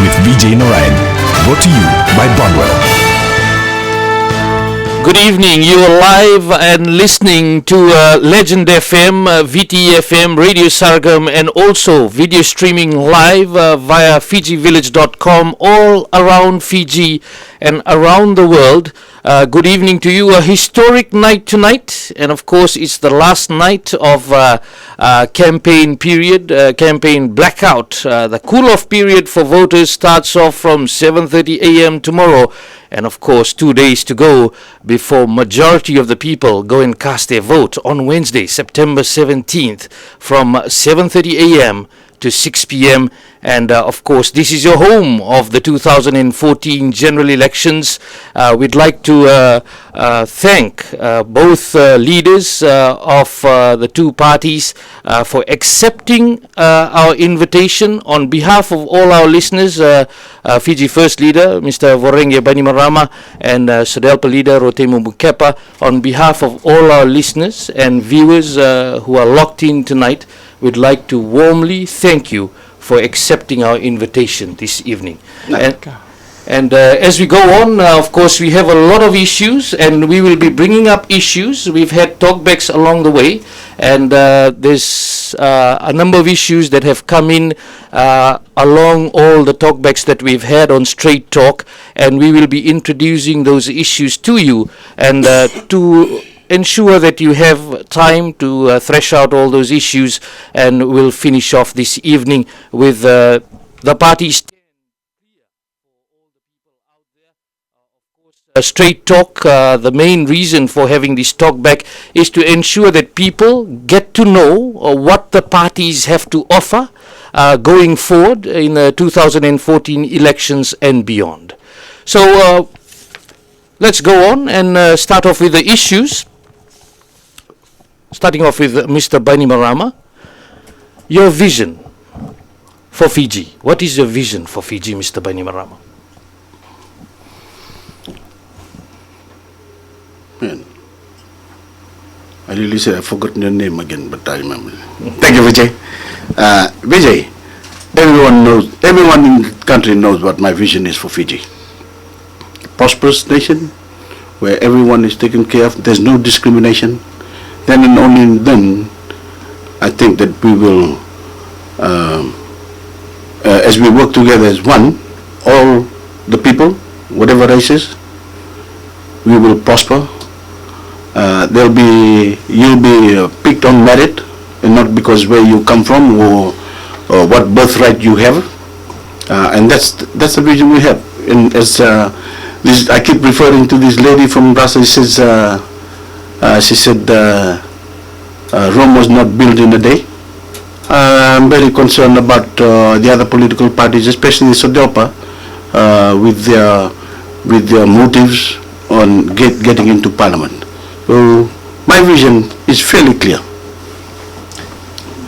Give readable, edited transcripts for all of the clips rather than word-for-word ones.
with Vijay Narayan. Brought to you by Bondwell. Good evening. You are live and listening to Legend FM, VT FM, Radio Sargam, and also video streaming live via FijiVillage.com all around Fiji and around the world. Good evening to you. A historic night tonight, and of course it's the last night of campaign period, campaign blackout. The cool-off period for voters starts off from 7:30 a.m. tomorrow. And of course, 2 days to go before majority of the people go and cast their vote on Wednesday, September 17th from 7:30 a.m. to 6 p.m. And of course, this is your home of the 2014 general elections. We'd like to thank both leaders of the two parties for accepting our invitation on behalf of all our listeners, Fiji First Leader, Mr. Voreqe Bainimarama, and Sudelpa Leader, Teimumu Kepa, on behalf of all our listeners and viewers who are locked in tonight. We'd like to warmly thank you for accepting our invitation this evening. And as we go on, of course, we have a lot of issues, and we will be bringing up issues. We've had talkbacks along the way, and there's a number of issues that have come in along all the talkbacks that we've had on Straight Talk, and we will be introducing those issues to you, and to ensure that you have time to thresh out all those issues, and we'll finish off this evening with the parties. Straight Talk, the main reason for having this talk back is to ensure that people get to know what the parties have to offer going forward in the 2014 elections and beyond. So let's go on and start off with the issues. Starting off with Mr. Bainimarama, your vision for Fiji. What is your vision for Fiji, Mr. Bainimarama? Man, I really said I forgot your name again, but I remember. Thank you, Vijay. Vijay, everyone in the country knows what my vision is for Fiji. A prosperous nation where everyone is taken care of, there's no discrimination. Then and only then, I think that we will, as we work together as one, all the people, whatever races, we will prosper. You'll be picked on merit, and not because where you come from or what birthright you have, and that's the vision we have. And as I keep referring to this lady from Brussels. She said Rome was not built in a day. I'm very concerned about the other political parties, especially Sudelpa, with their motives on getting into parliament. So my vision is fairly clear.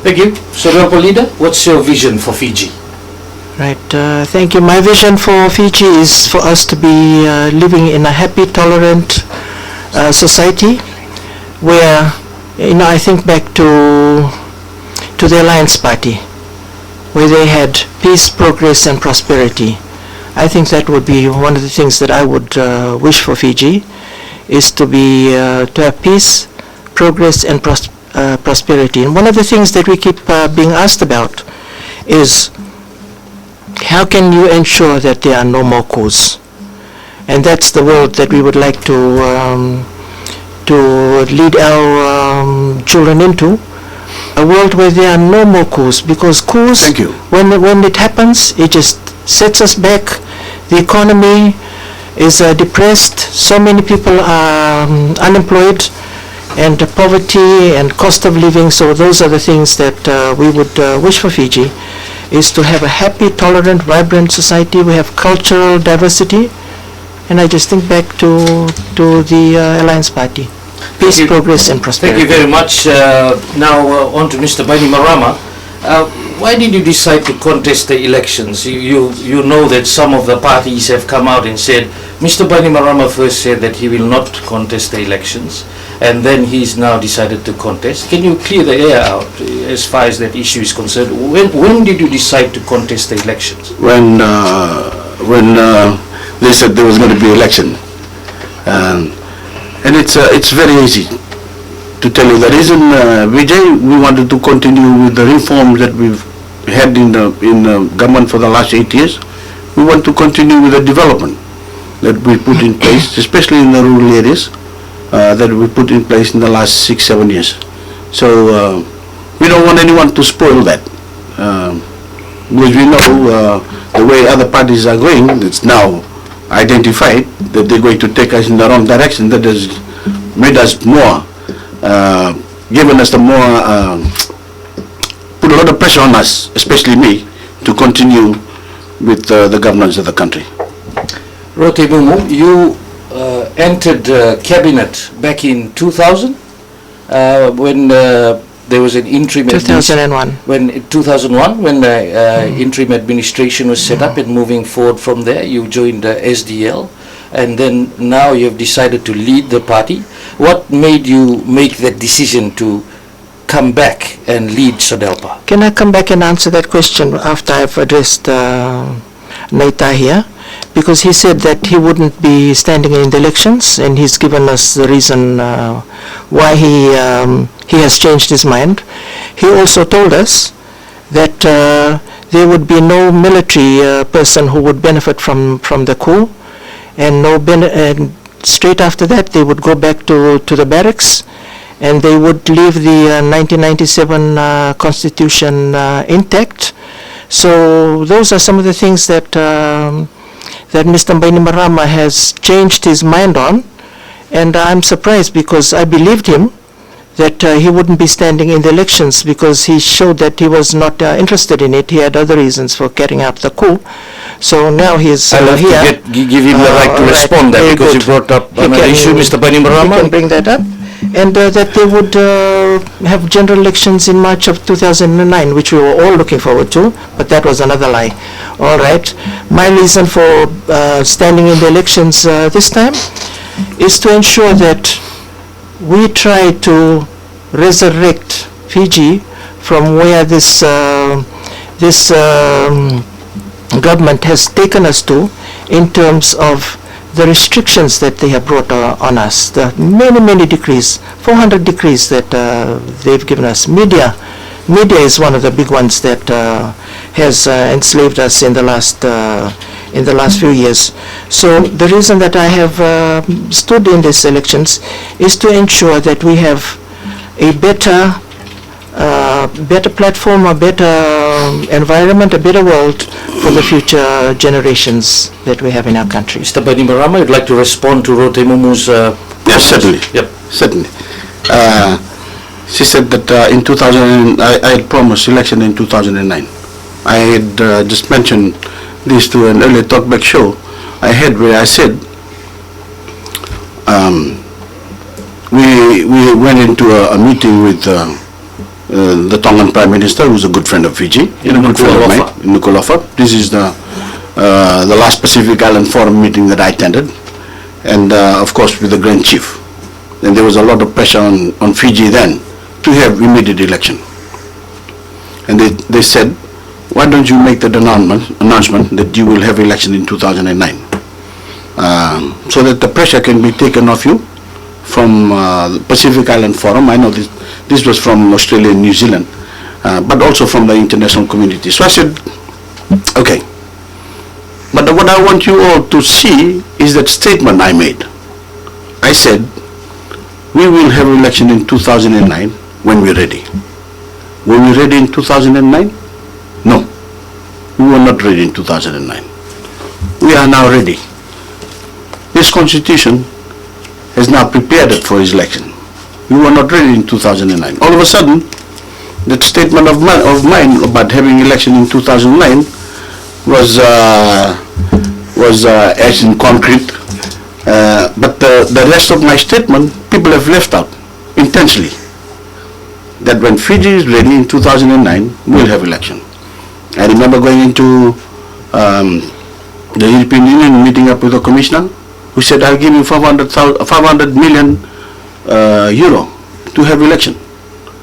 Thank you. Sudelpa Leader, what's your vision for Fiji? Right, thank you. My vision for Fiji is for us to be living in a happy, tolerant society where, I think back to the Alliance Party, where they had peace, progress and prosperity. I think that would be one of the things that I would wish for Fiji, is to have peace, progress and prosperity. And one of the things that we keep being asked about is, how can you ensure that there are no more coups? And that's the world that we would like to lead our children into, a world where there are no more coups, because coups, when it happens, it just sets us back. The economy is depressed, so many people are unemployed, and poverty and cost of living. So those are the things that we would wish for Fiji, is to have a happy, tolerant, vibrant society. We have cultural diversity, and I just think back to the Alliance Party. Peace, progress and prosperity. Thank you very much. Now on to Mr. Bainimarama. why did you decide to contest the elections? You know that some of the parties have come out and said, Mr. Bainimarama first said that he will not contest the elections, and then he's now decided to contest. Can you clear the air out as far as that issue is concerned? When did you decide to contest the elections? When they said there was going to be election, and it's very easy to tell you the reason. Vijay, we wanted to continue with the reforms that we've had in the government for the last 8 years. We want to continue with the development that we put in place, especially in the rural areas, that we put in place in the last 6-7 years. So we don't want anyone to spoil that, because we know the way other parties are going. It's now identified that they're going to take us in the wrong direction. That has made us more, given us the more, put a lot of pressure on us, especially me, to continue with the governance of the country. Teimumu, you entered cabinet back in 2000 when there was an interim 2001. When the interim administration was set up, and moving forward from there, you joined SDL, and then now you have decided to lead the party. What made you make that decision to come back and lead SODELPA? Can I come back and answer that question after I've addressed Naita here? Because he said that he wouldn't be standing in the elections, and he's given us the reason why he has changed his mind. He also told us that there would be no military person who would benefit from the coup, and and straight after that they would go back to the barracks, and they would leave the 1997 constitution intact. So those are some of the things that that Mr. Bainimarama has changed his mind on, and I'm surprised because I believed him that he wouldn't be standing in the elections, because he showed that he was not interested in it. He had other reasons for carrying out the coup. So now he's I'll have here. to give him the right to respond there, because you brought up another issue, Mr. He Bainimarama. can bring that up. And that they would have general elections in March of 2009, which we were all looking forward to, but that was another lie. All right. My reason for standing in the elections this time is to ensure that we try to resurrect Fiji from where this government has taken us to, in terms of the restrictions that they have brought on us, the many decrees, 400 decrees that they've given us. Media is one of the big ones that has enslaved us in the last few years. So the reason that I have stood in these elections is to ensure that we have a better platform, a better environment, a better world for the future generations that we have in our country. Mr. Bainimarama, you'd like to respond to Teimumu's Yes, certainly. Yep. Certainly. She said that in 2000, I had promised election in 2009. I had just mentioned this to an earlier talkback show I had, where I said we went into a meeting with the Tongan Prime Minister, who's a good friend of Fiji, and a good friend of mine, Nuku'alofa. This is the last Pacific Island Forum meeting that I attended, and of course with the Grand Chief. And there was a lot of pressure on Fiji then to have immediate election. And they said, why don't you make that announcement that you will have election in 2009, so that the pressure can be taken off you from the Pacific Island Forum. I know this was from Australia and New Zealand, but also from the international community. So I said, okay. But what I want you all to see is that statement I made. I said, we will have election in 2009 when we're ready. Were we ready in 2009? No. We were not ready in 2009. We are now ready. This constitution has now prepared it for his election. We were not ready in 2009. All of a sudden, that statement of mine about having election in 2009 was as in concrete, but the rest of my statement, people have left out intentionally. That when Fiji is ready in 2009, we'll have election. I remember going into the European Union, meeting up with the commissioner, who said, I'll give you 500 million euro to have election.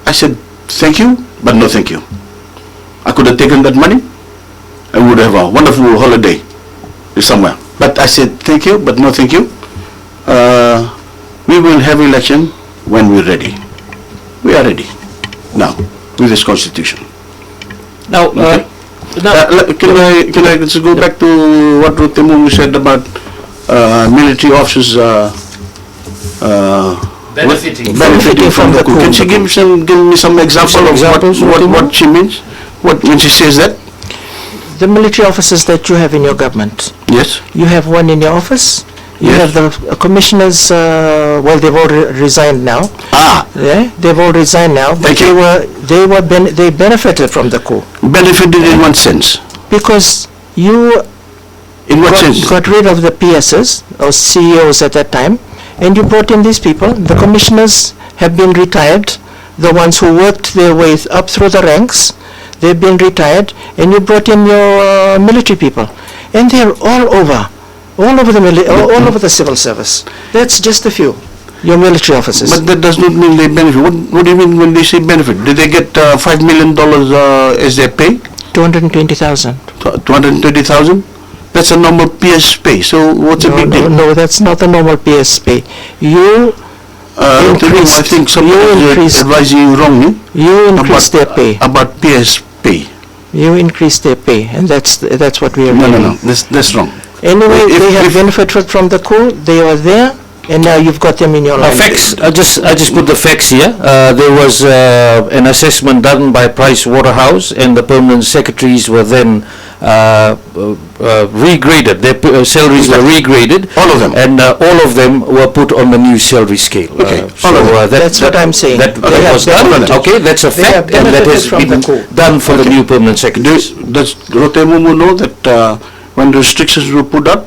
I said, thank you, but no thank you. I could have taken that money and would have a wonderful holiday somewhere. But I said, thank you, but no thank you. We will have election when we're ready. We are ready now with this constitution. Now, Okay. Can I just go back to what Teimumu said about military officers benefiting from the coup? Can she give me some example of what she means? When she says that? The military officers that you have in your government, Yes. you have one in your office. You Yes. have the commissioners. Well, they've all resigned now. Yeah, they've all resigned now. But Thank they benefited from the coup Benefited in what sense? because you In what sense? got rid of the PSs or CEOs at that time, and you brought in these people. The commissioners have been retired. The ones who worked their way up through the ranks, they've been retired, and you brought in your military people, and they're all over the civil service. That's just a few. Your military officers. But that does not mean they benefit. What do you mean when they say benefit? Did they get $5 million as their pay? 220,000. 220,000? That's a normal PS pay. So what's a big deal? No, that's not the normal PS pay. You I think somebody is advising you wrongly increased their pay. about PS pay. You increased their pay, and that's what we are doing. No. That's wrong. Anyway, If- they have if- benefited from the coup. They are there, and now you've got them in your line. facts. I just put the facts here. There was an assessment done by Price Waterhouse, and the permanent secretaries were then regraded. Their salaries were regraded. All of them? And all of them were put on the new salary scale. Okay, So all of them. That's what I'm saying. That They have was done. benefited. Okay, that's a They have fact, and that benefited has from the been coup. done for the Okay. new permanent secretaries. Does Teimumu know that when the restrictions were put up,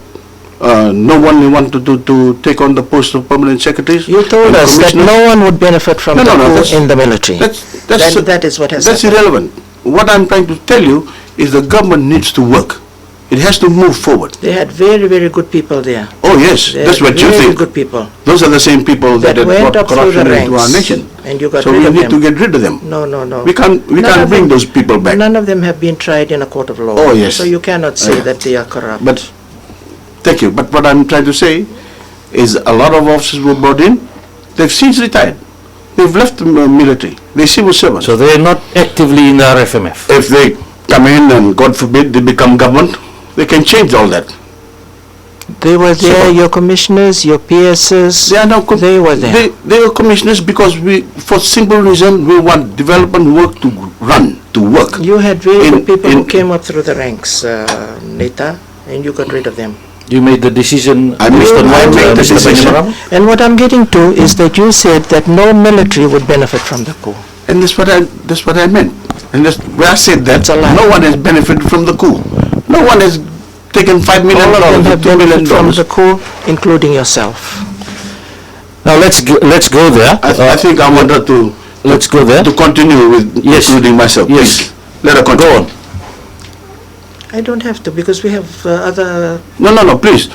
no one wanted to take on the post of permanent secretaries? You told and us that commissioners? no one would benefit from No, the no, coup that's- in the military. That is what has That's happened. irrelevant. What I'm trying to tell you is the government needs to work. It has to move forward. They had very, very good people there. Oh yes, They that's had what you very think. good people Those are the same people that that went brought up through the corruption into our ranks, nation. and you got So rid we of need to them. get rid of them. No. We can't None of bring them- those people back. None of them have been tried in a court of law. Oh, yes. So you cannot say Yeah. that they are corrupt. But, thank you, but what I'm trying to say is a lot of officers were brought in, they've since retired. They've left the military, they're civil servants. So they are not actively in the RFMF. If they come in and God forbid they become government, they can change all that. They were there, So- your commissioners, your PSs. They are now, They were there. They are commissioners because for simple reason, we want development work to run, to work. You had very In- good people who in- came up through the ranks, Neta, and you got rid of them. You made the decision I based made- on I what, made the Mr. decision. Bainimarama? And what I'm getting to is that you said that no military would benefit from the coup. And that's what I meant. And that's where I said that That's a lie. no one has benefited from the coup. No one has taken $5 million All of them or have $2 million. benefited from the coup, including yourself. Now let's go there. I think I wanted to Let's go there. continue with Yes. including myself. Yes. Please, let her continue. Go on. I don't have to because we have other, No, please.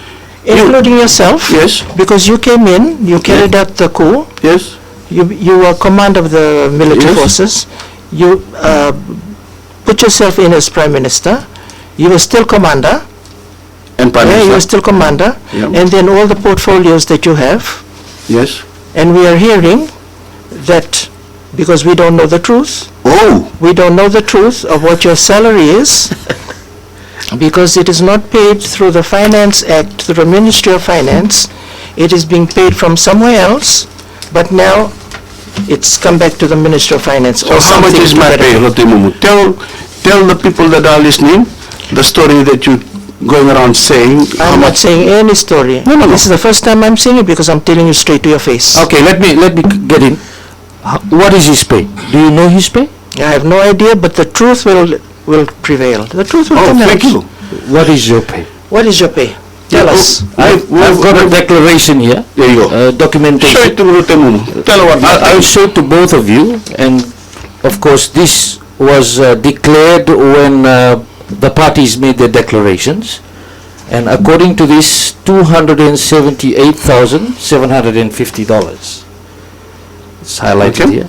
including yourself. Yes, Because you came in, you carried out the coup, yes. you were command of the military Yes. forces, you put yourself in as prime minister, you were still commander, And Prime you were Minister. still commander, Yeah. and then all the portfolios that you have, Yes. and we are hearing that because we don't know the truth, Oh, we don't know the truth of what your salary is, because it is not paid through the Finance Act, through the Ministry of Finance, it is being paid from somewhere else, but now it's come back to the Ministry of Finance. so how much is my pay, Teimumu? Tell the people that are listening the story that you going around saying. How I'm not much? saying any story. No. This is the first time I'm saying it because I'm telling you straight to your face. Okay, let me get in. What is his pay? Do you know his pay? I have no idea, but the truth will prevail. The truth will Oh, come out. thank you. What is your pay? What is your pay? Tell us. I've got a declaration here, There you go. Show documentation. it to Teimumu. Tell her what. I'll show it to both of you, and of course this was declared when the parties made their declarations, and according to this, $278,750. It's highlighted Okay. here.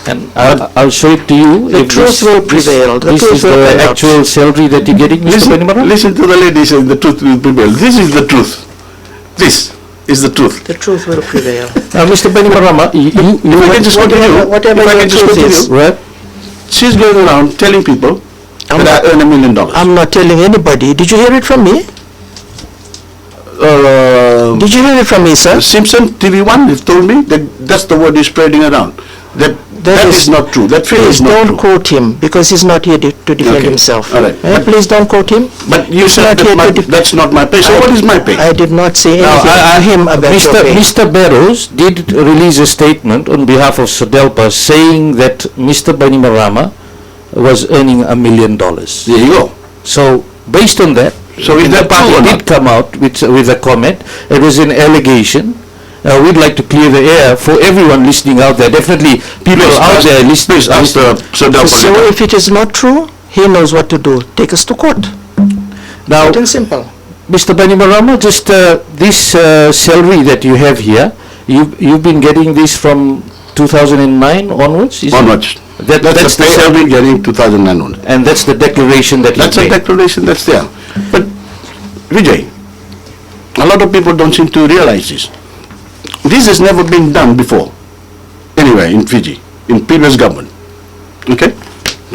And I'll show it to you. The if truth will prevail. The This truth is will the prevail. actual salary that you're getting, Mr. Bainimarama? Listen to the ladies and the truth will prevail. This is the truth. This is the truth. The truth will prevail. Now, Mr. Bainimarama, you If I can just continue, whatever if I your can just truth continue, is. right? she's going around telling people I'm that I earn $1 million. I'm not telling anybody. Did you hear it from me? Did you hear it from me, sir? Simpson TV1 has told me that that's the word he's spreading around. That is not true. That figure Please is not don't true. quote him because he's not here to defend Okay. himself. All right. Please don't quote him. But you He's said not here that to def- that's not my pay. So what is my pay? I did not say Now, anything to him about your pay. Mr. Barrows did release a statement on behalf of Sodelpa saying that Mr. Bainimarama was earning $1 million. There you go. So, based on that, So is that the true or party not? did come out with a comment. It was an allegation. We'd like to clear the air for everyone listening out there. Definitely, people out there listening. Please ask the Sodelpa So leader. if it is not true, he knows what to do. Take us to court. Now, Plain and simple. Mr. Bainimarama, just this salary that you have here, you've been getting this from 2009 onwards? Is it? Onwards. That's That's the pay I've been getting 2009 onwards. and that's the declaration that That's you a made. declaration that's there. But Vijay, a lot of people don't seem to realize this. This has never been done before, anywhere in Fiji, in previous government. Okay?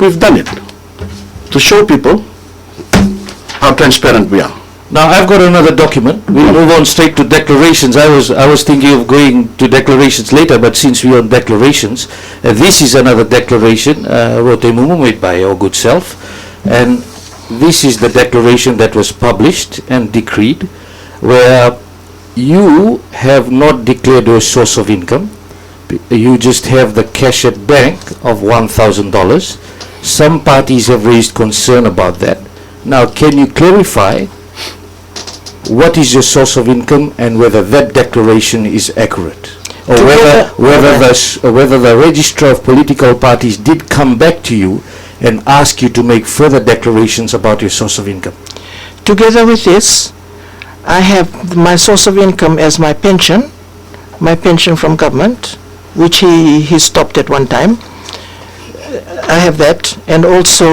We've done it to show people how transparent we are. Now, I've got another document. We'll move on straight to declarations. I was thinking of going to declarations later, but since we're on declarations, this is another declaration, Teimumu, made by your good self, and this is the declaration that was published and decreed, where you have not declared your source of income. You just have the cash at bank of $1,000. Some parties have raised concern about that. Now, can you clarify what is your source of income and whether that declaration is accurate? Or whether the registrar of political parties did come back to you and ask you to make further declarations about your source of income? Together with this, I have my source of income as my pension from government, which he stopped at one time. I have that, and also,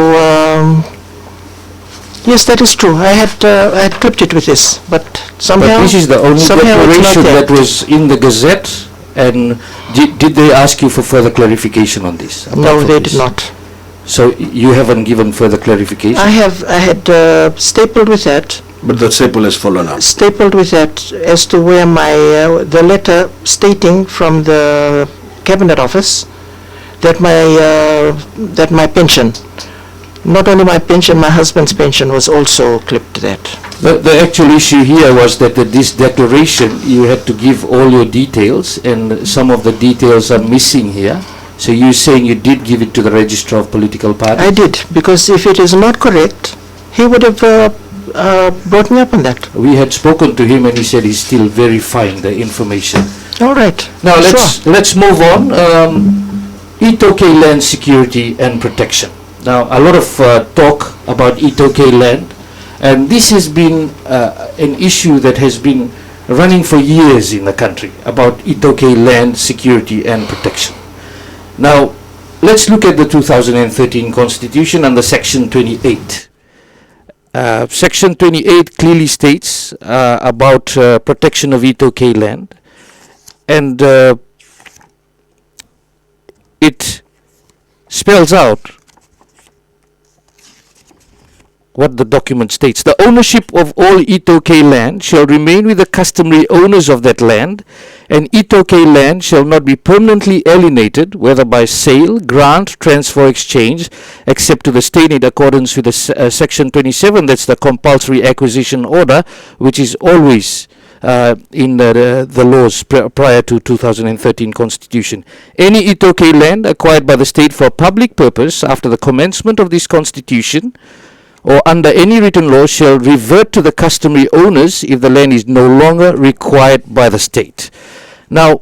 yes, that is true. I had clipped it with this, but somehow. But this is the only somehow it's not declaration there. that was in the Gazette, and did they ask you for further clarification on this? apart No, from they this? did not. So you haven't given further clarification? I had stapled with that. But the staple has fallen out. Stapled with that as to where my the letter stating from the cabinet office that my pension, not only my pension, my husband's pension was also clipped to that. The actual issue here was that this declaration, you had to give all your details, and some of the details are missing here. So you're saying you did give it to the registrar of political parties? I did, because if it is not correct, he would have brought me up on that. We had spoken to him and he said he's still verifying the information. All right. Now Sure. let's move on. Itoke land security and protection. Now a lot of talk about Itoke land, and this has been an issue that has been running for years in the country about Itoke land security and protection. Now let's look at the 2013 Constitution under Section 28. Section 28 clearly states about protection of Itoke land, and it spells out what the document states. The ownership of all Itoke land shall remain with the customary owners of that land, and Itoke land shall not be permanently alienated, whether by sale, grant, transfer, exchange, except to the state in accordance with the Section 27, that's the compulsory acquisition order, which is always in the laws prior to 2013 Constitution. Any Itoke land acquired by the state for public purpose after the commencement of this Constitution or under any written law shall revert to the customary owners if the land is no longer required by the state. Now,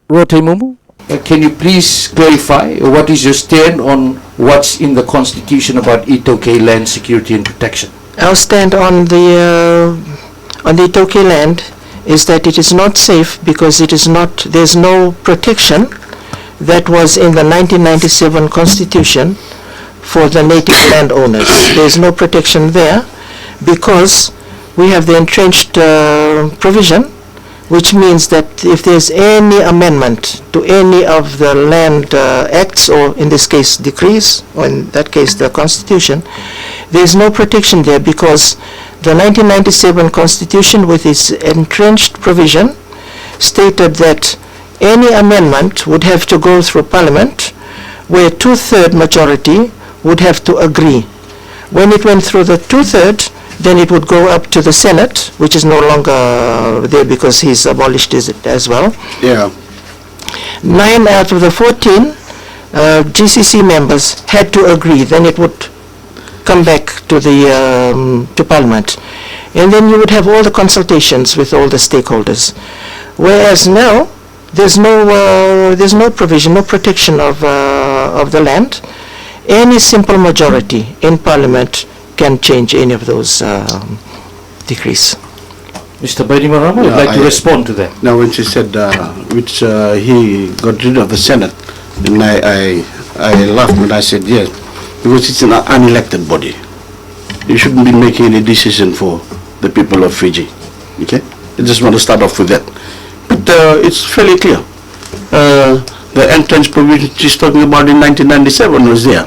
Teimumu, can you please clarify what is your stand on what's in the Constitution about Itoke land security and protection? Our stand on the Itoke land is that it is not safe because there's no protection that was in the 1997 Constitution for the native landowners. There's no protection there because we have the entrenched provision, which means that if there's any amendment to any of the land acts, or in this case decrees, or in that case the Constitution, there's no protection there because the 1997 Constitution with its entrenched provision stated that any amendment would have to go through Parliament where 2/3 majority would have to agree. When it went through the 2/3, then it would go up to the Senate, which is no longer there because he's abolished it as well. Yeah. 9 out of the 14 GCC members had to agree. Then it would come back to the to Parliament, and then you would have all the consultations with all the stakeholders. Whereas now there's no provision, no protection of the land. Any simple majority in Parliament can change any of those decrees. Mr. Bainimarama, would like to respond to that. Now, when she said he got rid of the Senate, and I laughed when I said yes, because it's an unelected body. You shouldn't be making any decision for the people of Fiji. Okay? I just want to start off with that. But it's fairly clear. The entrance provision she's talking about in 1997 was there.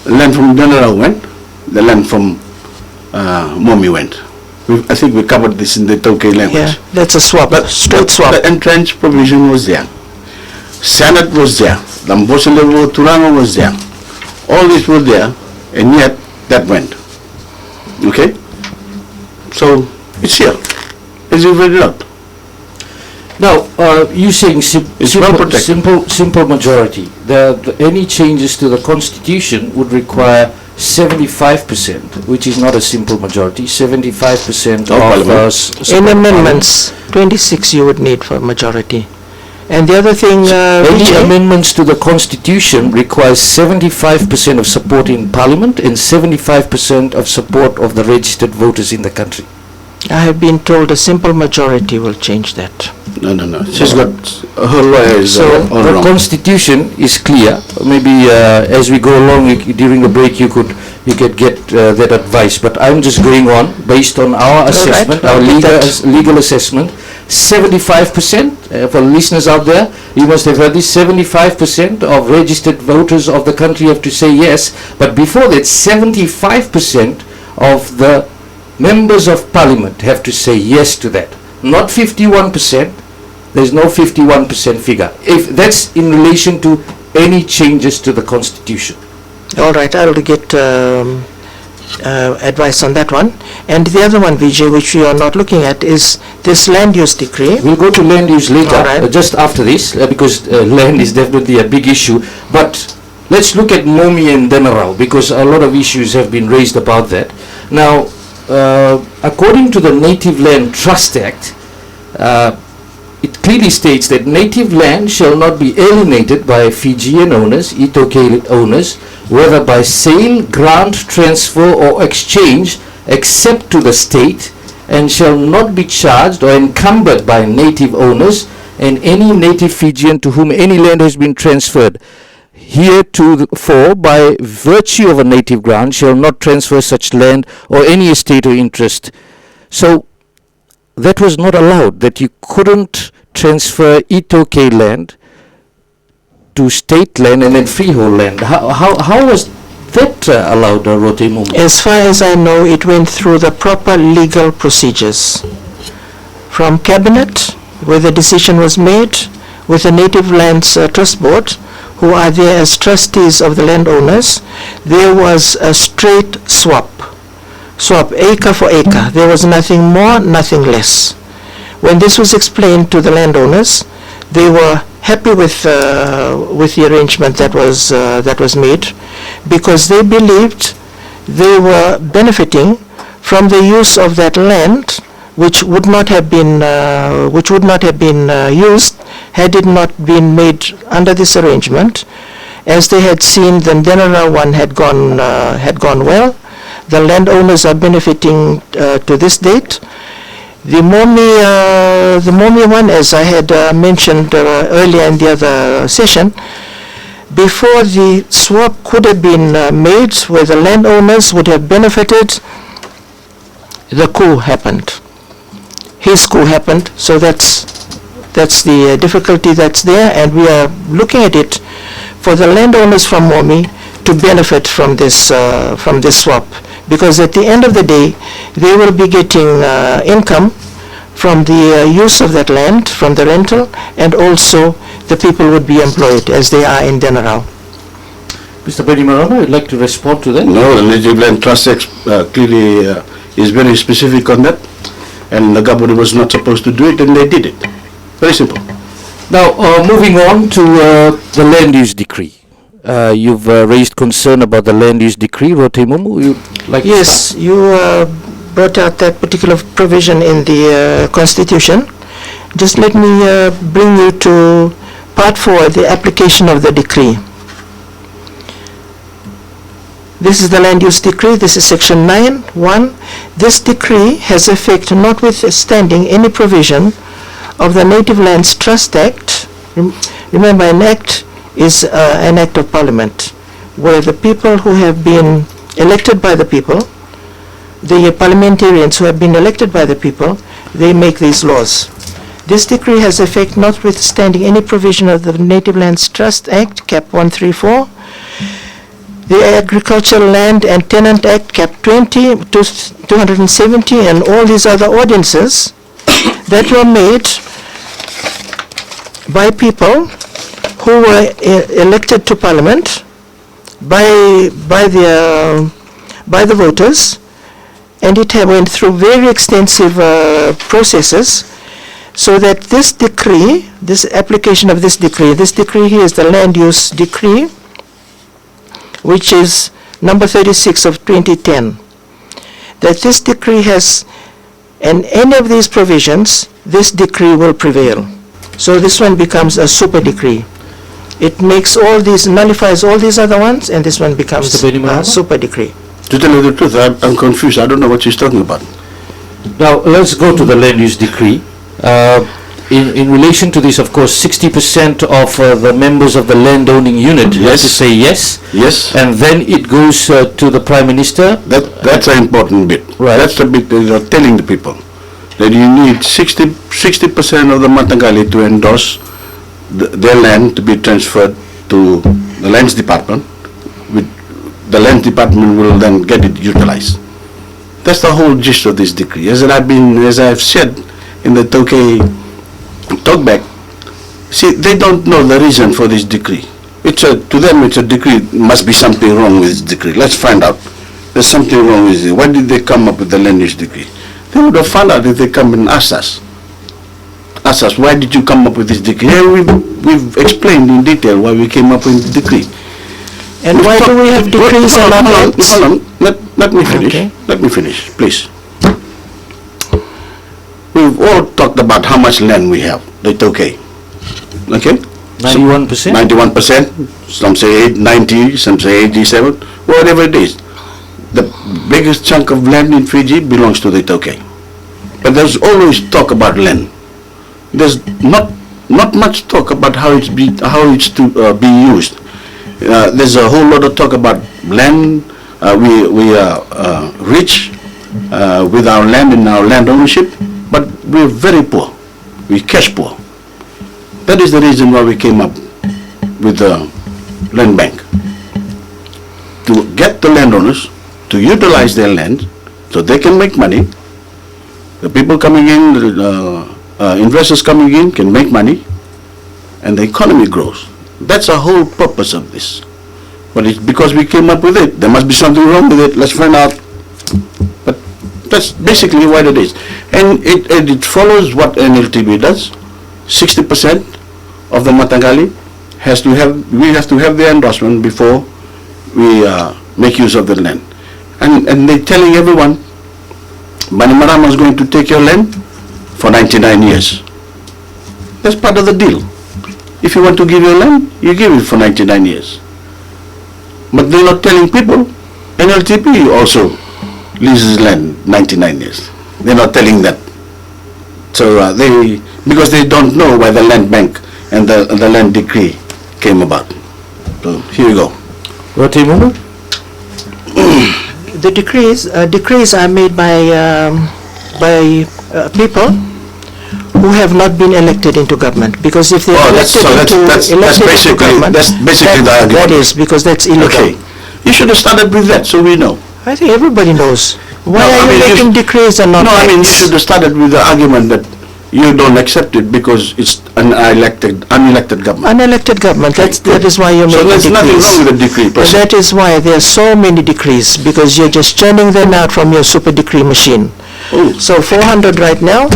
The land from General went, the land from Momi went. I think we covered this in the Toke language. Yeah, that's a swap, straight swap. The entrance provision was there. Senate was there. The Mbosa level Turanga was there. All these were there, and yet that went. Okay? So, it's here. As you read it out. Now, you're saying simple majority. Any changes to the Constitution would require 75%, which is not a simple majority. 75% of in amendments, 26 you would need for majority. And the other thing, any amendments to the Constitution requires 75% of support in Parliament and 75% of support of the registered voters in the country. I have been told a simple majority will change that. No. She's got her lawyers So all the wrong. Constitution is clear. Maybe as we go along during the break, you could get that advice. But I'm just going on based on our assessment, our legal assessment. 75% for listeners out there, you must have heard this. 75% of registered voters of the country have to say yes. But before that, 75% of the members of Parliament have to say yes to that. Not 51%. There's no 51% figure. If that's in relation to any changes to the Constitution. All right, I'll get advice on that one. And the other one, Vijay, which we are not looking at, is this land use decree. We'll go to land use later, All right. just after this, because land is definitely a big issue. But let's look at Momi and Demerau, because a lot of issues have been raised about that. Now, according to the Native Land Trust Act, it clearly states that native land shall not be alienated by Fijian owners, Itoke owners, whether by sale, grant, transfer or exchange, except to the state, and shall not be charged or encumbered by native owners, and any native Fijian to whom any land has been transferred heretofore by virtue of a native grant shall not transfer such land or any estate or interest. So that was not allowed, that you couldn't transfer Itoke land to state land and then freehold land. How was that allowed, Teimumu? As far as I know, it went through the proper legal procedures. From Cabinet, where the decision was made, with the Native Lands Trust Board, who are there as trustees of the landowners, there was a straight swap, acre for acre. There was nothing more, nothing less. When this was explained to the landowners, they were happy with the arrangement that was made, because they believed they were benefiting from the use of that land, which would not have been used had it not been made under this arrangement, as they had seen, the Denara one had gone well. The landowners are benefiting to this date. The Momi one, as I had mentioned earlier in the other session, before the swap could have been made, where the landowners would have benefited, the coup happened. His coup happened, so that's the difficulty that's there, and we are looking at it for the landowners from Momi to benefit from this swap, because at the end of the day they will be getting income from the use of that land, from the rental, and also the people would be employed as they are in Denarau. Mr. Bainimarama, would like to respond to that? No, the Native Land Trust Act clearly is very specific on that, and the government was not supposed to do it, and they did it. Very simple. Now, moving on to the land use decree. You've raised concern about the land use decree, Teimumu. You like? Yes, you brought out that particular provision in the Constitution. Just let me bring you to Part 4, the application of the decree. This is the land use decree. This is section 9(1). This decree has effect notwithstanding any provision of the Native Lands Trust Act. Remember, an act is an act of parliament, where the people who have been elected by the people, the parliamentarians who have been elected by the people, they make these laws. This decree has effect notwithstanding any provision of the Native Lands Trust Act, Cap 134, the Agricultural Land and Tenant Act, Cap 20, 270, and all these other ordinances that were made by people who were elected to Parliament by the voters, and it went through very extensive processes, so that this decree, this application of this decree here is the land use decree, which is number 36 of 2010, that this decree has, and any of these provisions, this decree will prevail. So this one becomes a super decree. It makes all these, nullifies all these other ones, and this one becomes a super decree. To tell you the truth, I'm confused. I don't know what she's talking about. Now, let's go to the land use decree. In relation to this, of course, 60% of the members of the landowning unit have to say yes. Yes. And then it goes to the Prime Minister. That's an important bit. Right. That's the bit that you're telling the people, that you need 60% of the Matangali to endorse their land to be transferred to the Lands Department. The Lands Department will then get it utilized. That's the whole gist of this decree. As I've said in the talkback, see, they don't know the reason for this decree. To them it's a decree. Must be something wrong with this decree. Let's find out. There's something wrong with it. Why did they come up with the land use decree? They would have found out if they come and asked us. Why did you come up with this decree? We've explained in detail why we came up with the decree. And why do we have decrees and not acts? Hold on. Let me finish. Okay. Let me finish, please. We've all talked about how much land we have. That's okay. Okay? 91%? 91%. Some say 90, some say 87, whatever it is. The biggest chunk of land in Fiji belongs to the Tokay. But there's always talk about land. There's not much talk about how it's to be used. There's a whole lot of talk about land. We are rich with our land and our land ownership, but we're very poor. We're cash poor. That is the reason why we came up with the land bank, to get the landowners to utilize their land so they can make money. The people coming in, investors coming in can make money, and the economy grows. That's the whole purpose of this. But it's because we came up with it. There must be something wrong with it. Let's find out. But that's basically what it is. And it follows what NLTB does. 60% of the Matangali we have to have their endorsement before we make use of the land. And they're telling everyone, Bainimarama is going to take your land for 99 years. That's part of the deal. If you want to give your land, you give it for 99 years. But they're not telling people. NLTP also leases land 99 years. They're not telling that. So because they don't know why the land bank and the land decree came about. So here you go. Teimumu? The decrees are made by people who have not been elected into government, because if they are elected into government, that's basically the argument. That is because that's illegal. Okay, you should have started with that, so we know. I think everybody knows. Why No, are you making decrees and not No, I mean, you acts? should have started with the argument that you don't accept it because it's an unelected government. Unelected government. That is why you're So making there's decrees. nothing wrong with the decree per And se. that is why there are so many decrees, because you're just churning them out from your super decree machine. Oh. So 400 right now,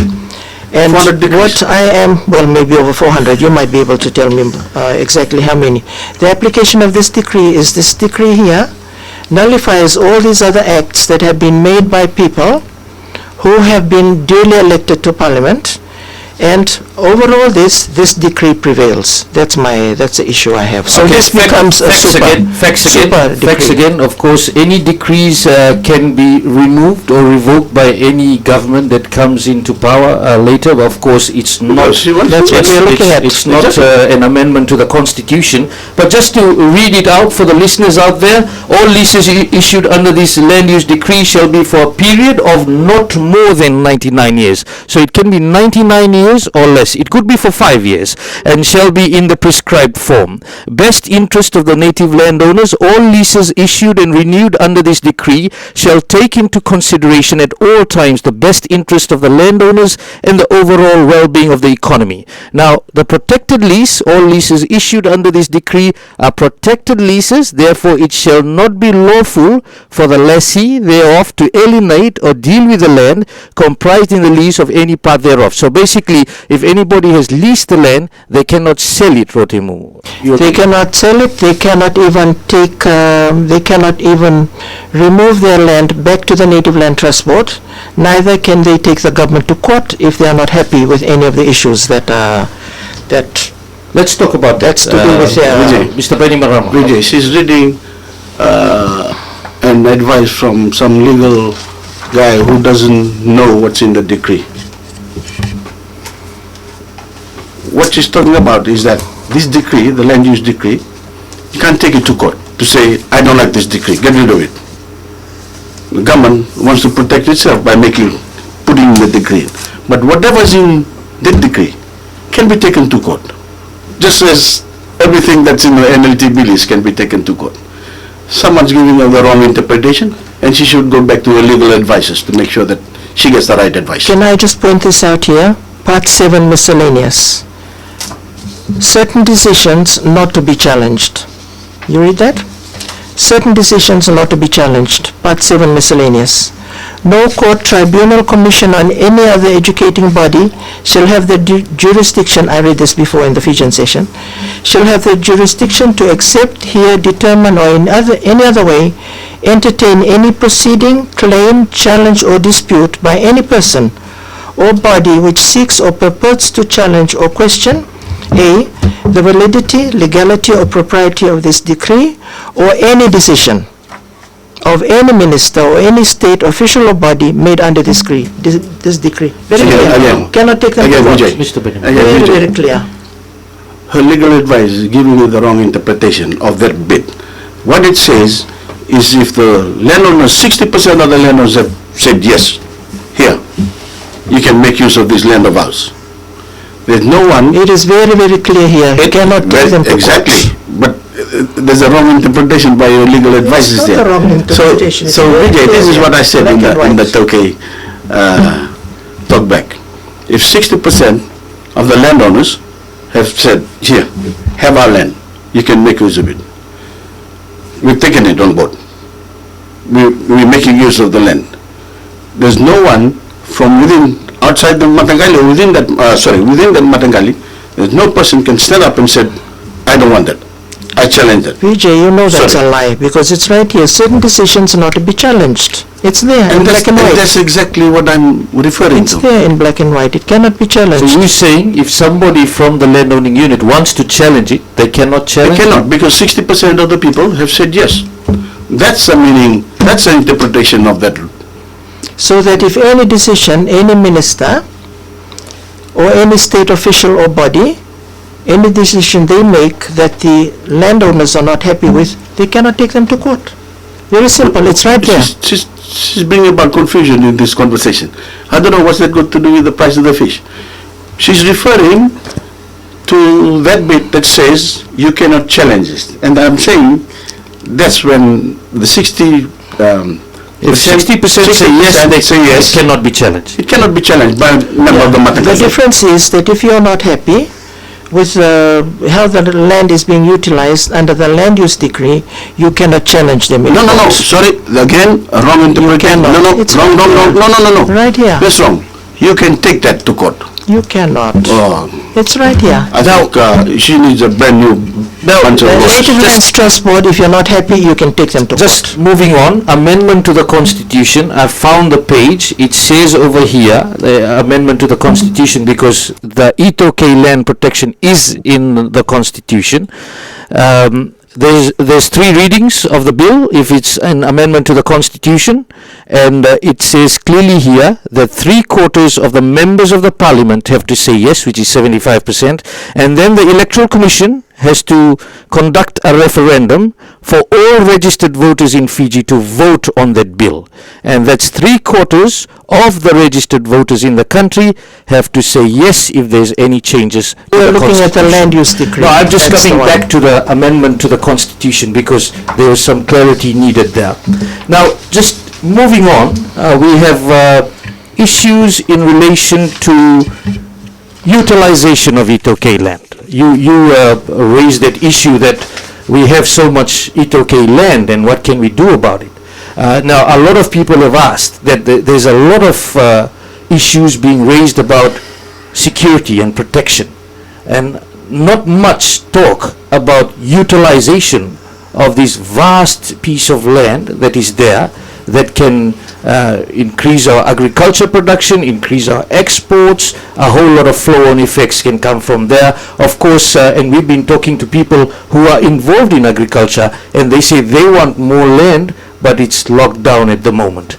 and 400 decrees. what I am, well, maybe over 400. You might be able to tell me exactly how many. The application of this decree is this decree here nullifies all these other acts that have been made by people who have been duly elected to Parliament, and overall this decree prevails. That's the issue I have. So this becomes a Facts decree. again. Of course, any decrees can be removed or revoked by any government that comes into power later. But of course, it's not. That's what we're looking at. It's not an amendment to the Constitution. But just to read it out for the listeners out there, all leases issued under this land use decree shall be for a period of not more than 99 years. So it can be 99 years or less. It could be for 5 years, and shall be in the prescribed form. Best interest of the native landowners. All leases issued and renewed under this decree shall take into consideration at all times the best interest of the landowners and the overall well-being of the economy. Now, the protected lease, all leases issued under this decree are protected leases. Therefore, it shall not be lawful for the lessee thereof to alienate or deal with the land comprised in the lease of any part thereof. So basically, if anybody has leased the land, they cannot sell it, Teimumu. They cannot sell it. They cannot even take. They cannot even remove their land back to the Native Land Trust Board. Neither can they take the government to court if they are not happy with any of the issues that. Let's talk about that. That's to do with Mr. Bainimarama. Vijay, she's reading an advice from some legal guy who doesn't know what's in the decree. What she's talking about is that this decree, the land use decree, you can't take it to court to say, I don't like this decree, get rid of it. The government wants to protect itself by putting the decree. But whatever's in that decree can be taken to court. Just as everything that's in the NLTP list can be taken to court. Someone's giving her the wrong interpretation, and she should go back to her legal advisors to make sure that she gets the right advice. Can I just point this out here? Part 7, miscellaneous. Certain decisions not to be challenged. You read that? Certain decisions not to be challenged. Part 7, miscellaneous. No court, tribunal, commission, or any other educating body shall have the jurisdiction, I read this before in the Fijian session, shall have the jurisdiction to accept, hear, determine, or in any other way entertain any proceeding, claim, challenge, or dispute by any person or body which seeks or purports to challenge or question A, the validity, legality, or propriety of this decree or any decision of any minister or any state official or body made under this decree. Very clear. Again. Cannot take them to Again, court. Vijay. Mr. Bainimarama. Again, Very, Vijay. very clear. Her legal advice is giving you the wrong interpretation of that bit. What it says is if the landowners, 60% of the landowners have said yes, here, you can make use of this land of ours. There's no one. It is very, very clear here. You cannot take them to Exactly, court. but there's a wrong interpretation by your legal advisors not there. a wrong interpretation. It's very Vijay, this is clear, what I said black and in the white. Toke talkback. If 60% of the landowners have said, here, have our land, you can make use of it. We've taken it on board. We're making use of the land. There's no one from outside the Matangali, or within that Matangali, there's no person can stand up and say, I don't want that. I challenge that. PJ, you know that's Sorry. a lie because it's right here. Certain decisions are not to be challenged. It's there in black and white. That's exactly what I'm referring It's to. there in black and white. It cannot be So challenged. you're saying if somebody from the landowning unit wants to challenge it, they cannot They challenge it? cannot, because 60% of the people have said yes. That's the meaning, that's the interpretation of that. So that if any decision, any minister or any state official or body, any decision they make that the landowners are not happy with, they cannot take them to court. Very simple. It's right there. She's bringing about confusion in this conversation. I don't know what's that got to do with the price of the fish. She's referring to that bit that says you cannot challenge it. And I'm saying that's when the 60 If 60% say yes, they say yes. it cannot be challenged. It cannot be challenged by a member of the Mata The Council. difference is that if you are not happy with how the land is being utilized under the land use decree, you cannot challenge them. in No, court. sorry, again, a wrong interpretation. cannot. No, It's wrong, right no. Right here. That's wrong. You can take that to court. You cannot. Oh, It's right here. I think she needs a brand new bunch of The lawyers. Native Lands Trust Board, if you're not happy, you can take them to court. Just moving on, amendment to the Constitution. I found the page. It says over here, the amendment to the Constitution, because the Itoke land protection is in the Constitution. There's three readings of the bill if it's an amendment to the Constitution, and it says clearly here that 3/4 of the members of the Parliament have to say yes, which is 75%, and then the Electoral Commission has to conduct a referendum for all registered voters in Fiji to vote on that bill, and that's 3/4 of the registered voters in the country have to say yes if there's any changes to We're the looking at the Constitution. land use decree. No, I'm just That's the coming one. back to the amendment to the Constitution because there was some clarity needed there. Now, just moving on, we have issues in relation to utilization of Itoke land. You raised that issue that we have so much Itoke land and what can we do about it? Now, a lot of people have asked that there's a lot of issues being raised about security and protection, and not much talk about utilization of this vast piece of land that is there that can increase our agriculture production, increase our exports, a whole lot of flow-on effects can come from there. Of course, and we've been talking to people who are involved in agriculture, and they say they want more land, but it's locked down at the moment.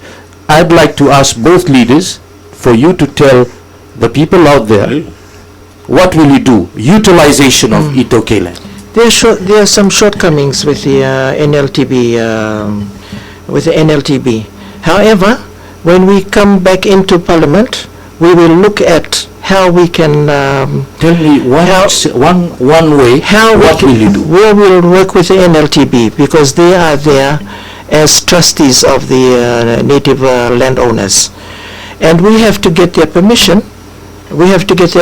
I'd like to ask both leaders for you to tell the people out there, what will you do? Utilization of Itoke land. There are some shortcomings with the NLTB. However, when we come back into Parliament, we will look at how we can Tell me one way, what will you do? We will work with the NLTB because they are there as trustees of the native landowners, and we have to get their permission. We have to get the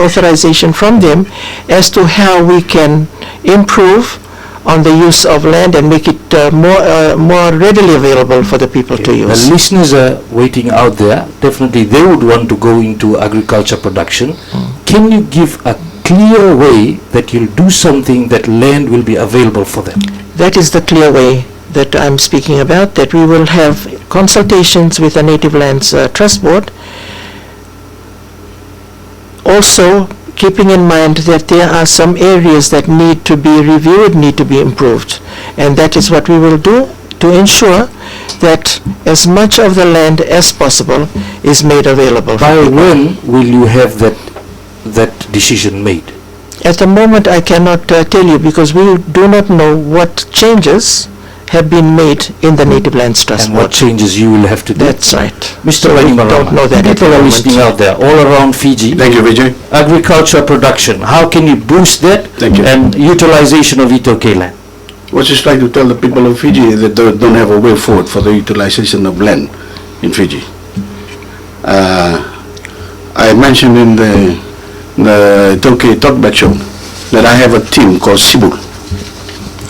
authorization from them as to how we can improve on the use of land and make it more readily available for the people to The use. listeners are waiting out there. Definitely they would want to go into agriculture production. Can you give a clear way that you'll do something that land will be available for them? That is the clear way that I'm speaking about, that we will have consultations with the Native Lands Trust Board. Also, keeping in mind that there are some areas that need to be reviewed, need to be improved. And that is what we will do to ensure that as much of the land as possible is made available. By when will you have that decision made? At the moment, I cannot tell you because we do not know what changes have been made in the Native Lands Trust And Board. what changes you will have to do? That's right. Mr. So we Bainimarama, don't know that at people the are moment. listening out there all around Fiji. Thank you, Vijay. Agriculture production, how can you boost that? Thank you. And utilization of Itoke land? What she's trying to tell the people of Fiji is that they don't have a way forward for the utilization of land in Fiji. I mentioned in the Itoke Talkback show that I have a team called Sibu.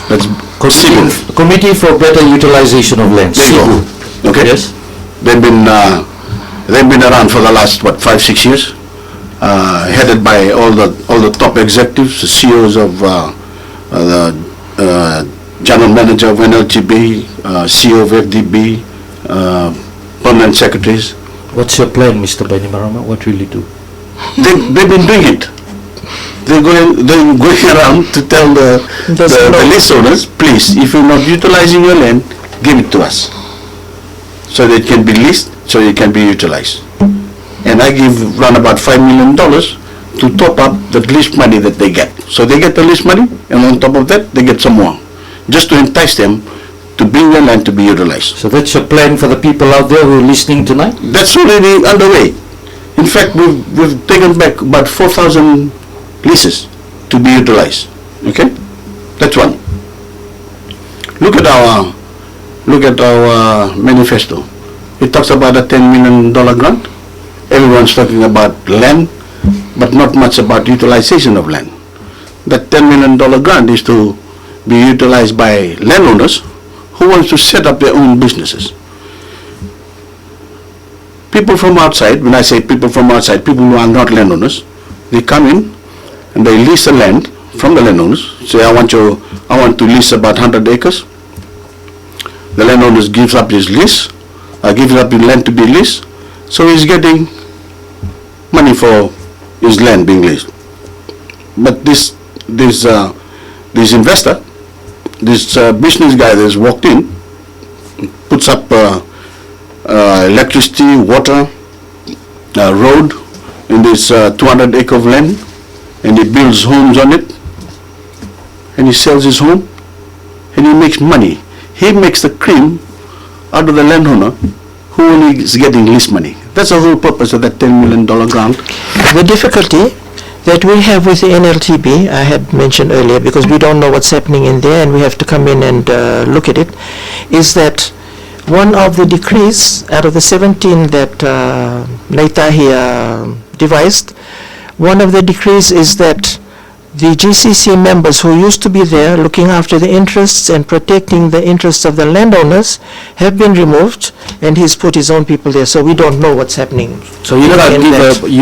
That's Committee for Better Utilization of Land. There you go. CIBU. Okay. Yes. They've been around for the last 5-6 years, headed by all the top executives, the CEOs of the General Manager of NLTB, CEO of FDB, permanent secretaries. What's your plan, Mr. Bainimarama? What will you do? They've been doing it. They're going around to tell the lease owners, please, if you're not utilizing your land, give it to us, so that it can be leased, so it can be utilized. And I give around about $5 million to top up the lease money that they get. So they get the lease money, and on top of that, they get some more, just to entice them to bring their land to be utilized. So that's your plan for the people out there who are listening tonight? That's already underway. In fact, we've taken back about 4,000 leases to be utilized. Okay, that's one. Look at our manifesto. It talks about a $10 million grant. Everyone's talking about land, but not much about utilization of land. That $10 million grant is to be utilized by landowners who want to set up their own businesses. People from outside, when I say people from outside, people who are not landowners, they come in and they lease the land from the landowners. Say, I want to lease about 100 acres. The landowner gives up his lease, gives up his land to be leased, so he's getting money for his land being leased. But this investor, this business guy that has walked in, puts up electricity, water, road in this 200 acre of land, and he builds homes on it, and he sells his home, and he makes money. He makes the cream out of the landowner who only is getting lease money. That's the whole purpose of that $10 million grant. The difficulty that we have with the NLTB, I had mentioned earlier, because we don't know what's happening in there and we have to come in and look at it, is that one of the decrees out of the 17 that Naitahi devised, one of the decrees is that the GCC members who used to be there looking after the interests and protecting the interests of the landowners have been removed, and he's put his own people there, so we don't know what's happening. So you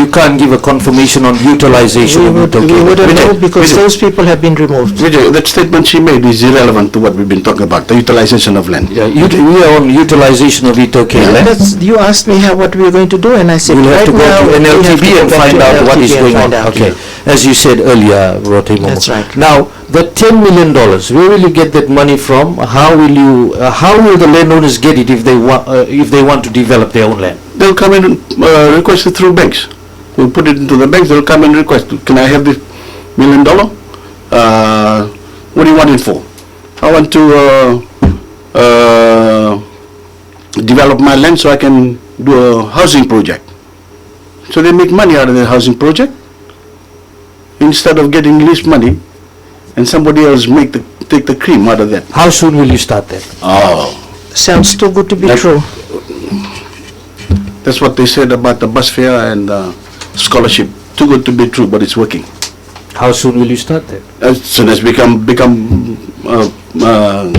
can't give a confirmation on utilization. We wouldn't know because those people have been removed. That statement she made is irrelevant to what we've been talking about, the utilization of land. Yeah, we are on utilization of Itoke land. You asked me what we are going to do, and I said we'll have to go to NLTB and find out what is going on. Okay, as you said earlier, Teimumu. That's right. Now, the $10 million, where will you get that money from? How will the landowners get it if they want to develop their own land? They'll come in and request it through banks. We'll put it into the banks. They'll come and request, can I have this $1 million? What do you want it for? I want to develop my land so I can do a housing project. So they make money out of the housing project instead of getting lease money, and somebody else take the cream out of that. How soon will you start that? Oh, sounds too good to be true. That's what they said about the bus fare and scholarship. Too good to be true, but it's working. How soon will you start that? As soon as we become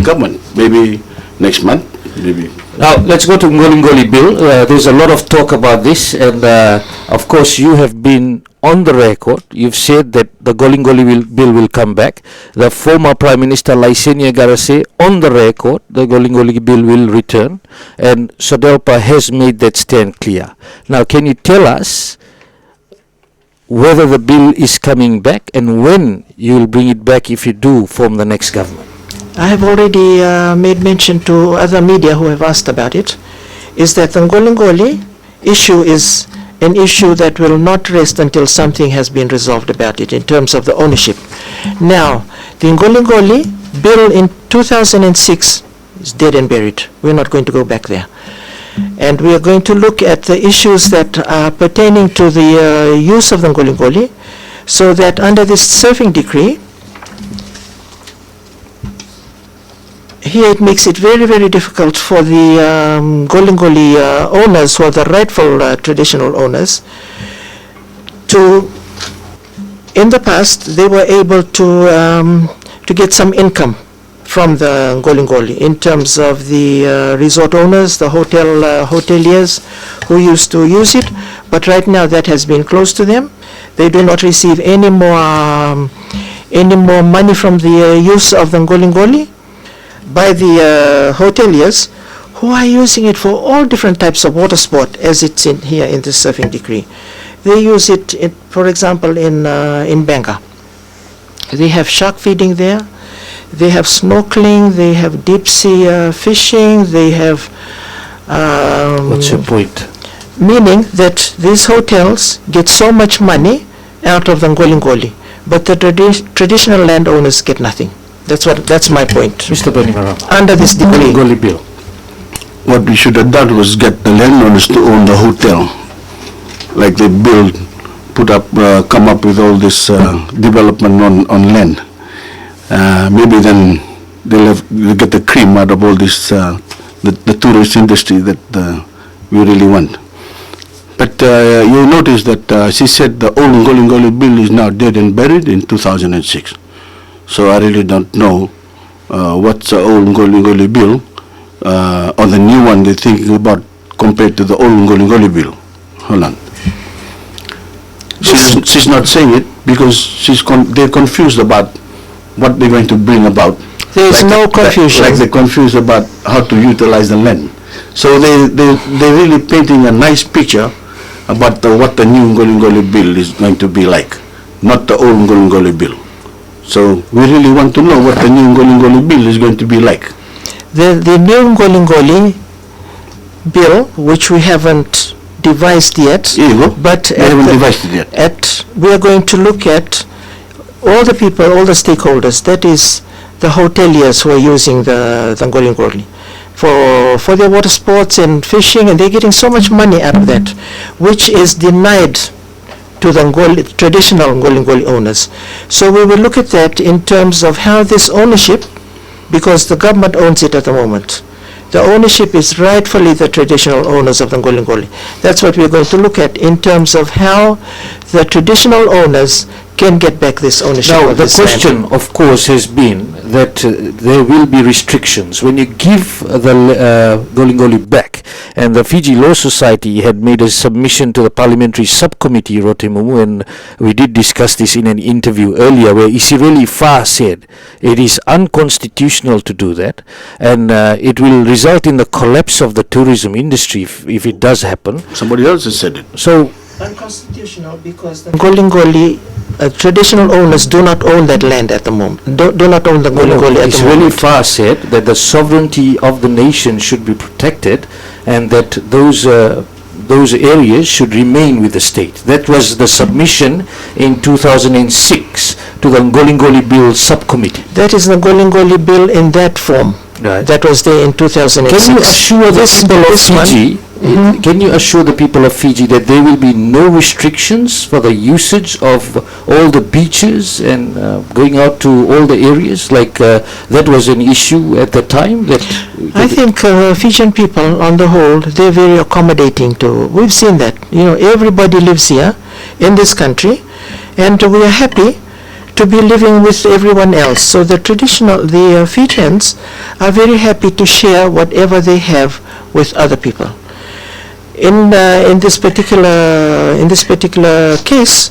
government, maybe next month, maybe. Now let's go to Ngoli bill. There's a lot of talk about this, and of course you have been on the record. You've said that the Ngoli bill will come back. The former Prime Minister Laisenia Garase on the record, the Ngoli bill will return, and Sodelpa has made that stand clear. Now, can you tell us whether the bill is coming back and when you will bring it back if you do form the next government? I have already made mention to other media who have asked about it, is that the Ngoli issue is an issue that will not rest until something has been resolved about it in terms of the ownership. Now, the Ngoli bill in 2006 is dead and buried. We're not going to go back there. And we are going to look at the issues that are pertaining to the use of the Ngoli, so that under this surfing decree, here it makes it very, very difficult for the Ngoli owners, who are the rightful traditional owners, to, in the past, they were able to get some income from the Ngoli in terms of the resort owners, the hoteliers who used to use it, but right now that has been closed to them. They do not receive any more any more money from the use of the Ngolingoli by the hoteliers, who are using it for all different types of water sport, as it's in here in the surfing decree. They use it, for example, in Benga. They have shark feeding there. They have snorkeling. They have deep sea fishing. They have. What's your point? Meaning that these hotels get so much money out of the Ngolingoli, but the traditional landowners get nothing. That's my point. Mr. Bainimarama. Under this decree. Ngolingoli bill. What we should have done was get the landowners to own the hotel, like they build, put up, come up with all this development on land. Maybe then they'll get the cream out of all this, the tourist industry that we really want. But you'll notice that she said the old Ngolingoli bill is now dead and buried in 2006. So I really don't know what's the old Ngolingoli bill or the new one they're thinking about compared to the old Ngolingoli bill. Hold on. She's not saying it because they're confused about what they're going to bring about. There is no confusion. Like they're confused about how to utilize the land. So they're really painting a nice picture about what the new Ngolingoli bill is going to be like, not the old Ngolingoli bill. So we really want to know what the new Ngolingoli bill is going to be like. The new Ngolingoli bill, which we haven't devised yet, but we are going to look at all the people, all the stakeholders, that is the hoteliers who are using the Ngolingoli for their water sports and fishing, and they're getting so much money out of that, which is denied to the traditional Ngolingoli owners. So we will look at that in terms of how this ownership, because the government owns it at the moment, the ownership is rightfully the traditional owners of the Ngolingoli. That's what we're going to look at in terms of how the traditional owners can get back this ownership. Now, of the this question, land. of course, has been that there will be restrictions. When you give the Ngolingoli back, and the Fiji Law Society had made a submission to the parliamentary subcommittee, Teimumu, and we did discuss this in an interview earlier, where Isireli Fa said it is unconstitutional to do that, and it will result in the collapse of the tourism industry if it does happen. Somebody else has said it. So, unconstitutional because the Ngolingoli traditional owners do not own that land at the moment. Do not own the Ngolingoli at the moment. Isireli Fa said that the sovereignty of the nation should be protected, and that those areas should remain with the state. That was the submission in 2006 to the Ngolingoli Bill subcommittee. That is the Ngolingoli Bill in that form. Right. That was there in 2006. Can you assure the people of Fiji? Can you assure the people of Fiji that there will be no restrictions for the usage of all the beaches and going out to all the areas? Like that was an issue at the time. I think Fijian people, on the whole, they're very accommodating to. We've seen that. Everybody lives here in this country, and we are happy to be living with everyone else. So the Fijians are very happy to share whatever they have with other people. In this particular case,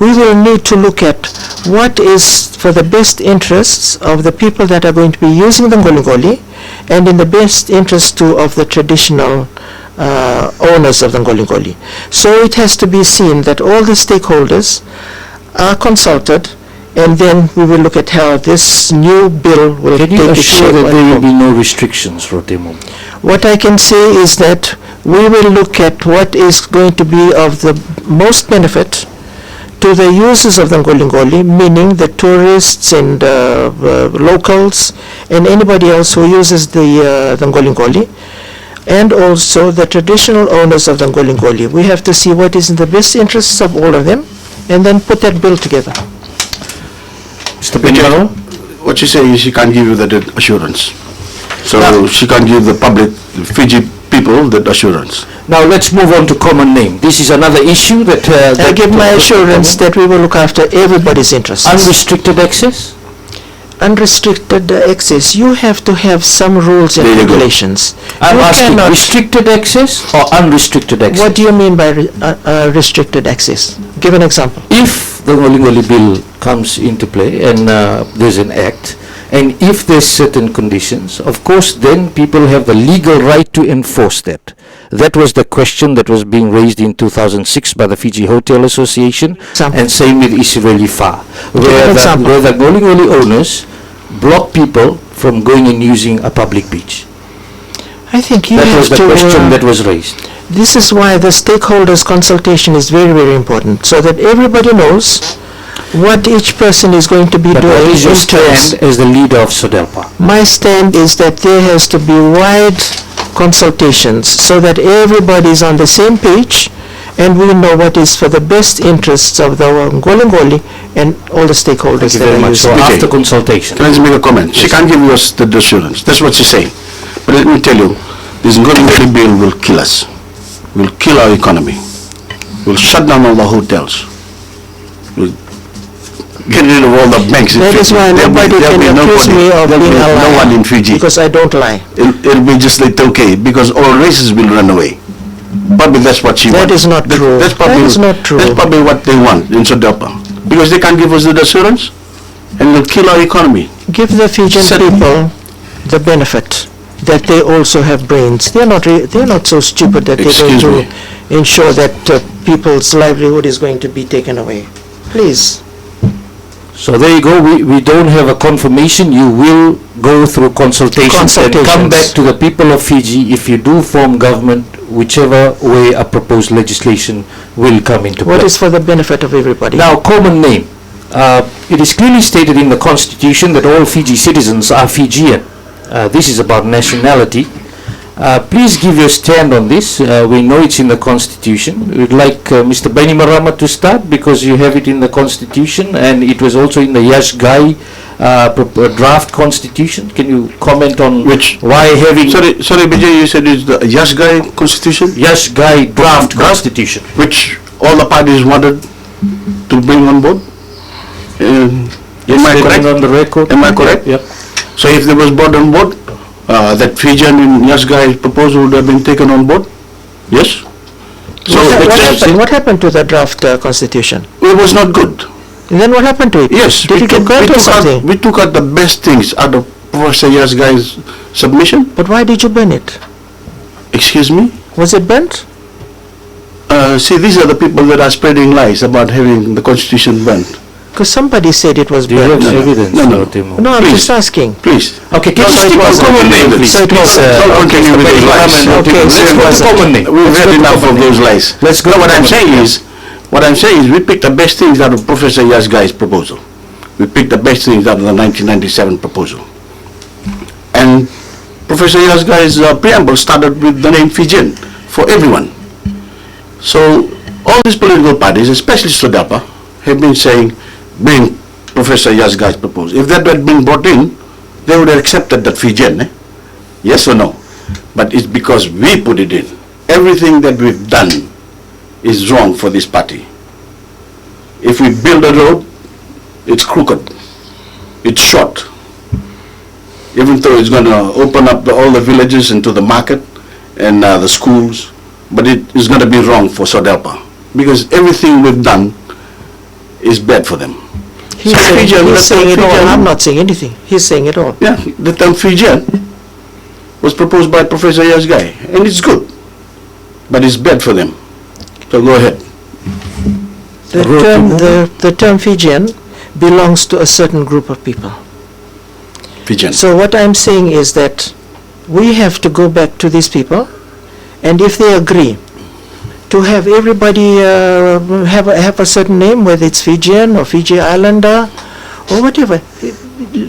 we will need to look at what is for the best interests of the people that are going to be using the Ngolingoli, and in the best interest too of the traditional owners of the Ngolingoli. So it has to be seen that all the stakeholders are consulted, and then we will look at how this new bill will take its shape. Can you assure that there will be no restrictions for Teimumu? What I can say is that we will look at what is going to be of the most benefit to the users of the Ngolingoli, meaning the tourists and locals and anybody else who uses the Ngolingoli, and also the traditional owners of the Ngolingoli. We have to see what is in the best interests of all of them, and then put that bill together. Mr. Bainimarama? What you say is she can't give you that assurance. So she can't give the public, the Fiji people, that assurance. Now let's move on to common name. This is another issue that... I give my assurance that we will look after everybody's interests. Unrestricted access? Unrestricted access. You have to have some rules and regulations. I'm asking restricted access or unrestricted access? What do you mean by restricted access? Give an example. If the Ngoli bill comes into play and there's an act, and if there's certain conditions, of course, then people have the legal right to enforce that. That was the question that was being raised in 2006 by the Fiji Hotel Association, and same with Israeli FA, where the Ngoli owners block people from going and using a public beach. I think you That have was the to, question that was raised. This is why the stakeholders consultation is very, very important, so that everybody knows what each person is going to be But doing. what is your in terms- stand as the leader of SODELPA? My stand is that there has to be wide consultations so that everybody is on the same page and we know what is for the best interests of the Ngoli and all the stakeholders Thank you that very are much. So using. after consultation. Can I just make a comment? She can't give us the assurance. That's what she's saying. But let me tell you, this Ngoli bill will kill us. Will kill our economy. Will shut down all the hotels. Will get rid of all the banks in That is Fiji. why There'll be- nobody there'll can be accuse nobody. me of There'll being be a liar. no one in Fiji. Because I don't lie. It'll be just like okay, because all races will run away. Probably that's what she That wants. is not true. That's probably, That is not true. That's probably what they want in SODELPA. Because they can't give us the assurance, and they'll kill our economy. Give the Fijian Set- people the benefit that they also have brains. They're not so stupid that they're Excuse going me. to ensure that people's livelihood is going to be taken away. Please. So there you go. We don't have a confirmation. You will go through consultations and come Consultations. back to the people of Fiji if you do form government, whichever way a proposed legislation will come into What play. is for the benefit of everybody? Now, common name. It is clearly stated in the Constitution that all Fiji citizens are Fijian. This is about nationality. Please give your stand on this. We know it's in the Constitution. We'd like Mr. Bainimarama to start because you have it in the Constitution and it was also in the Yashgai draft Constitution. Can you comment on Which- why having Sorry, Bijay, you said it's the Yashgai Constitution, Yashgai draft Constitution? which all the parties wanted to bring on board? Am I Statement correct? on the record? Am I correct? Yep. So if there was brought on board, that Fijian in Yashgai's proposal would have been taken on board? Yes? So What happened to the draft constitution? it was not good. And then what happened to it? Yes, Did it get burnt or something? we took out the best things out of Professor Yashgai's submission. But why did you burn it? Excuse me? Was it burnt? See, these are the people that are spreading lies about having the Constitution burnt. Because somebody said it was Do you have burnt. evidence? No, no. Teimumu? No, I'm Please. just asking. Please. Okay, can No, you so it stick to wasn't. common name, please? So it wasn't. Don't continue with those lies. Okay, so Let's it go to wasn't. common name. We've Let's had go to enough common of name. those lies. Let's go No, to what I'm common saying name. is, we picked the best things out of Professor Yashgai's proposal. We picked the best things out of the 1997 proposal. And Professor Yashgai's preamble started with the name Fijian for everyone. So all these political parties, especially SODELPA, have been saying, bring Professor Yashgai's proposal. If that had been brought in, they would have accepted that Fijian, eh? Yes or no? But it's because we put it in. Everything that we've done is wrong for this party. If we build a road, it's crooked, it's short. Even though it's going to open up all the villages into the market and the schools, but it is going to be wrong for SODELPA because everything we've done is bad for them. He's So saying, Fijian, he's let's saying take it all. Fijian. I'm not saying anything. He's saying it all. Yeah, the term Fijian was proposed by Professor Yashgai, and it's good, but it's bad for them. So go ahead. The term Fijian belongs to a certain group of people. Fijian. So what I'm saying is that we have to go back to these people, and if they agree to have everybody have a certain name, whether it's Fijian or Fiji Islander or whatever,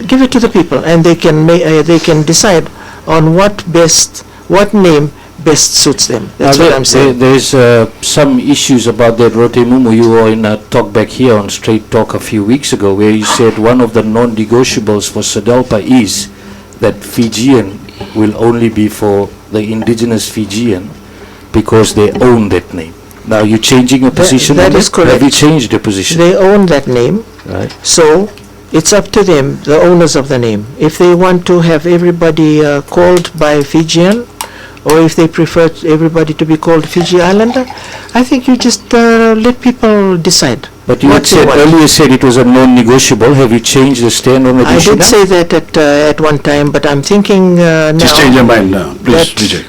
give it to the people, and they can decide on what name best suits them. That's Now what I'm saying. There's some issues about that. Teimumu, you were in a talk back here on Straight Talk a few weeks ago where you said one of the non-negotiables for SODELPA is that Fijian will only be for the indigenous Fijian because they own that name. Now you're changing your position that on is correct. Have you changed your position? They own that name, Right. so it's up to them, the owners of the name. If they want to have everybody called by Fijian, or if they prefer everybody to be called Fiji Islander, I think you just let people decide. But you had said earlier said it was a non-negotiable. Have you changed the stand on the I issue did say that at one time, but I'm thinking now Just change your mind now, please, Vijay.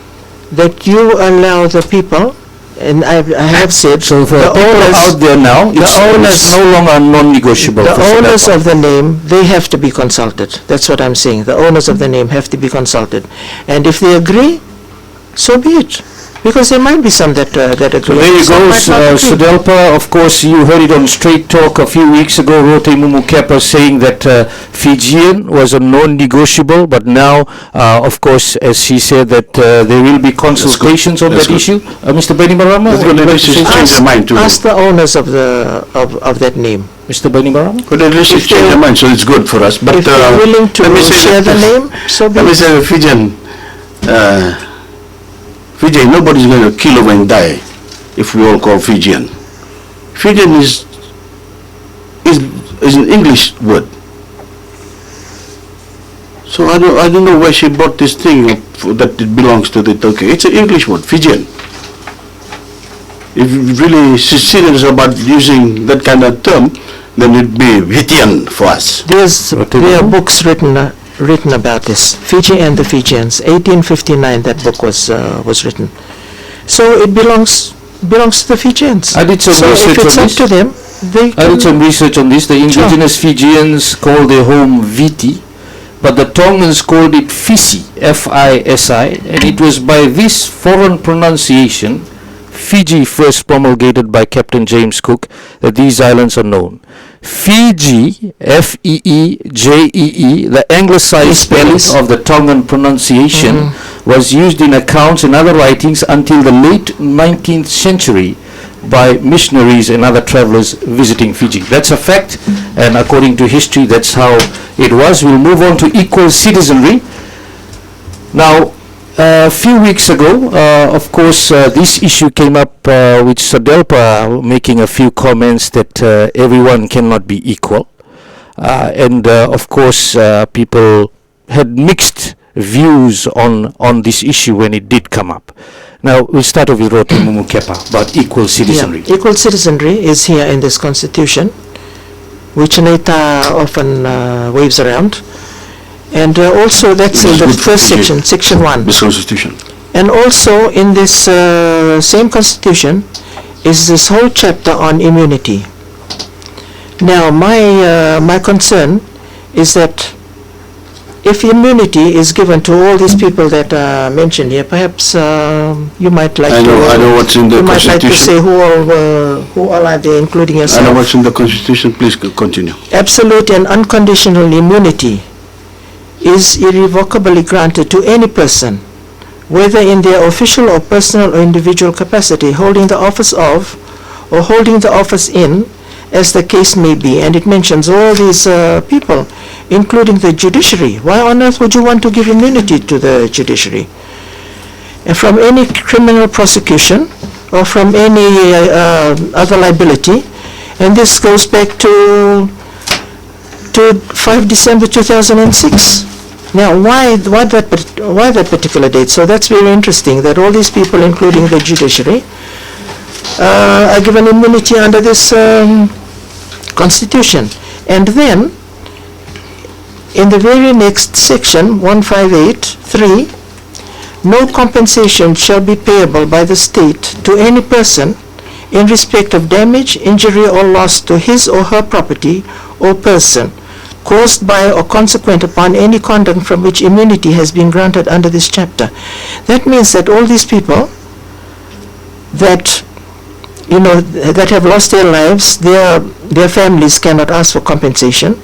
that you allow the people, and I have said, So for the people owners, out there now, it's no longer non-negotiable. the for owners Sodapa. of the name, they have to be consulted. That's what I'm saying. The owners of the name have to be consulted. And if they agree, so be it. Because there might be some that agree. So there you Some go, might not agree. Sodapa. Of course, you heard it on Straight Talk a few weeks ago. Teimumu Kepa saying that Fijian was a non-negotiable, but now, of course, as she said, that there will be consultations on That's that good. issue. Mr. Bainimarama, That's good. At least she's changed her mind too. Ask the owners of that name. Mr. Bainimarama? But at least she's changed her mind, so it's good for us. But If they're willing to let me say share the that- name, so be Let me it. say, Fijian, Vijay, nobody's going to kill over and die if we all call Fijian. Fijian is an English word. So I don't know where she brought this thing that it belongs to the Turkey. It's an English word, Fijian. If really she's serious about using that kind of term, then it'd be Vitian for us. There are books written about this. Fiji and the Fijians. 1859 that book was written. So it belongs to the Fijians. I did some So research if it's on up this. to them, they I did can, some research on this. The indigenous Fijians call their home Viti, but the Tongans called it Fisi, F-I-S-I, and it was by this foreign pronunciation, Fiji first promulgated by Captain James Cook, that these islands are known. Fiji, F-E-E-J-E-E, the anglicized spelling of the Tongan pronunciation, was used in accounts and other writings until the late 19th century by missionaries and other travelers visiting Fiji. That's a fact, and according to history, that's how it was. We'll move on to equal citizenry. Now, a few weeks ago, of course, this issue came up with Sodelpa making a few comments that everyone cannot be equal. And of course, people had mixed views on this issue when it did come up. Now, we'll start off with Teimumu Kepa about equal citizenry. Yeah, equal citizenry is here in this constitution, which Neta often waves around. And also that's in the first section, section 1. This constitution. And also in this same constitution is this whole chapter on immunity. Now my concern is that if immunity is given to all these people that are mentioned here, perhaps you might like I know what's in the you might like to say constitution. who all are there, including I yourself. know what's in the constitution. Please continue. Absolute and unconditional immunity is irrevocably granted to any person, whether in their official or personal or individual capacity, holding the office of or holding the office in, as the case may be. And it mentions all these people, including the judiciary. Why on earth would you want to give immunity to the judiciary? And from any criminal prosecution or from any other liability. And this goes back to 5 December 2006. Now, why that particular date? So that's very interesting that all these people, including the judiciary, are given immunity under this constitution. And then, in the very next section, 158(3), no compensation shall be payable by the state to any person in respect of damage, injury, or loss to his or her property or person caused by or consequent upon any conduct from which immunity has been granted under this chapter. That means that all these people that that have lost their lives, their families cannot ask for compensation.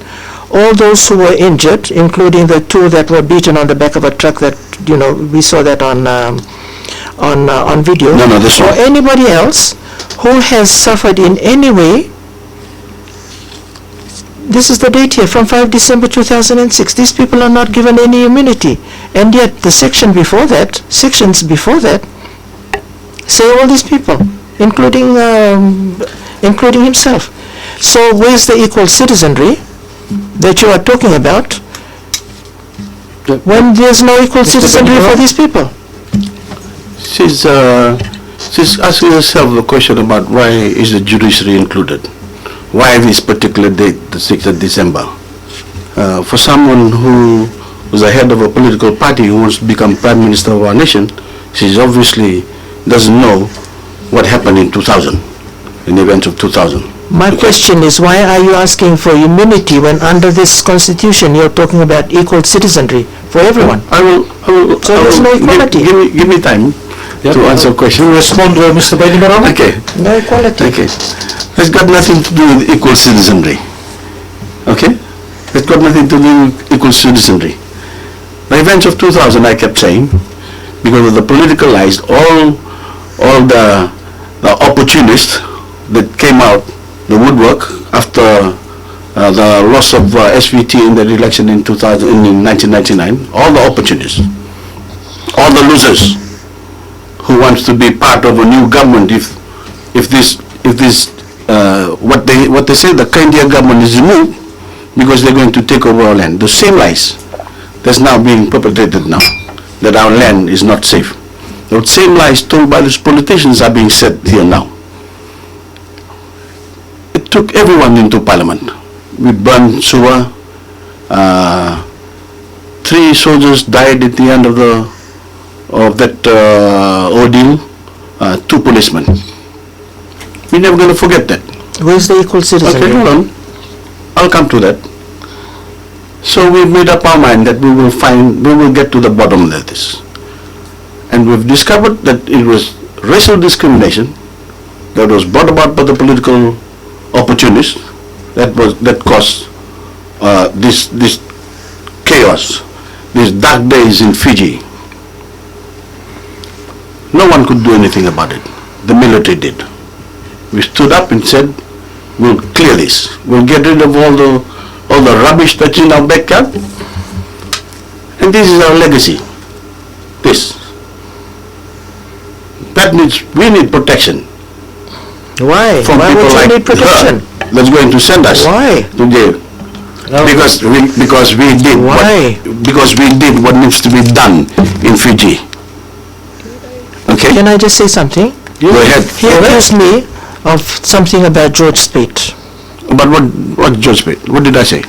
All those who were injured, including the 2 that were beaten on the back of a truck, that we saw that on video. No, this or one. anybody else who has suffered in any way. This is the date here, from 5 December 2006. These people are not given any immunity. And yet the sections before that, say all these people, including himself. So where's the equal citizenry that you are talking about when there's no equal citizenry for these people? She's asking herself the question about why is the judiciary included. Why this particular date, the 6th of December? For someone who was the head of a political party who wants to become Prime Minister of our nation, she obviously doesn't know what happened in 2000, in the events of 2000. My question is, why are you asking for immunity when under this constitution you're talking about equal citizenry for everyone? I will. So there's no equality. Give me time to answer a question. Respond, Mr. Bainimarama. Okay. No equality. Okay. It's got nothing to do with equal citizenry. Okay? It's got nothing to do with equal citizenry. The events of 2000, I kept saying, because of the politicalized, all the opportunists that came out, the woodwork, after the loss of SVT in the election in 1999, all the opportunists, all the losers who wants to be part of a new government if this what they say, the Kandia government is removed because they're going to take over our land. The same lies that's now being perpetrated now, that our land is not safe. The same lies told by these politicians are being said here now. It took everyone into parliament. We burned Suwa. 3 soldiers died at the end of that ordeal. 2 policemen. We're never going to forget that. Where's the equal citizenry? Okay, hold on. I'll come to that. So we made up our mind that we will get to the bottom of this. And we've discovered that it was racial discrimination that was brought about by the political opportunists that caused this chaos, these dark days in Fiji. No one could do anything about it. The military did. We stood up and said, we'll clear this. We'll get rid of all the rubbish that's in our backyard. And this is our legacy. This. That means we need protection. Why? From Why people would you like need protection? her that's going to send us Why? to jail. Because we did Why? what needs to be done in Fiji. Okay? Can I just say something? Go ahead. He accused me of something about George Speight. But what George Speight? What did I say?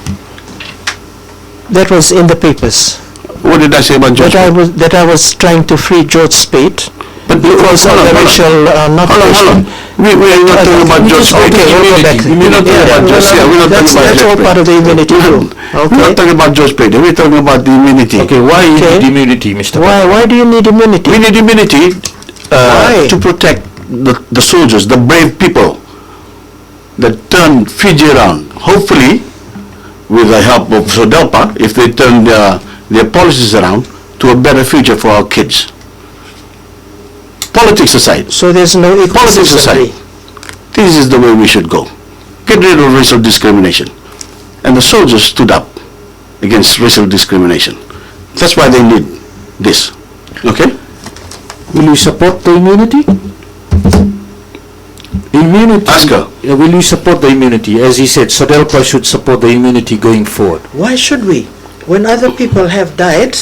That was in the papers. What did I say about George Speight? That I was trying to free George Speight But because of the racial not hold on. We are not talking about George Speight. Okay, we'll go back. We're not talking about George Speight. We're not talking about That's all George part of the immunity too. We're not talking about George Speight. We're talking about the immunity. Okay, why you Okay. need immunity, Mr. Why do you need immunity? We need immunity Why? to protect the soldiers, the brave people that turned Fiji around. Hopefully, with the help of Sodelpa, if they turn their policies around to a better future for our kids. Politics aside. So there's no equal Politics citizenry. aside. This is the way we should go. Get rid of racial discrimination. And the soldiers stood up against racial discrimination. That's why they need this. Okay? Will you support the immunity? Immunity. Ask her. Will you support the immunity? As he said, Sodelpa should support the immunity going forward. Why should we? When other people have died,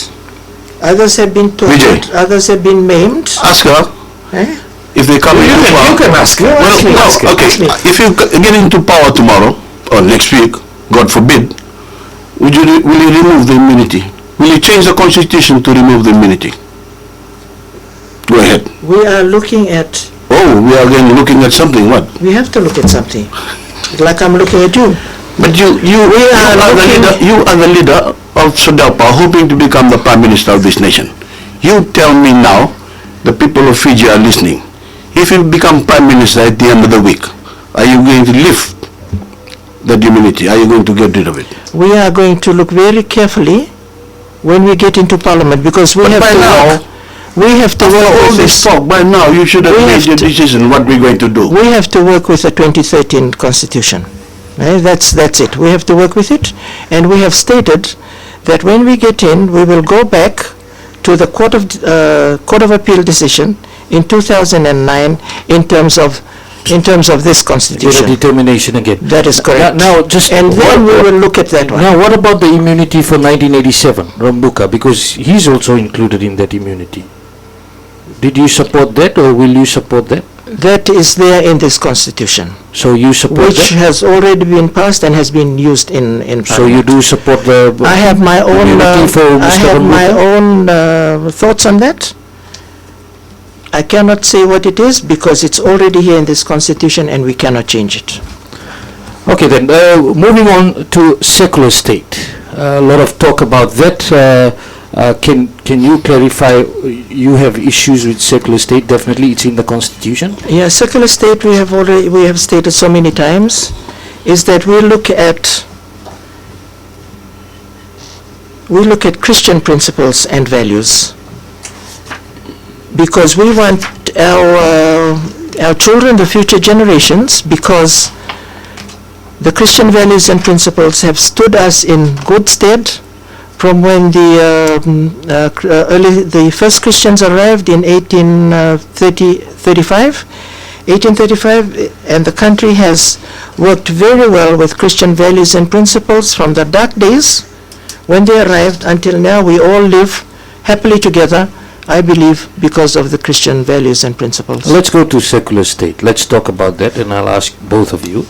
others have been tortured, Vijay. others have been maimed. Ask her Eh? if they come into power. You can ask her. Well, Ask me, no, ask me, okay. ask me. If you get into power tomorrow or next week, God forbid, will you remove the immunity? Will you change the constitution to remove the immunity? Go ahead. We are looking at, Oh, we are again looking at something. What? we have to look at something. Like I'm looking at you. But you are the leader of Sodelpa, hoping to become the Prime Minister of this nation. You tell me now, the people of Fiji are listening. If you become Prime Minister at the end of the week, are you going to lift that immunity? Are you going to get rid of it? We are going to look very carefully when we get into Parliament because we But have by to now, work. We have to After work all with this talk, by now you should have We made have your to- decision what we're going to do. We have to work with the 2013 Constitution. That's it. We have to work with it, and we have stated that when we get in, we will go back to the Court of Appeal decision in 2009 in terms of this Get a Constitution. determination again. That is correct. Now, just And then we will look at that one. Now, what about the immunity for 1987, Rambuka? Because he's also included in that immunity. Did you support that, or will you support that? That is there in this constitution, So you support which that? has already been passed and has been used in Parliament. So you do support the... I have my own. Unity for I Mr. have my Voreqe? own thoughts on that. I cannot say what it is because it's already here in this constitution and we cannot change it. Okay then, moving on to secular state. A lot of talk about that. Can you clarify, you have issues with secular state? Definitely, it's in the constitution. Yeah, secular state we have stated so many times is that we look at Christian principles and values because we want our children, the future generations, because the Christian values and principles have stood us in good stead from when the first Christians arrived in 1835, and the country has worked very well with Christian values and principles from the dark days when they arrived until now. We all live happily together, I believe, because of the Christian values and principles. Let's go to secular state. Let's talk about that, and I'll ask both of you.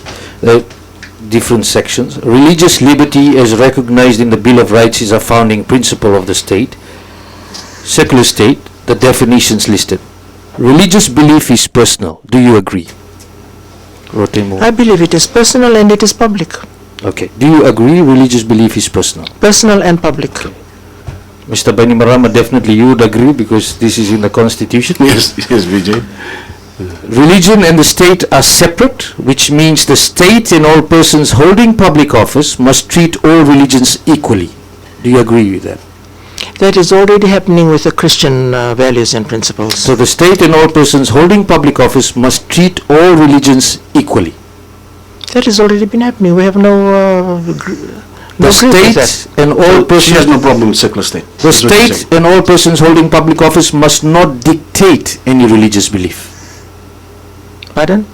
Different sections. Religious liberty as recognized in the Bill of Rights is a founding principle of the state. Secular state, the definitions listed. Religious belief is personal. Do you agree? Teimumu. I believe it is personal and it is public. Okay. Do you agree religious belief is personal? Personal and public. Mr. Bainimarama, definitely you would agree because this is in the constitution. Yes, Vijay. Religion and the state are separate, which means the state and all persons holding public office must treat all religions equally. Do you agree with that? That is already happening with the Christian values and principles. So the state and all persons holding public office must treat all religions equally. That has already been happening. We have no The grief with state that. and all She has persons, no problem with secular state. the That's what she's state and all persons holding public office must not dictate any religious belief. Pardon?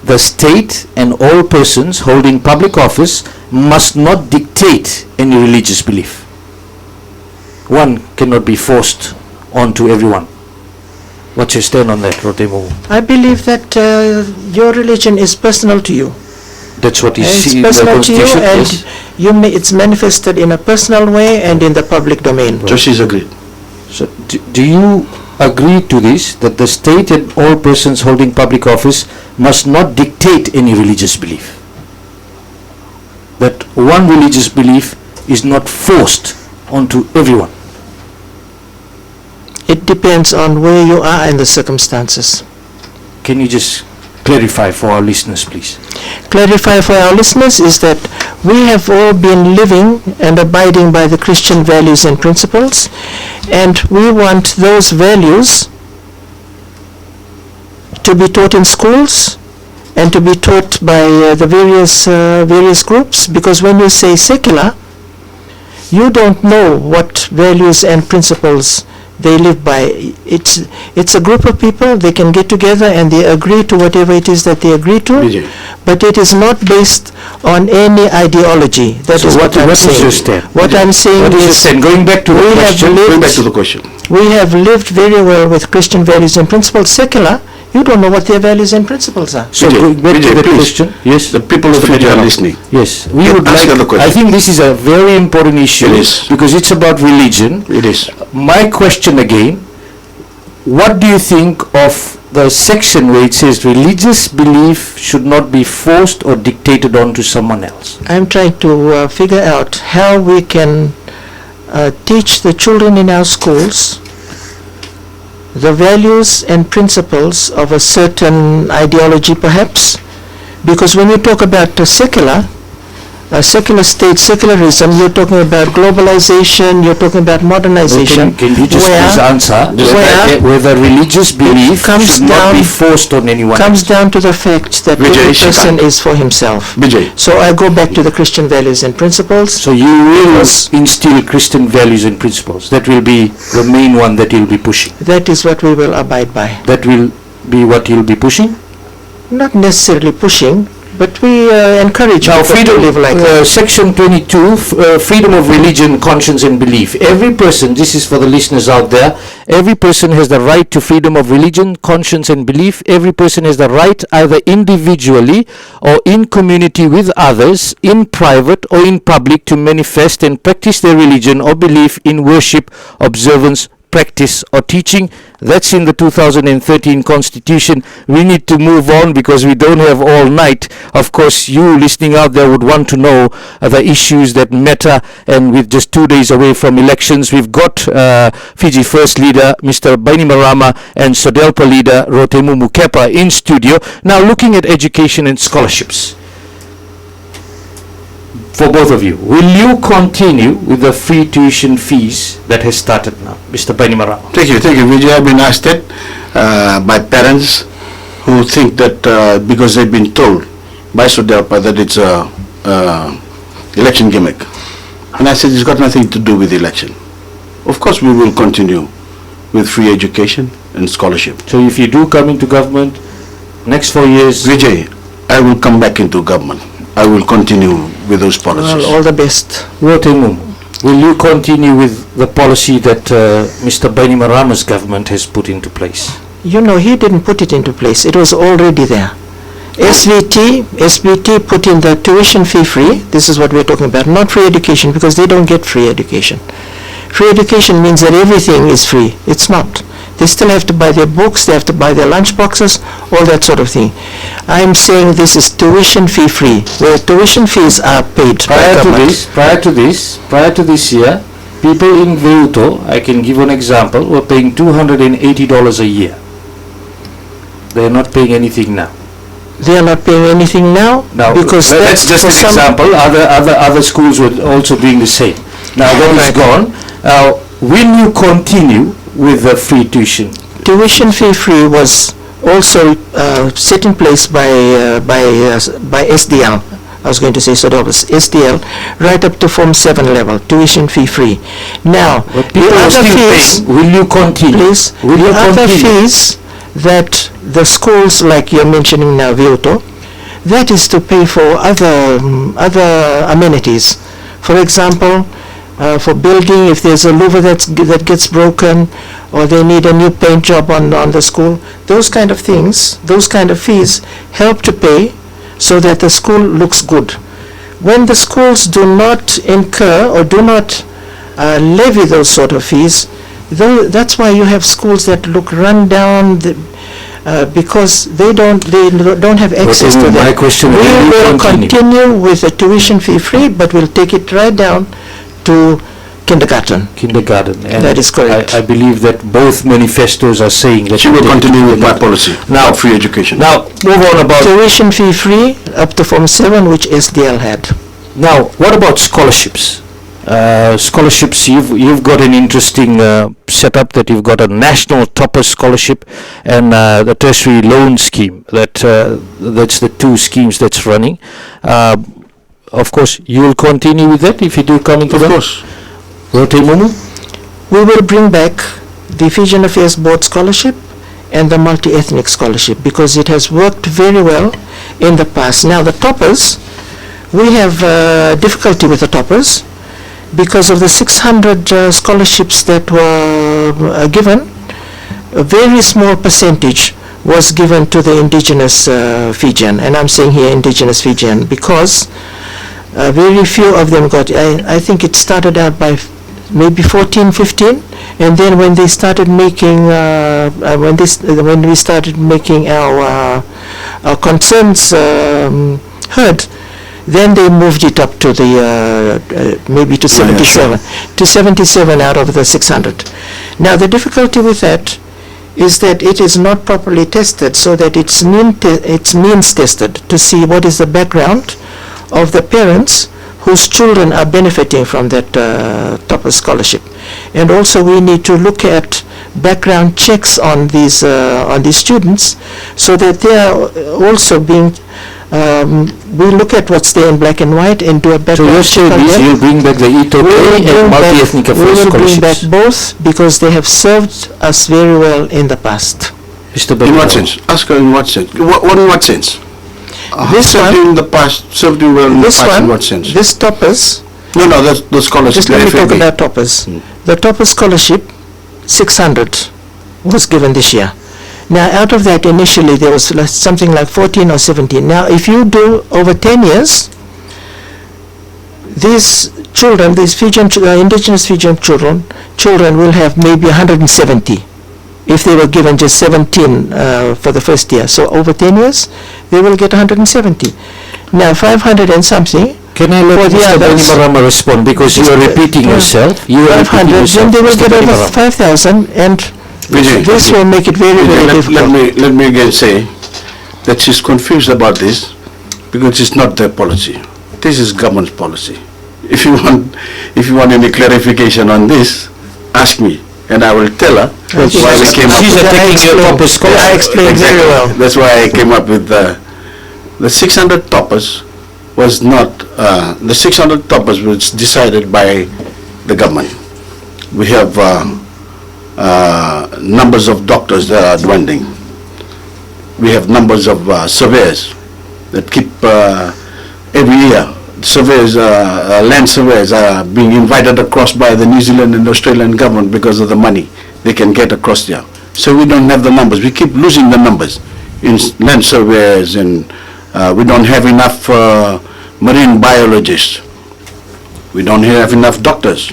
The state and all persons holding public office must not dictate any religious belief. One cannot be forced onto everyone. What's your stand on that, Teimumu? I believe that your religion is personal to you. That's what you It's see in the personal to you, constitution. and Yes. it's manifested in a personal way and in the public domain. Joshi's agreed. So do you agree to this, that the state and all persons holding public office must not dictate any religious belief? That one religious belief is not forced onto everyone? It depends on where you are and the circumstances. Can you just clarify for our listeners, please? Clarify for our listeners is that we have all been living and abiding by the Christian values and principles, and we want those values to be taught in schools and to be taught by the various groups, because when you say secular, you don't know what values and principles they live by. It's a group of people, they can get together and they agree to whatever it is that they agree to, Vijay. but it is not based on any ideology. That So is what I'm what saying. is your stand? What I'm saying What is your is stand? Going back to the we have question. lived- Going back to the question. we have lived very well with Christian values and principles. Secular, you don't know what their values and principles are. So Vijay, going back to Vijay, the please. question. Yes. The people of Mr. Fiji are Bainimarama. listening. Yes, we Yeah, would ask like. another question. I think this is a very important issue. It is. Because it's about religion. It is. My question again, what do you think of the section where it says religious belief should not be forced or dictated onto someone else? I'm trying to figure out how we can teach the children in our schools the values and principles of a certain ideology, perhaps, because when you talk about secular state, secularism, you're talking about globalization, you're talking about modernization. Can you just where- please answer where whether religious belief comes should not be down- forced on anyone comes else? down to the fact that Vijay, every she person can't. is for himself. Vijay. So I go back to the Christian values and principles. So you will instill Christian values and principles. That will be the main one that you'll be pushing. That is what we will abide by. That will be what you'll be pushing. Not necessarily pushing, But we encourage Now, people to live like that. Section 22, freedom of religion, conscience and belief. Every person, this is for the listeners out there, every person has the right to freedom of religion, conscience and belief. Every person has the right, either individually or in community with others, in private or in public, to manifest and practice their religion or belief in worship, observance, practice or teaching. That's in the 2013 Constitution. We need to move on because we don't have all night. Of course, you listening out there would want to know the issues that matter, and with just 2 days away from elections, we've got Fiji First Leader Mr. Bainimarama and Sodelpa Leader Teimumu Kepa in studio. Now, looking at education and scholarships. For both of you, will you continue with the free tuition fees that has started now, Mr. Bainimarama? Thank you, Vijay. I've been asked that by parents who think that because they've been told by Sodelpa that it's a election gimmick. And I said it's got nothing to do with the election. Of course we will continue with free education and scholarship. So if you do come into government, next 4 years... Vijay, I will come back into government. I will continue with those policies. Well, all the best. Teimumu, will you continue with the policy that Mr. Bainimarama's government has put into place? You know, he didn't put it into place. It was already there. SBT put in the tuition fee free. This is what we're talking about. Not free education, because they don't get free education. Free education means that everything is free. It's not. They still have to buy their books, they have to buy their lunch boxes, all that sort of thing. I'm saying this is tuition fee free, where tuition fees are paid by government. Prior to this year, people in Voreqe, I can give an example, were paying $280 a year. They are not paying anything now. They are not paying anything now? Because that's just an example. Other schools were also doing the same. Now that is gone. Will you continue with the free tuition? Tuition fee free was also set in place by SDL. I was going to say SDL, right up to Form 7 level, tuition fee free. Now, the other fees, will you continue? Please, the other fees that the schools, like you're mentioning now, Voreqe, that is to pay for other amenities. For example, for building, if there's a louver that gets broken, or they need a new paint job on the school, those kind of things, those kind of fees help to pay so that the school looks good. When the schools do not incur or do not levy those sort of fees, that's why you have schools that look run down, because they don't have access to that. My question, we will continue with the tuition fee free, but we'll take it right down to kindergarten. And that is correct. I believe that both manifestos are saying that she will continue with my policy now, free education. Now, move on about tuition fee free up to Form 7, which SDL had. Now, what about scholarships? Scholarships, you've got an interesting setup, that you've got a national topper scholarship and the tertiary loan scheme. That's the two schemes that's running. Of course, you will continue with that if you do come into that? Of course. Teimumu? We will bring back the Fijian Affairs Board scholarship and the multi-ethnic scholarship, because it has worked very well in the past. Now, the toppers, we have difficulty with the toppers because of the 600 scholarships that were given. A very small percentage was given to the indigenous Fijian, and I'm saying here indigenous Fijian because very few of them got. I think it started out by maybe 14, 15, and then when they started making when we started making our concerns heard, then they moved it up to the maybe to 77, to 77 out of the 600. Now the difficulty with that is that it is not properly tested, so that it's means tested to see what is the background of the parents whose children are benefiting from that topper scholarship. And also we need to look at background checks on these students, so that they are also being we look at what's there in black and white and do a background check on them. So you'll bring back the E2K and multi-ethnic affairs scholarships? We will bring back both, because they have served us very well in the past. Mr. In what sense? Ask her in what sense. What in what sense? This served one- you in the past, served you well in the This past in one, what sense? this toppers, No, that's the scholarship. just let me talk FAB. about toppers. The topper scholarship, 600 was given this year. Now, out of that, initially there was something like 14 or 17. Now, if you do over 10 years, these children, these Fijian, indigenous Fijian children will have maybe 170 if they were given just 17 for the first year. So over 10 years, they will get 170. Now, 500 and something, Can I let For the Mr. others- Bainimarama respond, because you are repeating Yeah. yourself. You are repeating 500, yourself, then they will Mr. get over Bainimarama. 5,000, and Vijay, this will make it very, Vijay, very difficult. let me again say that she's confused about this because it's not their policy. This is government's policy. If you want any clarification on this, ask me, and I will tell her Well, why we came up. She's with- attacking your topper scholarship. I explained very Exactly. well. That's why I came up with the 600 toppers was not, the 600 toppers was decided by the government. We have numbers of doctors that are dwindling. We have numbers of surveyors that keep every year. Surveyors, land surveyors are being invited across by the New Zealand and Australian government because of the money they can get across there. So we don't have the numbers. We keep losing the numbers in land surveyors, and we don't have enough marine biologists. We don't have enough doctors.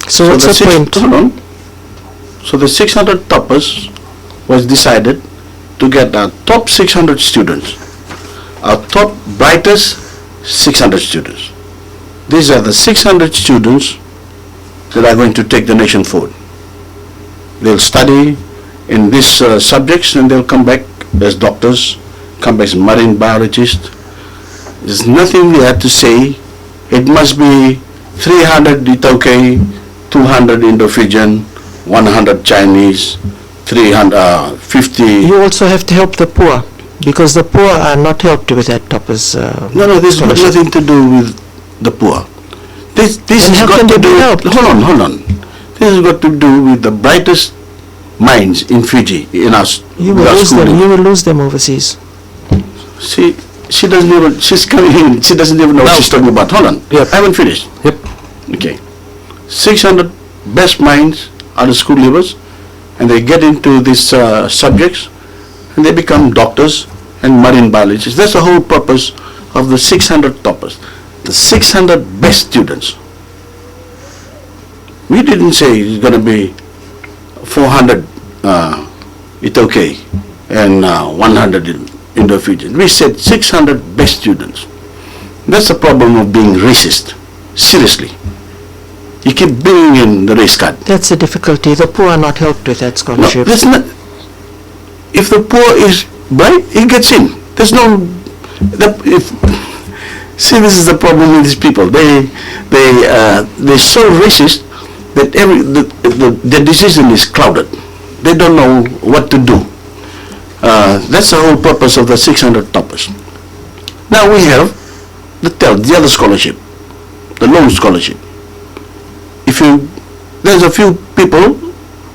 So what's the point? Hold on. So the 600 toppers was decided to get our top 600 students, our top brightest 600 students. These are the 600 students that are going to take the nation forward. They'll study in these subjects, and they'll come back as doctors, come back as marine biologists. There's nothing there to say it must be 300 Itoke, 200 Indo-Fijian, 100 Chinese, 350. You also have to help the poor, because the poor are not helped with that toppers. No, this has got scholarship. nothing to do with the poor. This Then has how got can to they be do. helped? Hold on. This has got to do with the brightest minds in Fiji, in our, You with will our lose them. schooling. You will lose them overseas. She doesn't even. She's coming in. She doesn't even know what No. she's talking about. Hold on. Yep. I haven't finished. Yep. Okay. 600 best minds are the school leavers, and they get into these subjects, and they become doctors and marine biologists. That's the whole purpose of the 600 toppers, the 600 best students. We didn't say it's going to be 400 Itoke and 100 Indo-Fijian. We said 600 best students. That's the problem of being racist. Seriously. You keep bringing in the race card. That's the difficulty. The poor are not helped with that No, scholarship. that's not. If the poor is bright, he gets in. There's no. See, this is the problem with these people. They're so racist that the decision is clouded. They don't know what to do. That's the whole purpose of the 600 toppers. Now we have the other scholarship, the loan scholarship. There's a few people,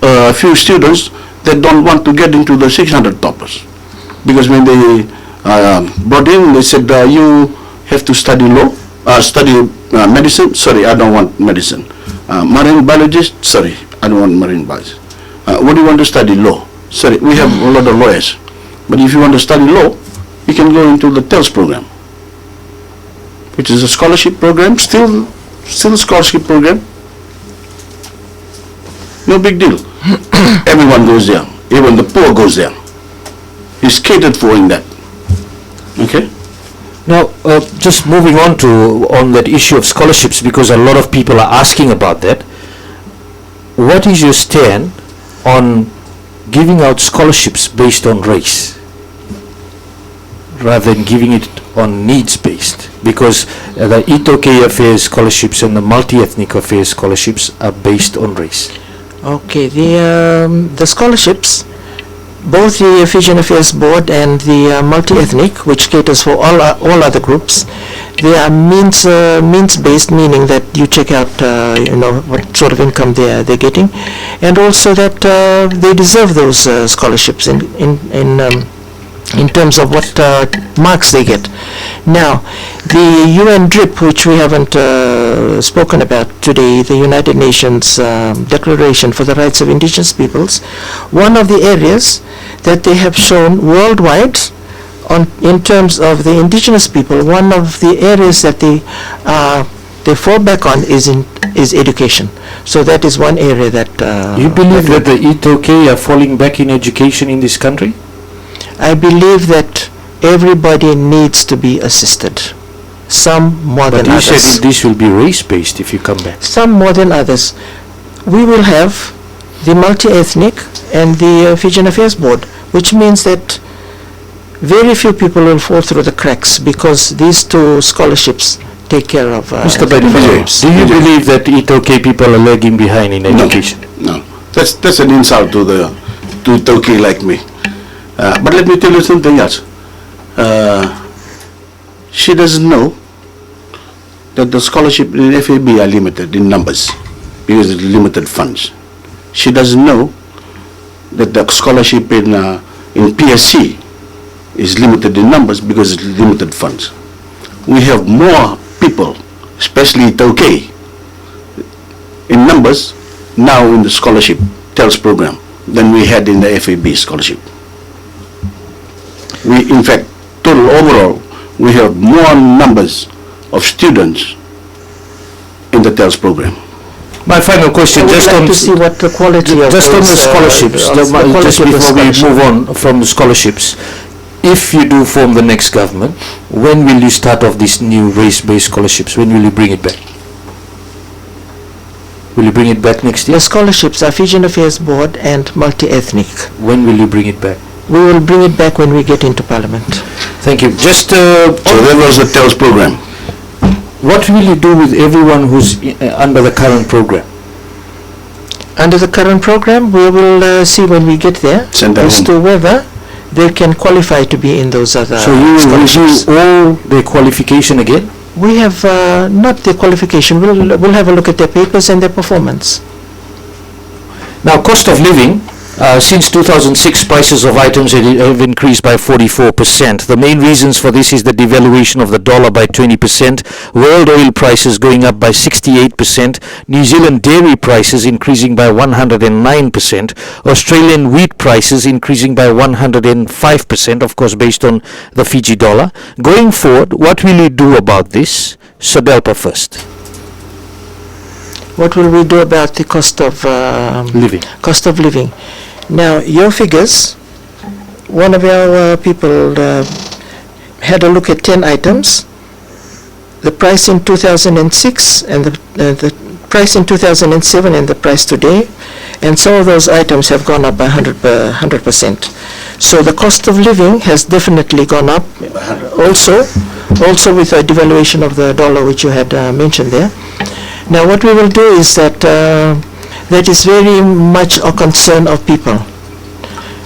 a few students that don't want to get into the 600 toppers, because when they brought in, they said you have to study law, study medicine. Sorry, I don't want medicine. Marine biologist. Sorry, I don't want marine biologist. What do you want to study? Law. Sorry, we have a lot of lawyers, but if you want to study law, you can go into the TELS program, which is a scholarship program, still a scholarship program. No big deal. Everyone goes there. Even the poor goes there. It's catered for in that. Okay? Now, just moving on that issue of scholarships, because a lot of people are asking about that. What is your stand on giving out scholarships based on race, rather than giving it on needs-based? Because the Itoke Affairs scholarships and the multi-ethnic affairs scholarships are based on race. Okay, the scholarships, both the Fijian Affairs Board and the multi-ethnic, which caters for all other groups, they are means-based, meaning that you check out, what sort of income they're getting, and also that they deserve those scholarships in in terms of what marks they get. Now, the UN DRIP, which we haven't spoken about today, the United Nations Declaration for the Rights of Indigenous Peoples, one of the areas that they have shown worldwide in terms of the indigenous people, one of the areas that they fall back on is education. So that is one area that... You believe that the Itoke are falling back in education in this country? I believe that everybody needs to be assisted. Some more than others. But you said this will be race-based if you come back. Some more than others. We will have the multi-ethnic and the Fijian Affairs Board, which means that very few people will fall through the cracks because these two scholarships take care of... Mr. Bainimarama, do you believe that Itoke people are lagging behind in education? No. That's an insult to Itoke like me. But let me tell you something else. She doesn't know that the scholarship in FAB are limited in numbers because it's limited funds. She doesn't know that the scholarship in PSC is limited in numbers because it's limited funds. We have more people, especially Itoke, in numbers now in the scholarship TELS program than we had in the FAB scholarship. In fact, total overall, we have more numbers of students in the TELS program. My final question, just to see what the quality of just on the scholarships, just before we move on from the scholarships, if you do form the next government, when will you start off these new race-based scholarships? When will you bring it back? Will you bring it back next year? The scholarships are Fijian Affairs Board and multi-ethnic. When will you bring it back? We will bring it back when we get into Parliament. Thank you. Just so that was the TELS program. What will you do with everyone who's under the current program? Under the current program, we will see when we get there as to whether they can qualify to be in those other So you will review all their qualification again? We have not their qualification. We'll have a look at their papers and their performance. Now, cost of living. Since 2006, prices of items have increased by 44%. The main reasons for this is the devaluation of the dollar by 20%, world oil prices going up by 68%, New Zealand dairy prices increasing by 109%, Australian wheat prices increasing by 105%, of course based on the Fiji dollar. Going forward, what will you do about this? Sodelpa first. What will we do about the cost of living? Cost of living. Now, your figures, one of our people had a look at 10 items. The price in 2006 and the price in 2007 and the price today, and some of those items have gone up by 100%. So the cost of living has definitely gone up. Also with the devaluation of the dollar, which you had mentioned there. Now, what we will do is that is very much a concern of people.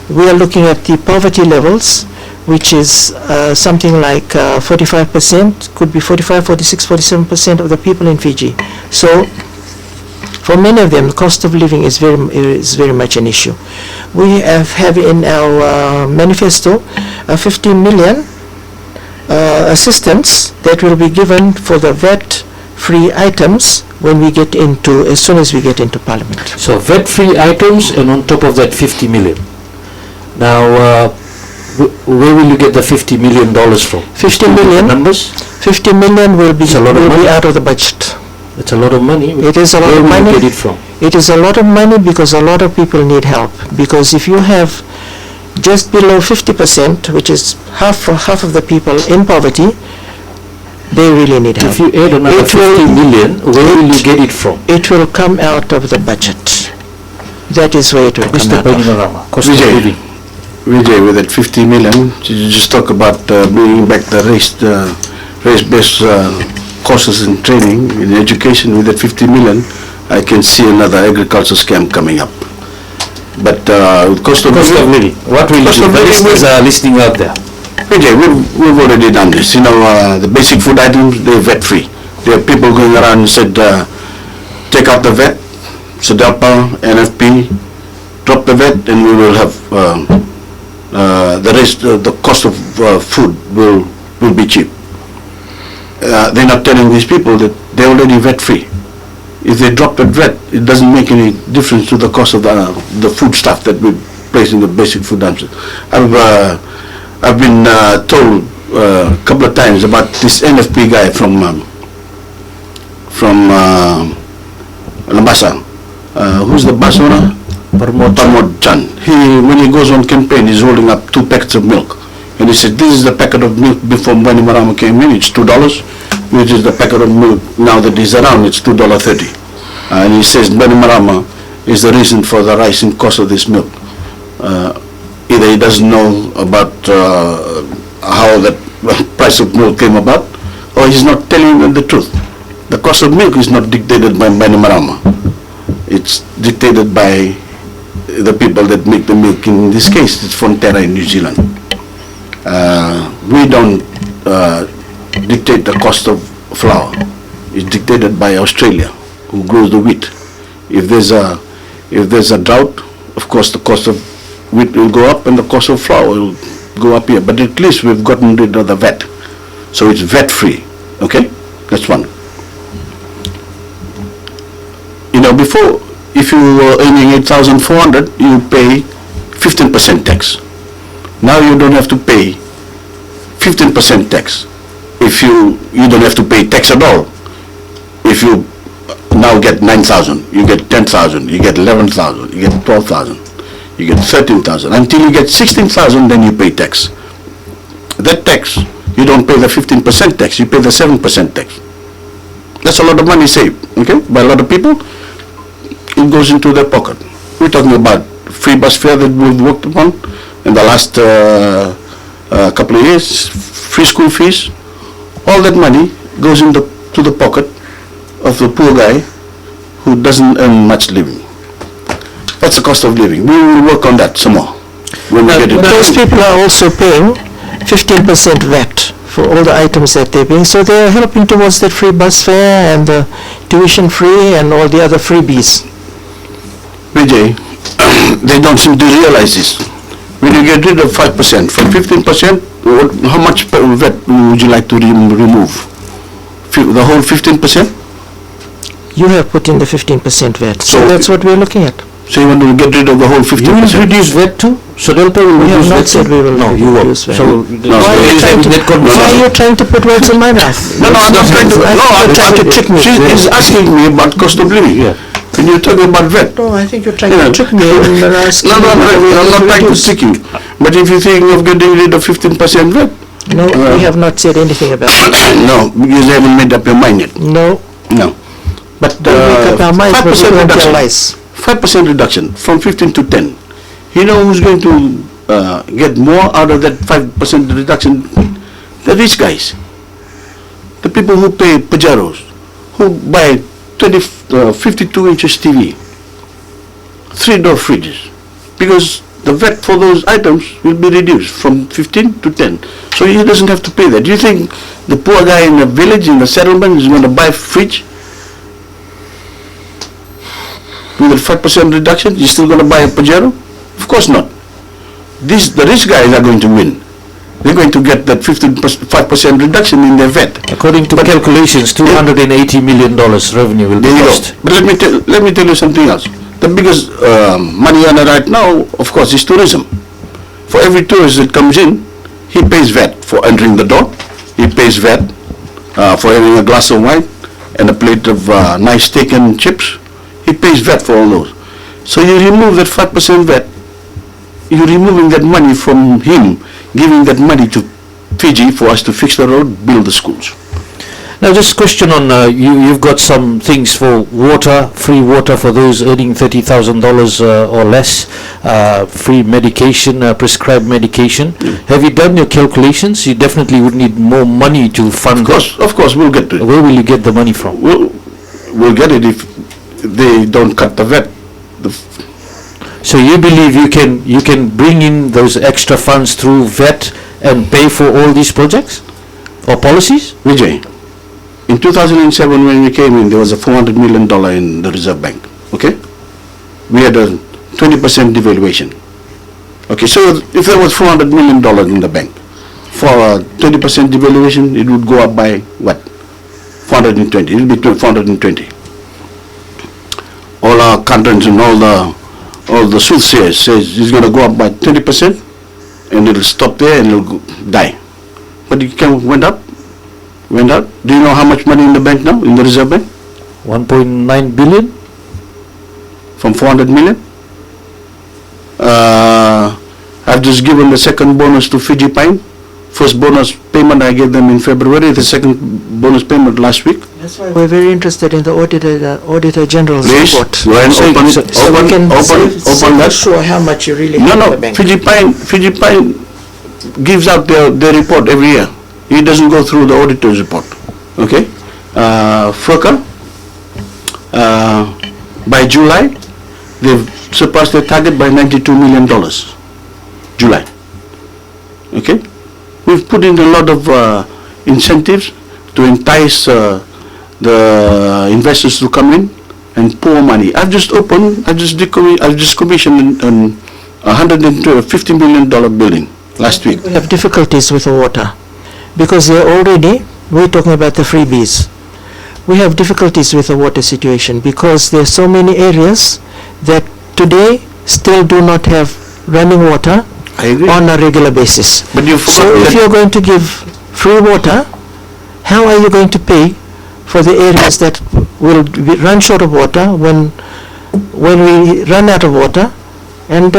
We are looking at the poverty levels, which is something like 45%, could be 45, 46, 47% of the people in Fiji. So, for many of them, the cost of living is very much an issue. We have in our manifesto 15 million assistance that will be given for the VAT-free items as soon as we get into Parliament. So VAT-free items, and on top of that 50 million. Now, where will you get the $50 million from? 50 million numbers? 50 million will be out of the budget. It's a lot of money. It is a lot of money. Where will you get it from? It is a lot of money because a lot of people need help. Because if you have just below 50%, which is half of the people in poverty, they really need help. If you add another 50 million, where will you get it from? It will come out of the budget. That is where it will come out of. Mr. Bainimarama, cost of living. Vijay, with that 50 million, you just talk about bringing back the race-based courses and training in education. With that 50 million, I can see another agriculture scam coming up. But with cost of living, what will you do? The listeners are listening out there. Vijay, we've already done this. You know, the basic food items, they're VAT-free. There are people going around and said, take out the VAT, Sodelpa, NFP, drop the VAT, and we will have the rest, the cost of food will be cheap. They're not telling these people that they're already VAT free. If they drop that VAT, it doesn't make any difference to the cost of the food stuff that we place in the basic food items. I've been told a couple of times about this NFP guy from Lambasa. Who's the bus owner? Parmod Chan. When he goes on campaign, he's holding up 2 packets of milk. And he said, this is the packet of milk before Bainimarama came in, it's $2, which is the packet of milk now that he's around, it's $2.30. And he says Bainimarama is the reason for the rising cost of this milk. Either he doesn't know about how the price of milk came about, or he's not telling them the truth. The cost of milk is not dictated by Bainimarama. It's dictated by the people that make the milk. In this case, it's Fonterra in New Zealand. We don't dictate the cost of flour. It's dictated by Australia, who grows the wheat. If there's a drought, of course the cost of wheat will go up and the cost of flour will go up here. But at least we've gotten rid of the VAT, so it's VAT free. Okay, that's one. Before, if you were earning 8,400, you pay 15% tax. Now you don't have to pay 15% tax. If you don't have to pay tax at all. If you now get 9,000, you get 10,000, you get 11,000, you get 12,000, you get 13,000. Until you get 16,000, then you pay tax. That tax, you don't pay the 15% tax, you pay the 7% tax. That's a lot of money saved, okay, by a lot of people. It goes into their pocket. We're talking about free bus fare that we've worked upon in the last couple of years, free school fees. All that money goes into the pocket of the poor guy who doesn't earn much living. That's the cost of living. We will work on that some more. When we get it. But those people are also paying 15% VAT for all the items that they're paying, so they're helping towards that free bus fare and the tuition free and all the other freebies. Vijay, they don't seem to realize this. When you get rid of 5%, from 15%, how much VAT would you like to remove? The whole 15%? You have put in the 15% VAT, so that's what we're looking at. So you want to get rid of the whole 15%? You will reduce VAT too? So Delta will We have reduce not VAT said too? we will No, you won't. reduce VAT. So Why are you trying to put words in my mouth? No, I'm not trying to. No, I'm trying to trick me. She's asking me about cost of living. Yeah. When you're talking about VAT. No, I think you're trying to trick me. I'm not trying to trick you. But if you think of getting rid of 15% VAT. No, we have not said anything about it. No, because you haven't made up your mind yet. No. No. But Don't make up our minds, but we 5% don't tell reduction. lies. 5% reduction from 15 to 10. You know who's going to get more out of that 5% reduction? The rich guys. The people who pay Pajaros, who buy 52 inches TV, 3-door fridges, because the VAT for those items will be reduced from 15 to 10. So he doesn't have to pay that. Do you think the poor guy in the village, in the settlement, is going to buy a fridge with a 5% reduction? He's still going to buy a Pajero? Of course not. The rich guys are going to win. They're going to get that 5% reduction in their VAT. According to calculations, $280 million revenue will be There you lost. go. But let me tell you something else. The biggest money earner right now, of course, is tourism. For every tourist that comes in, he pays VAT for entering the door. He pays VAT for having a glass of wine and a plate of nice steak and chips. He pays VAT for all those. So you remove that 5% VAT, you're removing that money from him, giving that money to Fiji for us to fix the road, build the schools. Now just question on, you've got some things for water, free water for those earning $30,000 or less, free medication, prescribed medication. Have you done your calculations? You definitely would need more money to fund that. Of course, we'll get to it. Where will you get the money from? We'll get it if they don't cut the VAT. So you believe you can bring in those extra funds through VAT and pay for all these projects or policies? Vijay, in 2007 when we came in, there was a $400 million in the Reserve Bank, okay? We had a 20% devaluation. Okay, so if there was $400 million in the bank, for a 20% devaluation, it would go up by what? 420. It would be 420. All our accountants and all the soothsayers says it's going to go up by 20%, and it'll stop there and it'll die. But it went up. Do you know how much money in the bank now, in the Reserve Bank? 1.9 billion? From 400 million. I've just given the second bonus to Fiji Pine. First bonus payment I gave them in February, the second bonus payment last week. That's why we're very interested in the Auditor General's Please, report. go ahead and open it. So we can Open that. sure how much you really No, have in no, the bank. Fiji Pine gives out their report every year. It doesn't go through the auditor's report. Okay? Voreqe, by July, they've surpassed their target by $92 million. July. Okay? We've put in a lot of incentives to entice the investors to come in and pour money. I've just commissioned a $150 million building last week. We have difficulties with the water because we're talking about the freebies. We have difficulties with the water situation because there are so many areas that today still do not have running water I agree. on a regular basis. But you So if you're going to give free water, how are you going to pay for the areas that will run short of water when we run out of water? And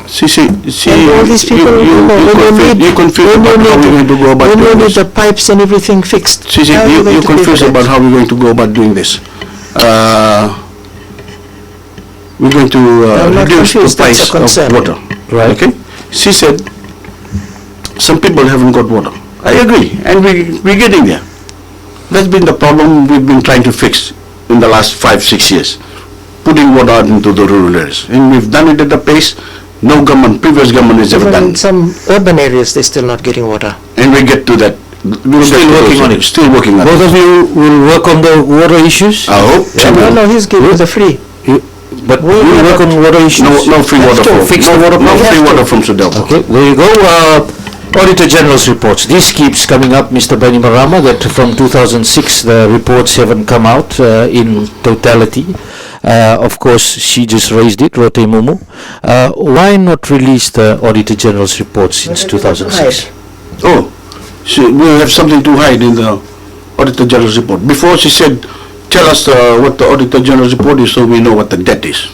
see, and all these people, you confused about how we're going to go about when you doing need this. the pipes and everything fixed. See, how are you going you're to pay for confused that? about how we're going to go about doing this. We're going to I'm not reduce the confused, that's price a concern. of water. Right. Okay? She said some people haven't got water. I agree, and we're getting there. That's been the problem we've been trying to fix in the last 5-6 years, putting water out into the rural areas. And we've done it at a pace no previous government has ever Even done. in some urban areas, they're still not getting water. And we get to that. We'll Still working on it. Still working on it. Both of you will work on the water issues? I hope. No, he's giving the free. But we will work on water issues? No free water from fix the water no problem. free water from Sudelpa. Okay, there you go. Auditor General's reports. This keeps coming up, Mr. Bainimarama, that from 2006 the reports haven't come out in totality. Of course, she just raised it, Teimumu. Why not release the Auditor General's report since 2006? Oh, we'll have something to hide in the Auditor General's report. Before she said, tell us what the Auditor General's report is so we know what the debt is.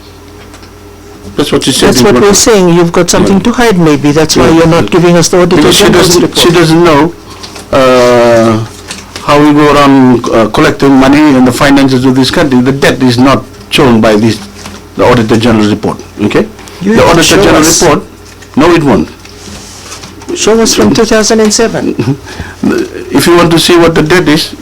That's what she said. That's what we're saying. You've got something to hide maybe. That's why you're not giving us the Auditor Because General's report. she doesn't know how we go around collecting money and the finances of this country. The debt is not shown by the Auditor General's report. Okay? You The have to Auditor show General's us. report, no it won't. Show us from 2007. If you want to see what the debt is,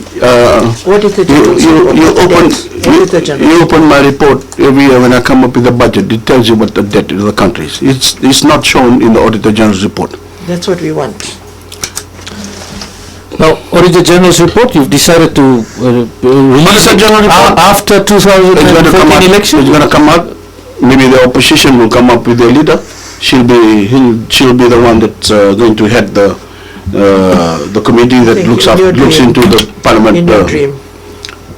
Auditor General's report. Auditor General. you open my report every year when I come up with the budget. It tells you what the debt of the country is. It's not shown in the Auditor General's report. That's what we want. Now, Auditor General's report, you've decided to release Auditor it General report. after It's going to come 2014 out. election? It's going to come out. Maybe the opposition will come up with their leader. She'll be the one that's going to head the committee that Think looks in your dream. into the parliament. In your dream.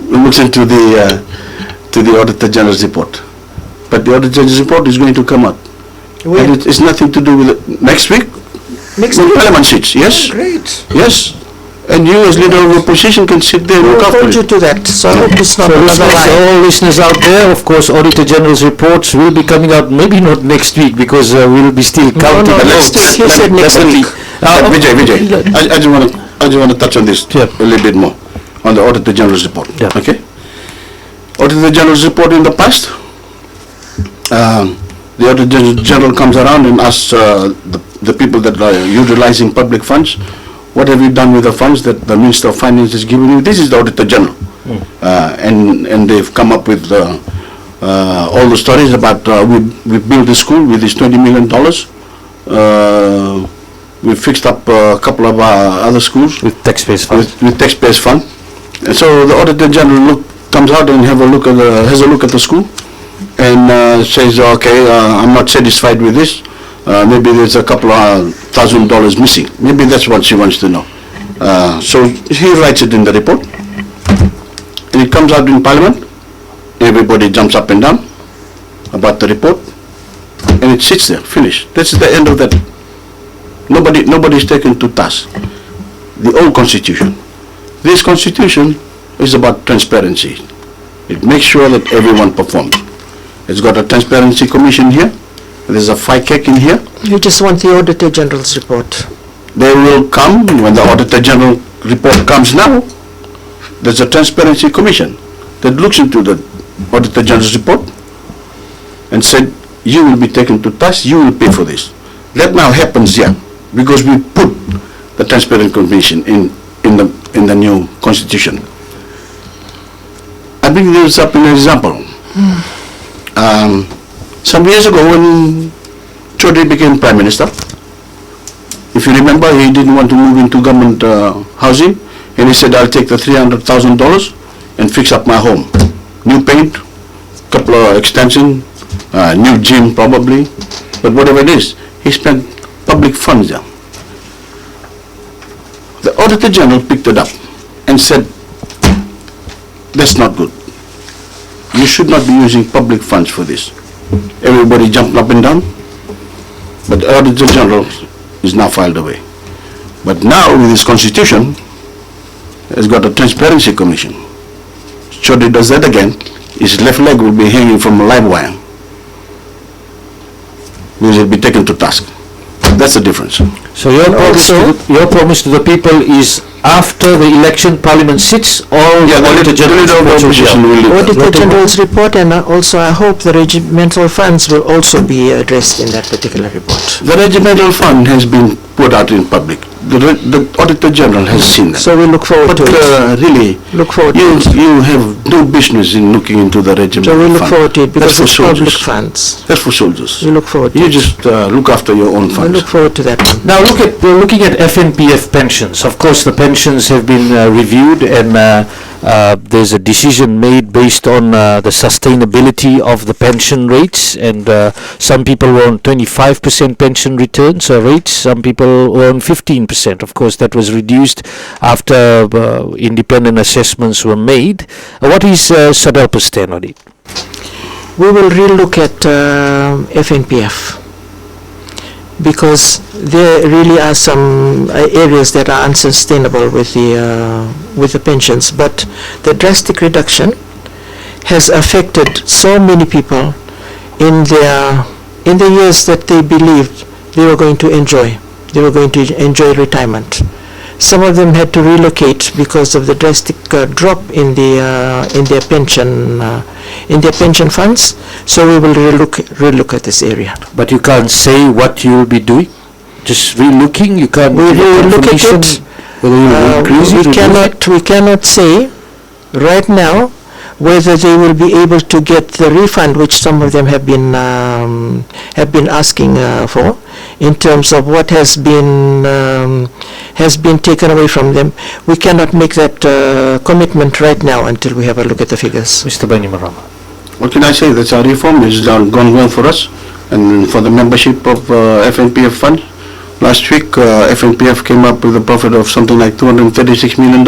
Looks into the Auditor General's report. But the Auditor General's report is going to come out. When? And it's nothing to do with it. Next week? Next When week. Parliament sits, yes? Great. Yes. And you as leader of opposition can sit there and We'll look after hold you it. to that. So I hope it's not So another listeners, lie. all listeners out there, of course, Auditor General's reports will be coming out, maybe not next week, because we'll be still counting. no, the next votes. week. He said next Definitely. week. Vijay, I just want to touch on this Sure. a little bit more, on the Auditor General's report. Yeah. Okay? Auditor General's report in the past, the Auditor General comes around and asks the people that are utilizing public funds, what have you done with the funds that the Minister of Finance has given you? This is the Auditor General. And they've come up with all the stories about we built a school with this $20 million. We fixed up a couple of other schools With taxpayers' funds. with taxpayers' fund. And so the Auditor General comes out and has a look at the school and says, okay, I'm not satisfied with this. maybe there's a couple of $1,000 missing. Maybe that's what she wants to know. So he writes it in the report, and it comes out in Parliament. Everybody jumps up and down about the report, and it sits there, finished. That's the end of that. Nobody is taken to task. The old constitution. This constitution is about transparency. It makes sure that everyone performs. It's got a transparency commission here. There's a FICAC in here. You just want the Auditor General's report. They will come when the Auditor General report comes now. There's a transparency commission that looks into the Auditor General's report and said, you will be taken to task, you will pay for this. That now happens here because we put the transparency commission in the new constitution. I bring this up in an example. Some years ago when Chaudhry became Prime Minister, if you remember, he didn't want to move into government housing, and he said, I'll take the $300,000 and fix up my home. New paint, couple of extension, new gym probably, but whatever it is, he spent public funds there. The Auditor General picked it up and said, that's not good. You should not be using public funds for this. Everybody jumped up and down, but the Auditor General is now filed away. But now with this constitution, it's got a transparency commission. Chaudhry does that again, his left leg will be hanging from a live wire. Because he'll be taken to task. That's the difference. So your promise to the people is after the election, Parliament sits, all the Auditor General's Auditor General's report, and also I hope the regimental funds will also be addressed in that particular report. The regimental fund has been put out in public. The Auditor General has seen that. So we look forward to it. Really, Look forward to you it. you have no business in looking into the regimental So we fund. look forward to it because That's for it's public soldiers. funds. That's for soldiers. We look forward to You it. just look after your own We funds. look forward to that one. Now we're looking at FNPF pensions. Of course, the pensions have been reviewed, and there's a decision made based on the sustainability of the pension rates. And some people were on 25% pension returns rates. Some people were on 15%. Of course, that was reduced after independent assessments were made. What is Sadelpa's stand on it? We will relook at FNPF because there really are some areas that are unsustainable with the pensions. But the drastic reduction has affected so many people in the years that they believed they were going to enjoy. They were going to enjoy retirement. Some of them had to relocate because of the drastic drop in their pension funds. So we will relook at this area. But you can't say what you will be doing. Just relooking, you can't. We will look at it. Whether you will increase it, We cannot say right now whether they will be able to get the refund which some of them have been asking for, in terms of what has been taken away from them. We cannot make that commitment right now until we have a look at the figures. Mr. Bainimarama. What can I say? That's our reform. It's gone well for us and for the membership of FNPF fund. Last week, FNPF came up with a profit of something like $236 million.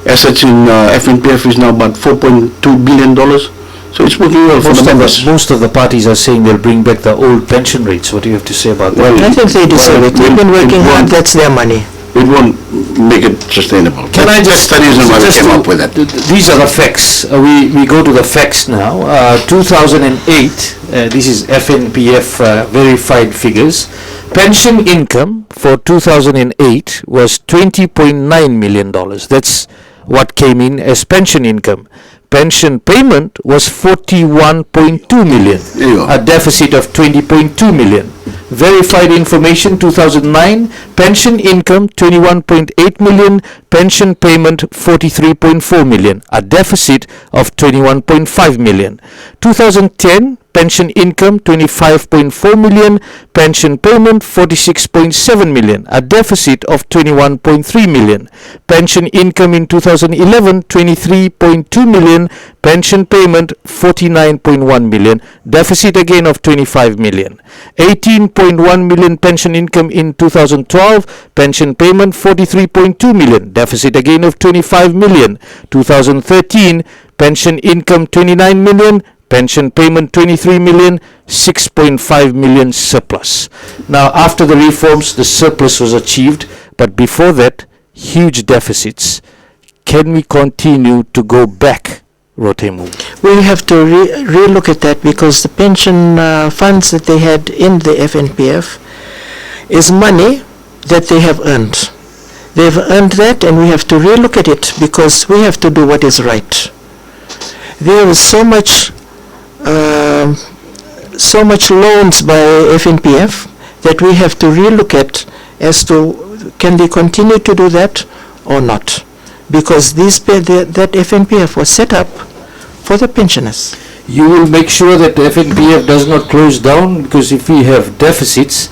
Assets in FNPF is now about $4.2 billion. So it's working well for the members. Most of the parties are saying they'll bring back the old pension rates. What do you have to say about that? I think they deserve it. They've been working hard. That's their money. It won't make it sustainable. Can I just, That's the reason why we just came to- up with that. These are the facts. We go to the facts now. 2008, this is FNPF verified figures. Pension income for 2008 was $20.9 million. That's what came in as pension income. Pension payment was 41.2 million, There you go. a deficit of 20.2 million. Verified information 2009, pension income 21.8 million, pension payment 43.4 million, a deficit of 21.5 million. 2010, pension income 25.4 million, pension payment 46.7 million, a deficit of 21.3 million. Pension income in 2011 23.2 million, pension payment 49.1 million, deficit again of 25 million. 18.1 million pension income in 2012, pension payment 43.2 million, deficit again of 25 million. 2013, pension income 29 million, pension payment 23 million, 6.5 million surplus. Now, after the reforms, the surplus was achieved, but before that, huge deficits. Can we continue to go back, Teimumu? We have to re-look at that, because the pension funds that they had in the FNPF is money that they have earned. They've earned that, and we have to re-look at it, because we have to do what is right. There is so much loans by FNPF that we have to re-look at as to can they continue to do that or not, because that FNPF was set up for the pensioners. You will make sure that the FNPF does not close down, because if we have deficits,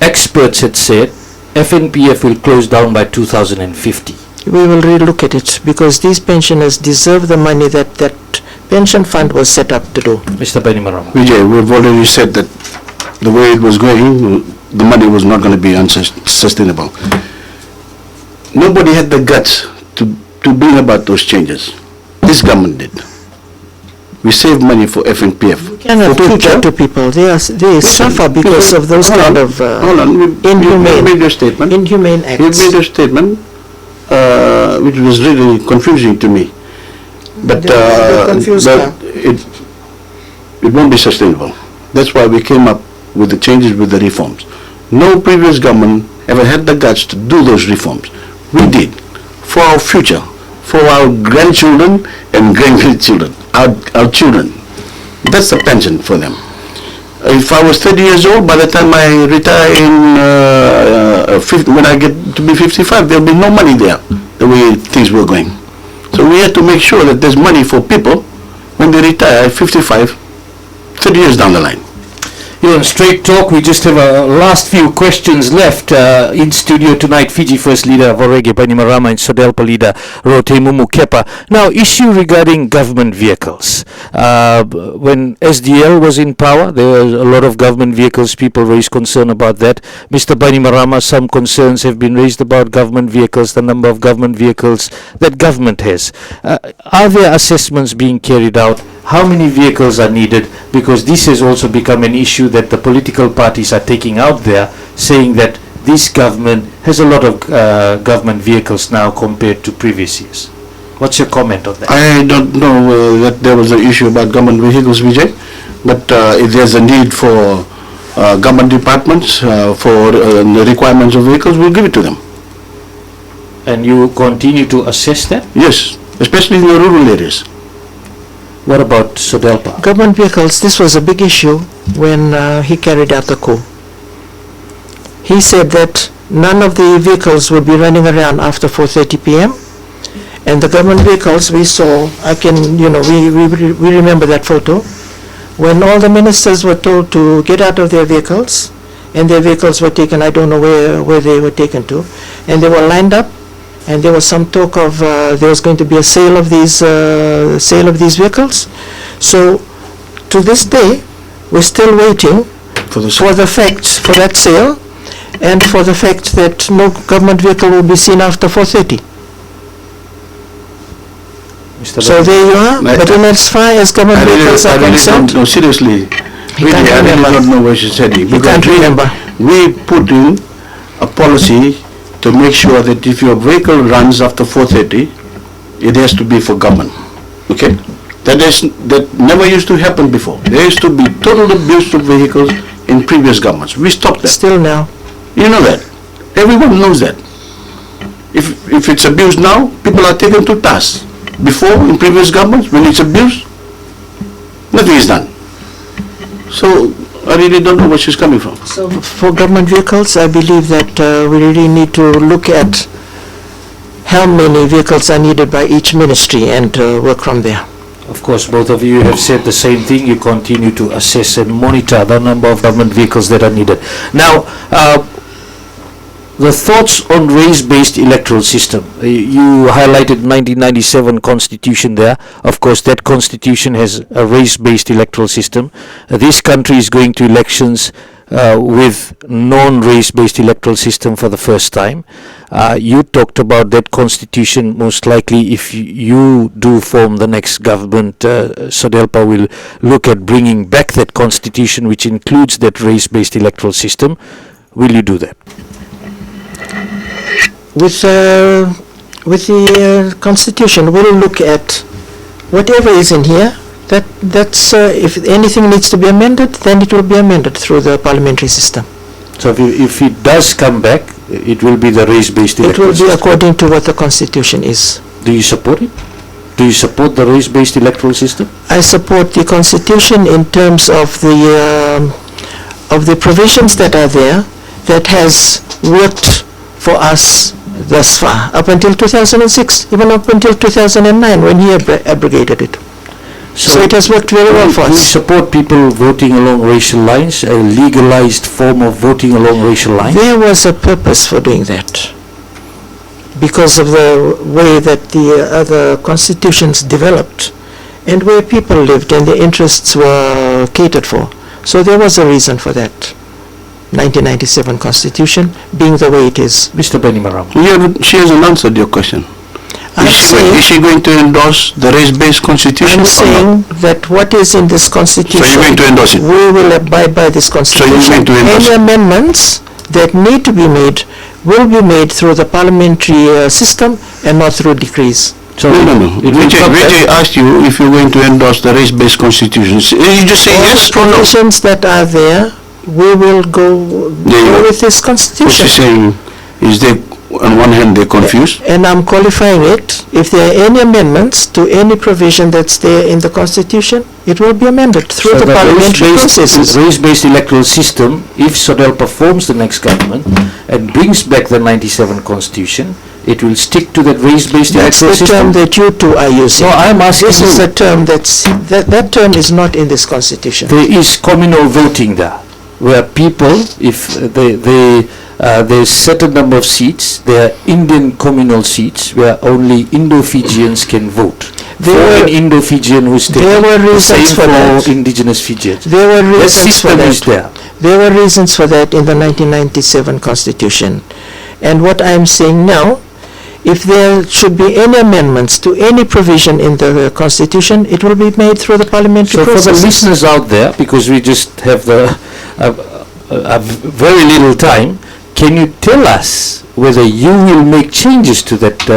experts had said FNPF will close down by 2050. We will re-look at it, because these pensioners deserve the money that pension fund was set up to do. Mr. Bainimarama. Vijay, we've already said that the way it was going, the money was not going to be sustainable. Nobody had the guts to bring about those changes. This government did. We saved money for FNPF. We cannot do that to people. They suffer because of those kind of inhumane acts. You made a statement which was really confusing to me. But it won't be sustainable. That's why we came up with the changes, with the reforms. No previous government ever had the guts to do those reforms. We did, for our future, for our grandchildren and grandchildren, our children. That's the pension for them. If I was 30 years old, by the time I retire when I get to be 55, there'll be no money there, the way things were going. So we have to make sure that there's money for people when they retire at 55, 30 years down the line. You're on Straight Talk. We just have a last few questions left in studio tonight. Fiji First Leader Voreqe, Bainimarama, and Sodelpa Leader Teimumu, Kepa. Now, issue regarding government vehicles. When SDL was in power, there were a lot of government vehicles. People raised concern about that. Mr. Bainimarama, some concerns have been raised about government vehicles, the number of government vehicles that government has. Are there assessments being carried out? How many vehicles are needed? Because this has also become an issue that the political parties are taking out there, saying that this government has a lot of government vehicles now compared to previous years. What's your comment on that? I don't know that there was an issue about government vehicles, Vijay, but if there's a need for government departments for the requirements of vehicles, we'll give it to them. And you continue to assess that? Yes, especially in the rural areas. What about Sodelpa? Government vehicles, this was a big issue when he carried out the coup. He said that none of the vehicles would be running around after 4:30 p.m. And the government vehicles we saw, we remember that photo, when all the ministers were told to get out of their vehicles, and their vehicles were taken, I don't know where they were taken to, and they were lined up, and there was some talk of there was going to be a sale of these vehicles. So to this day, we're still waiting for that sale, and for the fact that no government vehicle will be seen after 4:30. So there you are. But in as far as government vehicles are concerned, no, seriously, really, I really don't know where she's heading. You can't remember. We put in a policy to make sure that if your vehicle runs after 4:30, it has to be for government. Okay? That never used to happen before. There used to be total abuse of vehicles in previous governments. We stopped that. Still now. You know that. Everyone knows that. If it's abused now, people are taken to task. Before, in previous governments, when it's abused, nothing is done. So I really don't know where she's coming from. So for government vehicles, I believe that we really need to look at how many vehicles are needed by each ministry and work from there. Of course, both of you have said the same thing. You continue to assess and monitor the number of government vehicles that are needed. Now, The thoughts on race-based electoral system. You highlighted 1997 constitution there. Of course, that constitution has a race-based electoral system. This country is going to elections with non-race-based electoral system for the first time. You talked about that constitution. Most likely, if you do form the next government, Sodelpa will look at bringing back that constitution, which includes that race-based electoral system. Will you do that? With the Constitution, we'll look at whatever is in here. That's if anything needs to be amended, then it will be amended through the parliamentary system. So if it does come back, it will be the race-based electoral system? It will be according to what the Constitution is. Do you support it? Do you support the race-based electoral system? I support the Constitution in terms of the provisions that are there that has worked for us thus far, up until 2006, even up until 2009 when he abrogated it. So it has worked very well for us. Do you support people voting along racial lines, a legalized form of voting along racial lines? There was a purpose for doing that because of the way that the other constitutions developed and where people lived and their interests were catered for. So there was a reason for that. 1997 Constitution being the way it is. Mr. Bainimarama. She hasn't answered your question. Is she going to endorse the race-based constitution? I'm saying that what is in this constitution, so you're going to endorse it? We will abide by this constitution. So you're going to endorse Any it? amendments that need to be made will be made through the parliamentary system and not through decrees. So no. Vijay asked you if you're going to endorse the race-based constitution. You just say yes or no. All the conditions that are there, we will go with this constitution. What she's saying is they, on one hand, they're confused. And I'm qualifying it. If there are any amendments to any provision that's there in the constitution, it will be amended through the parliamentary processes. Race-based electoral system, if Sodelpa forms the next government and brings back the 97 constitution, it will stick to that race-based electoral system. That's the term that you two are using. No, I'm asking this is a term that term is not in this constitution. There is communal voting there, where people, if there's certain number of seats, there are Indian communal seats where only Indo-Fijians can vote. For an Indo-Fijian who's taken, there were reasons for that. Indigenous Fijians. There were reasons for that. Is there. There were reasons for that in the 1997 Constitution. And what I'm saying now, if there should be any amendments to any provision in the Constitution, it will be made through the parliamentary process. So for the listeners out there, because we just have very little time, can you tell us whether you will make changes to that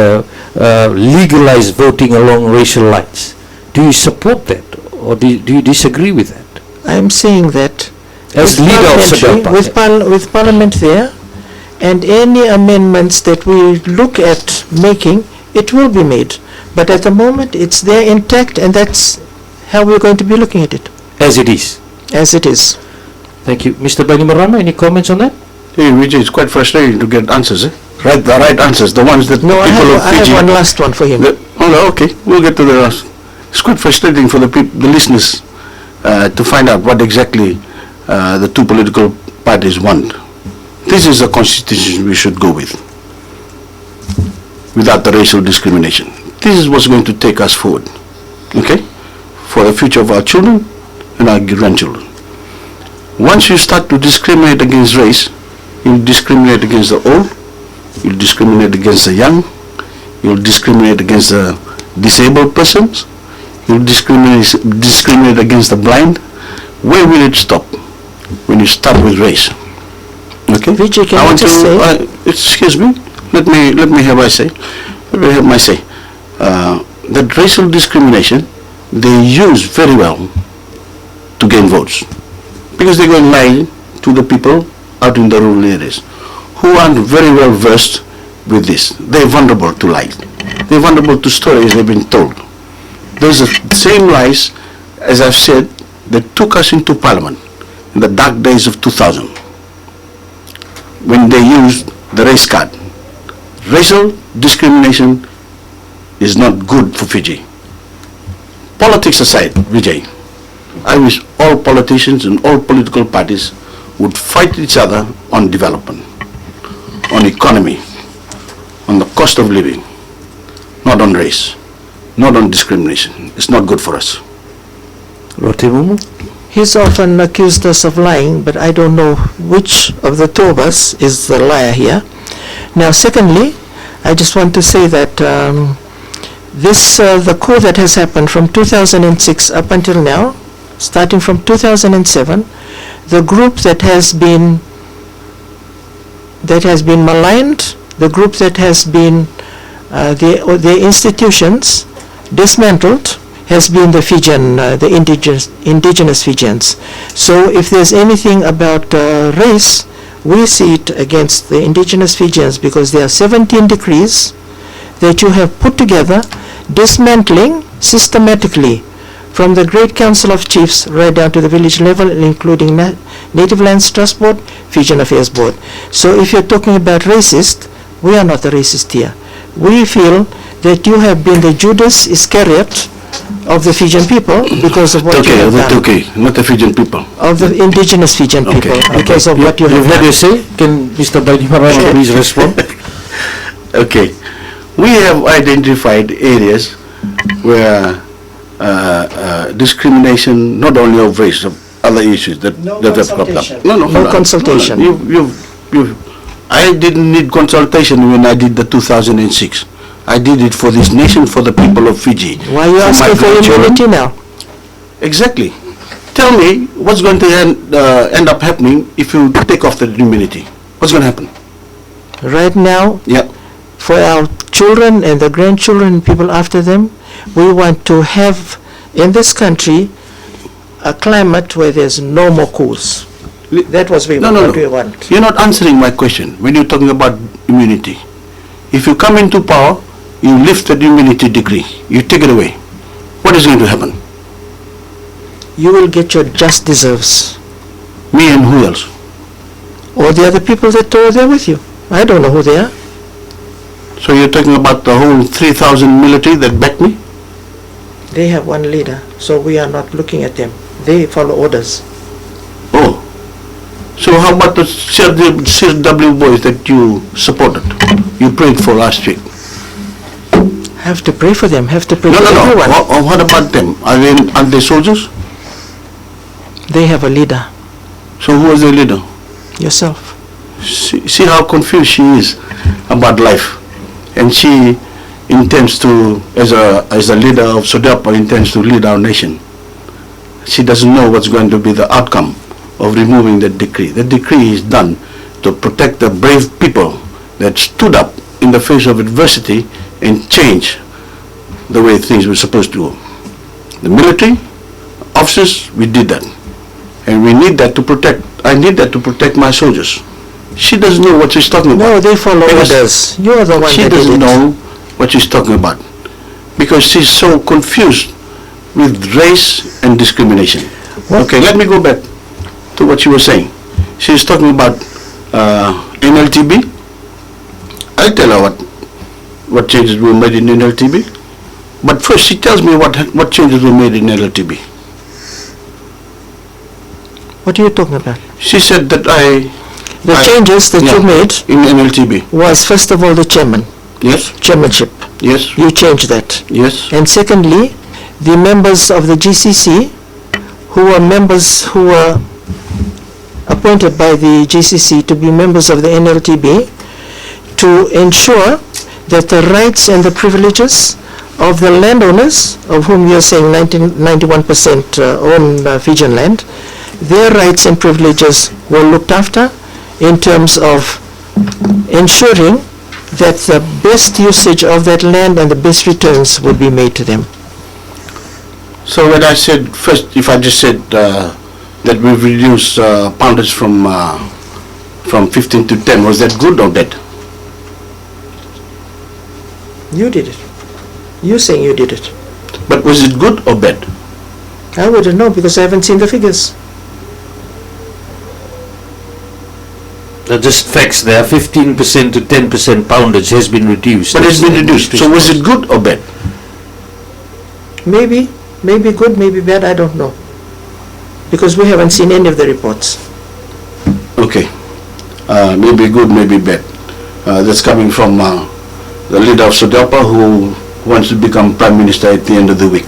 legalized voting along racial lines? Do you support that, or do you disagree with that? I'm saying that as leader of Sodelpa, with Parliament there, and any amendments that we look at making, it will be made. But at the moment, it's there intact, and that's how we're going to be looking at it. As it is. As it is. Thank you. Mr. Bainimarama, any comments on that? Hey, Vijay, it's quite frustrating to get answers, the right answers, the ones that people of Fiji... I have one last one for him. Okay, we'll get to the rest. It's quite frustrating for the listeners to find out what exactly the two political parties want. This is a constitution we should go with, without the racial discrimination. This is what's going to take us forward, okay, for the future of our children and our grandchildren. Once you start to discriminate against race, you'll discriminate against the old, you'll discriminate against the young, you'll discriminate against the disabled persons, you'll discriminate against the blind. Where will it stop? When you start with race. Okay. Vijay, can I want to say? Excuse me. Let me have my say. That racial discrimination they use very well to gain votes, because they go and lie to the people out in the rural areas who aren't very well versed with this. They're vulnerable to lies. They're vulnerable to stories they've been told. Those are the same lies, as I've said, that took us into Parliament in the dark days of 2000. When they used the race card. Racial discrimination is not good for Fiji. Politics aside, Vijay, I wish all politicians and all political parties would fight each other on development. on economy, on the cost of living, not on race, not on discrimination. It's not good for us. Teimumu? He's often accused us of lying, but I don't know which of the two of us is the liar here. Now, secondly, I just want to say that the coup that has happened from 2006 up until now, starting from 2007, the group that has been maligned, the group that has been the institutions dismantled, has been the Fijian, the indigenous Fijians. So if there's anything about race, we see it against the indigenous Fijians, because there are 17 decrees that you have put together, dismantling systematically from the Great Council of Chiefs right down to the village level, including Native Lands Trust Board, Fijian Affairs Board. So if you're talking about racist, we are not the racist here. We feel that you have been the Judas Iscariot of the Fijian people because of what you have done. Okay, not the Fijian people. Of the indigenous Fijian people because of what you have You've had done. your say? Can Mr. Bainimarama please respond? Okay. We have identified areas where discrimination, not only of race, of other issues that have cropped up. No consultation. I didn't need consultation when I did the 2006. I did it for this nation, for the people of Fiji. Why are you asking for immunity now? Exactly. Tell me what's going to end up happening if you take off the immunity. What's going to happen? Right now, Yeah. for our children and the grandchildren and people after them, we want to have in this country a climate where there's no more coups. That was what we want. You're not answering my question when you're talking about immunity. If you come into power, you lift the immunity decree, you take it away. What is going to happen? You will get your just deserves. Me and who else? Or the other people that are there with you. I don't know who they are. So you're talking about the whole 3,000 military that backed me? They have one leader, so we are not looking at them. They follow orders. Oh. So how about the CSW boys that you supported? You prayed for last week? Have to pray for them, have to pray No. for everyone. What about them? Are they soldiers? They have a leader, So who was the leader? yourself. See how confused she is about life. And she intends to, as a leader of SODAPA, intends to lead our nation. She doesn't know what's going to be the outcome of removing that decree. The decree is done to protect the brave people that stood up in the face of adversity and change the way things were supposed to go. The military officers, we did that. And we need that to protect, I need that to protect my soldiers. She doesn't know what she's talking about. No, they follow Because orders. You are the one she that did doesn't it. know what she's talking about. Because she's so confused with race and discrimination. What? Okay, let me go back to what she was saying. She's talking about NLTB. I'll tell her what changes were made in NLTB. But first she tells me what changes were made in NLTB. What are you talking about? She said that The changes that you made in NLTB. was, first of all, the chairman, Yes, chairmanship. yes, You changed that. yes. And secondly, the members of the GCC who were appointed by the GCC to be members of the NLTB to ensure that the rights and the privileges of the landowners, of whom you're saying 91% own Fijian land, their rights and privileges were looked after in terms of ensuring that the best usage of that land and the best returns would be made to them. So when I said first, if I just said that we've reduced poundage from 15 to 10, was that good or bad? You did it. You saying you did it. But was it good or bad? I wouldn't know because I haven't seen the figures. They're just facts. There are 15% to 10% poundage has been reduced. But it's been reduced. So was it good or bad? Maybe good, maybe bad, I don't know. Because we haven't seen any of the reports. Okay. Maybe good, maybe bad. that's coming from the leader of SODEPA, who wants to become Prime Minister at the end of the week.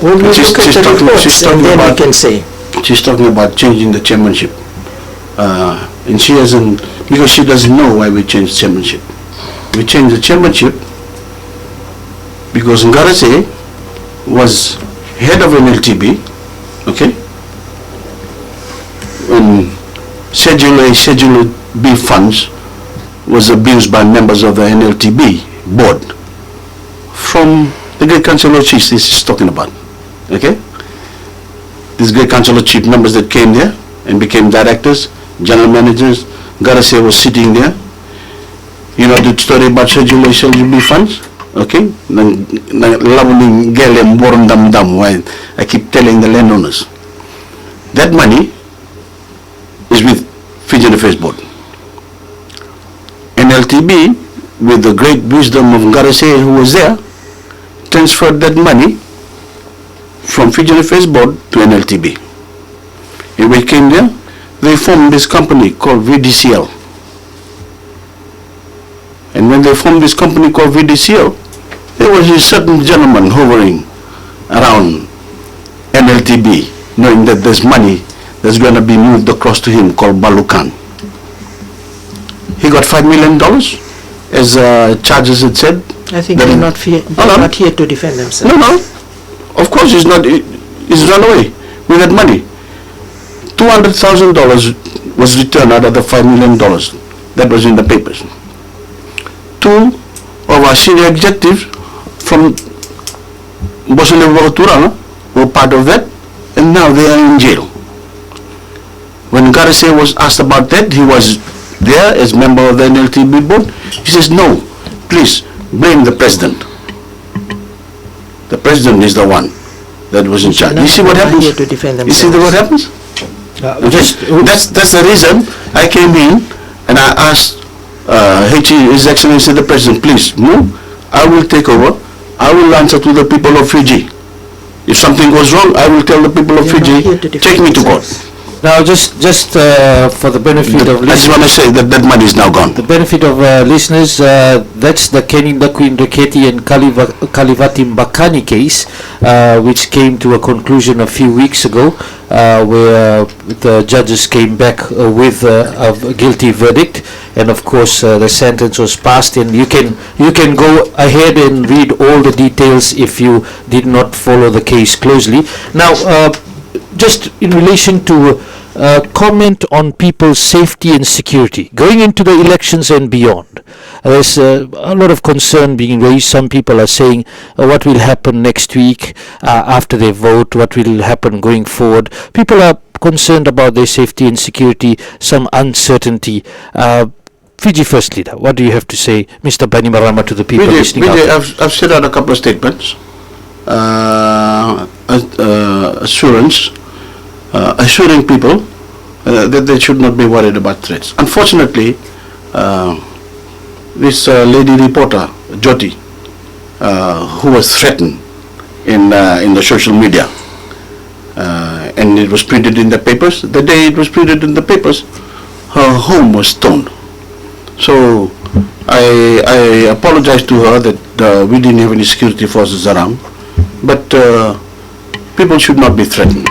We'll look at the reports and then we can say. She's talking about changing the chairmanship. And she hasn't, because she doesn't know why we changed chairmanship. We changed the chairmanship because Ngarase was head of NLTB, okay? When Schedule A, Schedule B funds was abused by members of the NLTB board from the Great Council of Chiefs this is talking about, okay? These Great Council of Chief members that came there and became directors, general managers, Ngarase was sitting there. You know the story about Schedule A, Schedule B funds? Okay? I keep telling the landowners. That money is with Fijian Affairs Board. NLTB, with the great wisdom of Ngarase who was there, transferred that money from Fijian Affairs Board to NLTB. And when we came there, they formed this company called VDCL. And when they formed this company called VDCL, there was a certain gentleman hovering around NLTB, knowing that there's money that's going to be moved across to him called Balukan. He got $5 million, as charges had said. I think they're not here to defend themselves. No. Of course he's not. He's run away with that money. $200,000 was returned out of the $5 million. That was in the papers. Two of our senior executives from Bosole Voreqe were part of that, and now they are in jail. When Ngarase was asked about that, he was there as member of the NLTB board. He says, no, please blame the president. The president is the one that was in charge. You see what happens? You see what happens? That's the reason I came in and I asked His Excellency the President, please move. I will take over. I will answer to the people of Fiji. If something goes wrong, I will tell the people of Fiji, take me to court. Now, just for the benefit of listeners, I just want to say that money is now gone. The benefit of listeners, that's the Keninda Queen Reketi and Kalivati Mbakani case, which came to a conclusion a few weeks ago, where the judges came back with a guilty verdict, and of course the sentence was passed. And you can go ahead and read all the details if you did not follow the case closely. Now, just in relation to comment on people's safety and security going into the elections and beyond. There's a lot of concern being raised. Some people are saying what will happen next week after they vote, what will happen going forward. People are concerned about their safety and security, some uncertainty. Fiji First Leader, what do you have to say, Mr. Bainimarama, to the people listening out there? I've said out a couple of statements. Assuring people that they should not be worried about threats. Unfortunately, this lady reporter, Jyoti, who was threatened in the social media, and it was printed in the papers. The day it was printed in the papers, her home was stoned. So I apologize to her that we didn't have any security forces around, but people should not be threatened.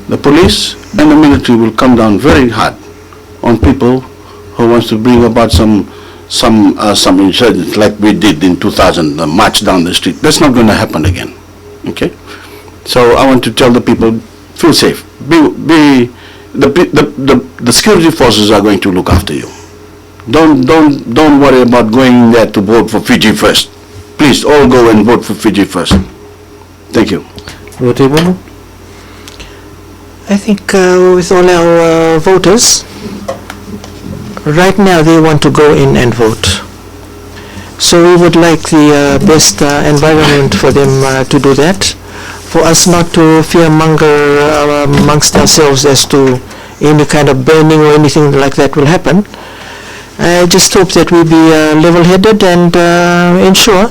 The police and the military will come down very hard on people who wants to bring about some insurgents like we did in 2000, the march down the street. That's not going to happen again. Okay? So I want to tell the people, feel safe. The security forces are going to look after you. Don't worry about going there to vote for Fiji First. Please all go and vote for Fiji First. Thank you. Teimumu? I think with all our voters, right now they want to go in and vote. So we would like the best environment for them to do that, for us not to fearmonger amongst ourselves as to any kind of burning or anything like that will happen. I just hope that we'll be level-headed and ensure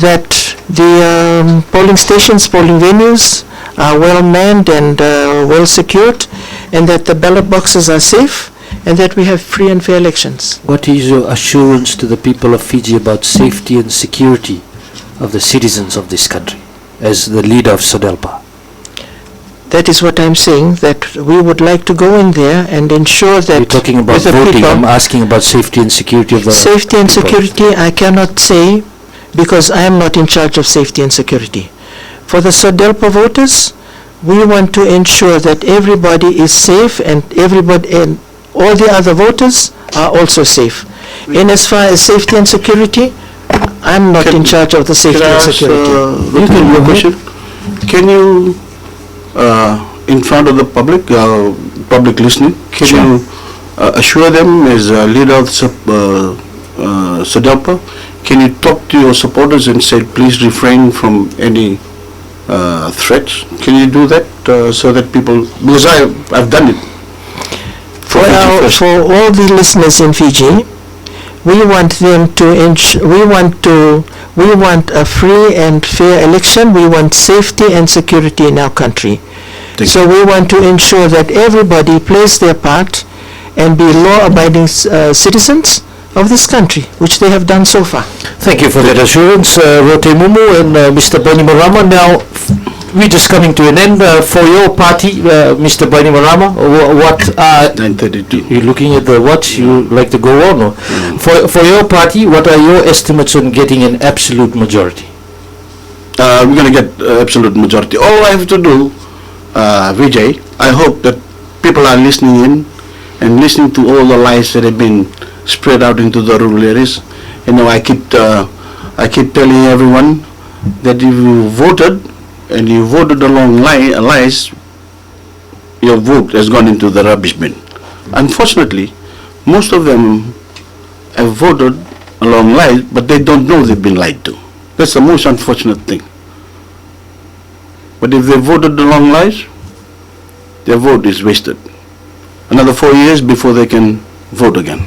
that the polling stations, polling venues are well manned and well secured, and that the ballot boxes are safe, and that we have free and fair elections. What is your assurance to the people of Fiji about safety and security of the citizens of this country as the leader of SODELPA? That is what I'm saying, that we would like to go in there and ensure that You're talking about with the voting. people- I'm asking about safety and security of the Safety and people. security, I cannot say because I am not in charge of safety and security. For the SODELPA voters, we want to ensure that everybody is safe and everybody and all the other voters are also safe. And as far as safety and security, I'm not in charge of the safety Can I and ask, security. you can go question? Can you, in front of the public listening, can Sure. you assure them as a leader of SODELPA, can you talk to your supporters and say, please refrain from any threats? Can you do that so that people, because I've done it. For all the listeners in Fiji, we want them to we want a free and fair election. We want safety and security in our country. So we want to ensure that everybody plays their part and be law-abiding citizens of this country, which they have done so far. Thank you for that assurance, Teimumu and Mr. Bainimarama. Now, we're just coming to an end. For your party, Mr. Bainimarama, what are 9:32. you looking at the watch? You like to go on? Or? For your party, what are your estimates on getting an absolute majority? We're going to get absolute majority. All I have to do, Vijay, I hope that people are listening in and listening to all the lies that have been spread out into the rural areas. You know, I keep telling everyone that if you voted and you voted along lies, your vote has gone into the rubbish bin. Unfortunately, most of them have voted along lies, but they don't know they've been lied to. That's the most unfortunate thing. But if they voted along lies, their vote is wasted. Another 4 years before they can vote again.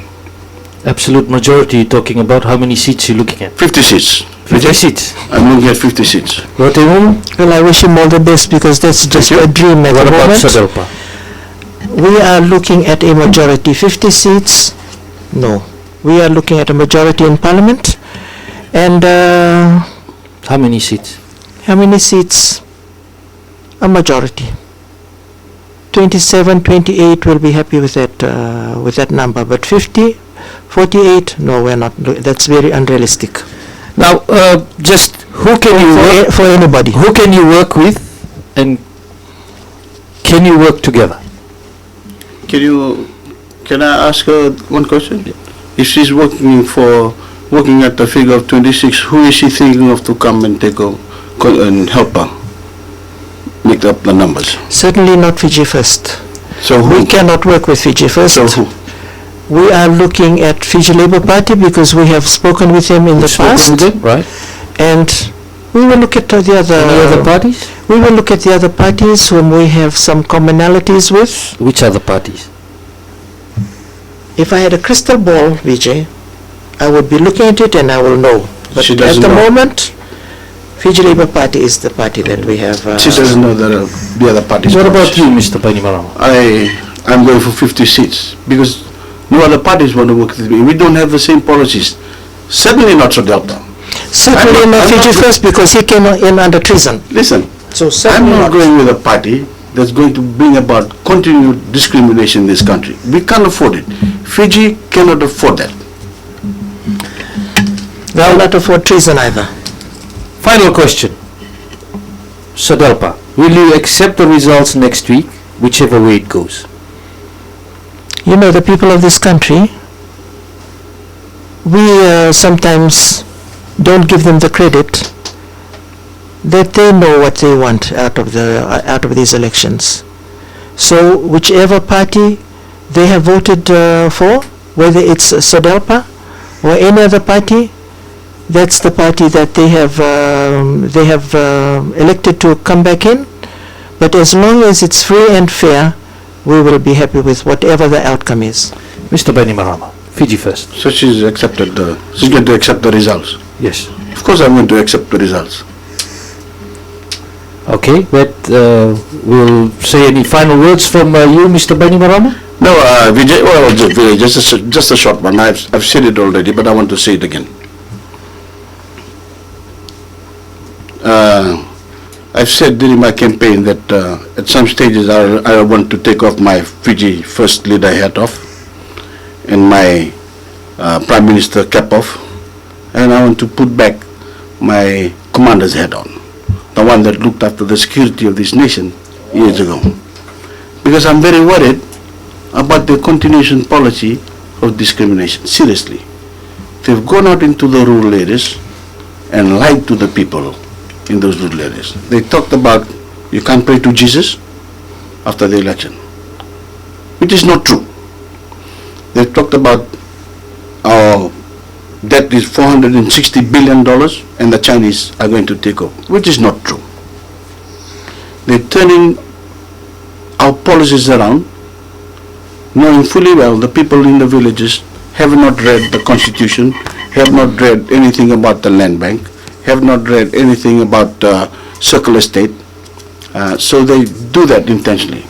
Absolute majority, you're talking about how many seats you're looking at? 50 seats. 50 seats. I'm looking at 50 seats. Teimumu, Well, I wish him all the best because that's just a dream at what the about moment. SODELPA? We are looking at a majority. 50 seats? No. We are looking at a majority in Parliament. And How many seats? how many seats? A majority. 27, 28 will be happy with that number. But 50, 48, no, we're not. That's very unrealistic. Now, just who can you work For anybody. Who can you work with, and can you work together? Can I ask her one question? If she's working at the figure of 26, who is she thinking of to come and and help her make up the numbers? Certainly not Fiji First. So who? We cannot work with Fiji First. So who? We are looking at Fiji Labour Party because we have spoken with them in the past. Right? And we will look at the Any other parties? We will look at the other parties whom we have some commonalities with. Which other parties? If I had a crystal ball, Vijay, I would be looking at it and I will know. But She at doesn't the know. moment, Fiji Labour Party is the party that we have. She doesn't know the other parties. What about you, Mr. Bainimarama? I'm going for 50 seats because no other parties want to work with me. We don't have the same policies. Certainly not SODELPA. Certainly I'm not not- Fiji First because he came in under treason. Listen, So I'm certainly not not. going with a party that's going to bring about continued discrimination in this country. We can't afford it. Fiji cannot afford that. We will not afford treason either. Final question. SODELPA, will you accept the results next week, whichever way it goes? You know, the people of this country, we sometimes don't give them the credit that they know what they want out of these elections. So whichever party they have voted for, whether it's SODELPA or any other party, that's the party that they have elected to come back in. But as long as it's free and fair, we will be happy with whatever the outcome is. Mr. Bainimarama, Fiji First. So she's going to accept the results. Yes. Of course I'm going to accept the results. Okay, but we'll say any final words from you, Mr. Bainimarama? No, Vijay, well, Vijay, just a short one. I've said it already, but I want to say it again. I've said during my campaign that at some stages I want to take off my Fiji First Leader hat off and my Prime Minister cap off, and I want to put back my Commander's hat on, the one that looked after the security of this nation years ago. Because I'm very worried about the continuation policy of discrimination. Seriously. They've gone out into the rural areas and lied to the people in those rural areas. They talked about you can't pray to Jesus after the election, which is not true. They talked about our debt is $460 billion and the Chinese are going to take over, which is not true. They're turning our policies around, knowing fully well the people in the villages have not read the Constitution, have not read anything about the land bank, have not read anything about circle estate, so they do that intentionally.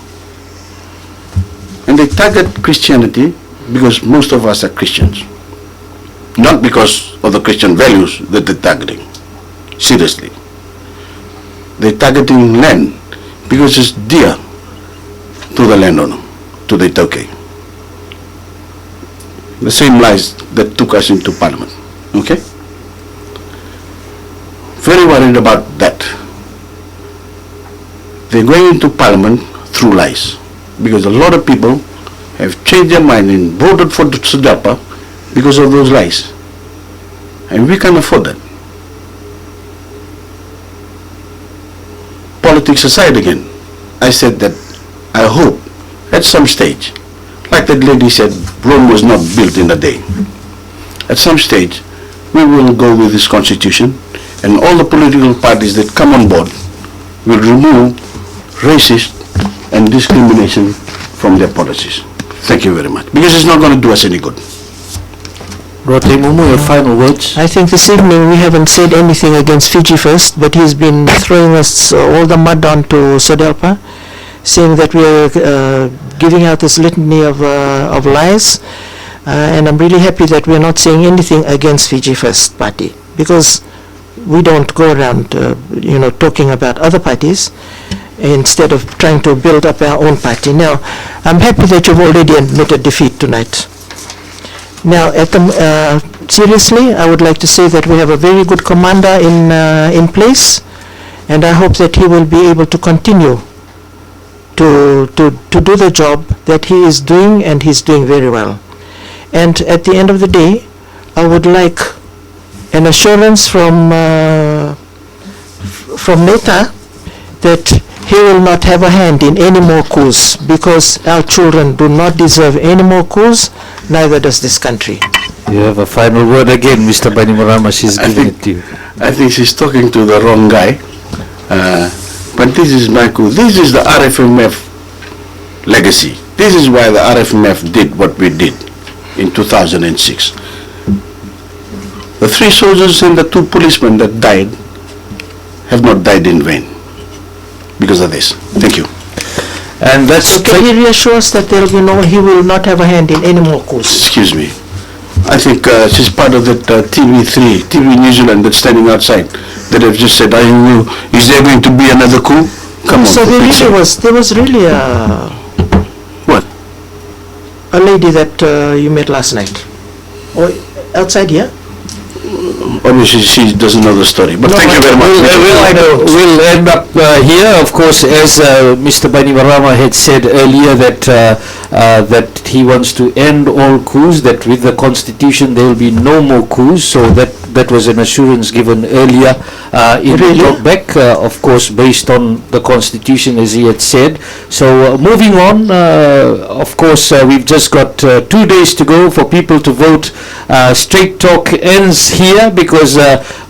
And they target Christianity because most of us are Christians, not because of the Christian values that they're targeting. Seriously. They're targeting land because it's dear to the landowner, to the Tauke. The same lies that took us into Parliament. Okay? Very worried about that. They're going into Parliament through lies, because a lot of people have changed their mind and voted for Sudapa because of those lies. And we can't afford that. Politics aside again, I said that I hope at some stage, like that lady said, Rome was not built in a day. At some stage, we will go with this constitution, and all the political parties that come on board will remove racist and discrimination from their policies. Thank you very much. Because it's not going to do us any good. Teimumu, your final words? I think this evening we haven't said anything against Fiji First, but he's been throwing us all the mud onto Sodelpa, saying that we are giving out this litany of lies, and I'm really happy that we're not saying anything against Fiji First party, because we don't go around talking about other parties instead of trying to build up our own party. Now, I'm happy that you've already admitted defeat tonight. Now, seriously, I would like to say that we have a very good commander in place, and I hope that he will be able to continue to do the job that he is doing, and he's doing very well. And at the end of the day, I would like an assurance from Neta that he will not have a hand in any more coups, because our children do not deserve any more coups, neither does this country. You have a final word again, Mr. Bainimarama. She's giving it to you. I think she's talking to the wrong guy. But this is my coup. This is the RFMF legacy. This is why the RFMF did what we did in 2006. The 3 soldiers and the 2 policemen that died have not died in vain because of this. Thank you. And that's So can he reassure us that there will be he will not have a hand in any more coups? Excuse me. I think she's part of that TV New Zealand that's standing outside that have just said, is there going to be another coup? Come on. So there was really What? a lady that you met last night, or outside here? Obviously, she doesn't know the story. But No, thank you very much. We'll end up here. Of course, as Mr. Bainimarama had said earlier, that he wants to end all coups, that with the constitution there will be no more coups. So that was an assurance given earlier in the talkback, of course, based on the constitution, as he had said. So moving on, of course, we've just got 2 days to go for people to vote. Straight Talk ends here because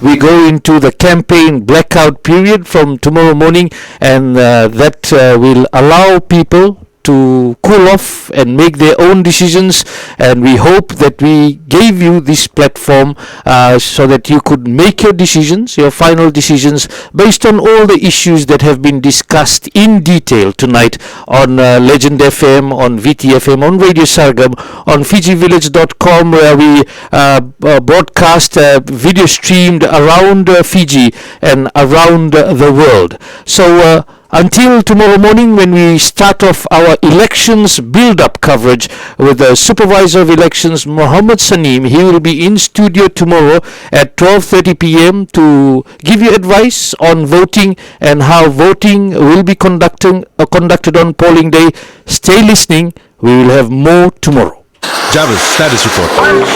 we go into the campaign blackout period from tomorrow morning, and that will allow people to cool off and make their own decisions, and we hope that we gave you this platform so that you could make your decisions, your final decisions, based on all the issues that have been discussed in detail tonight on Legend FM, on VTFM, on Radio Sargam, on FijiVillage.com, where we broadcast video streamed around Fiji and around the world. So until tomorrow morning, when we start off our elections build-up coverage with the Supervisor of Elections, Mohammed Saneem. He will be in studio tomorrow at 12:30 p.m. to give you advice on voting and how voting will be conducted on polling day. Stay listening. We will have more tomorrow. Jarvis, status report.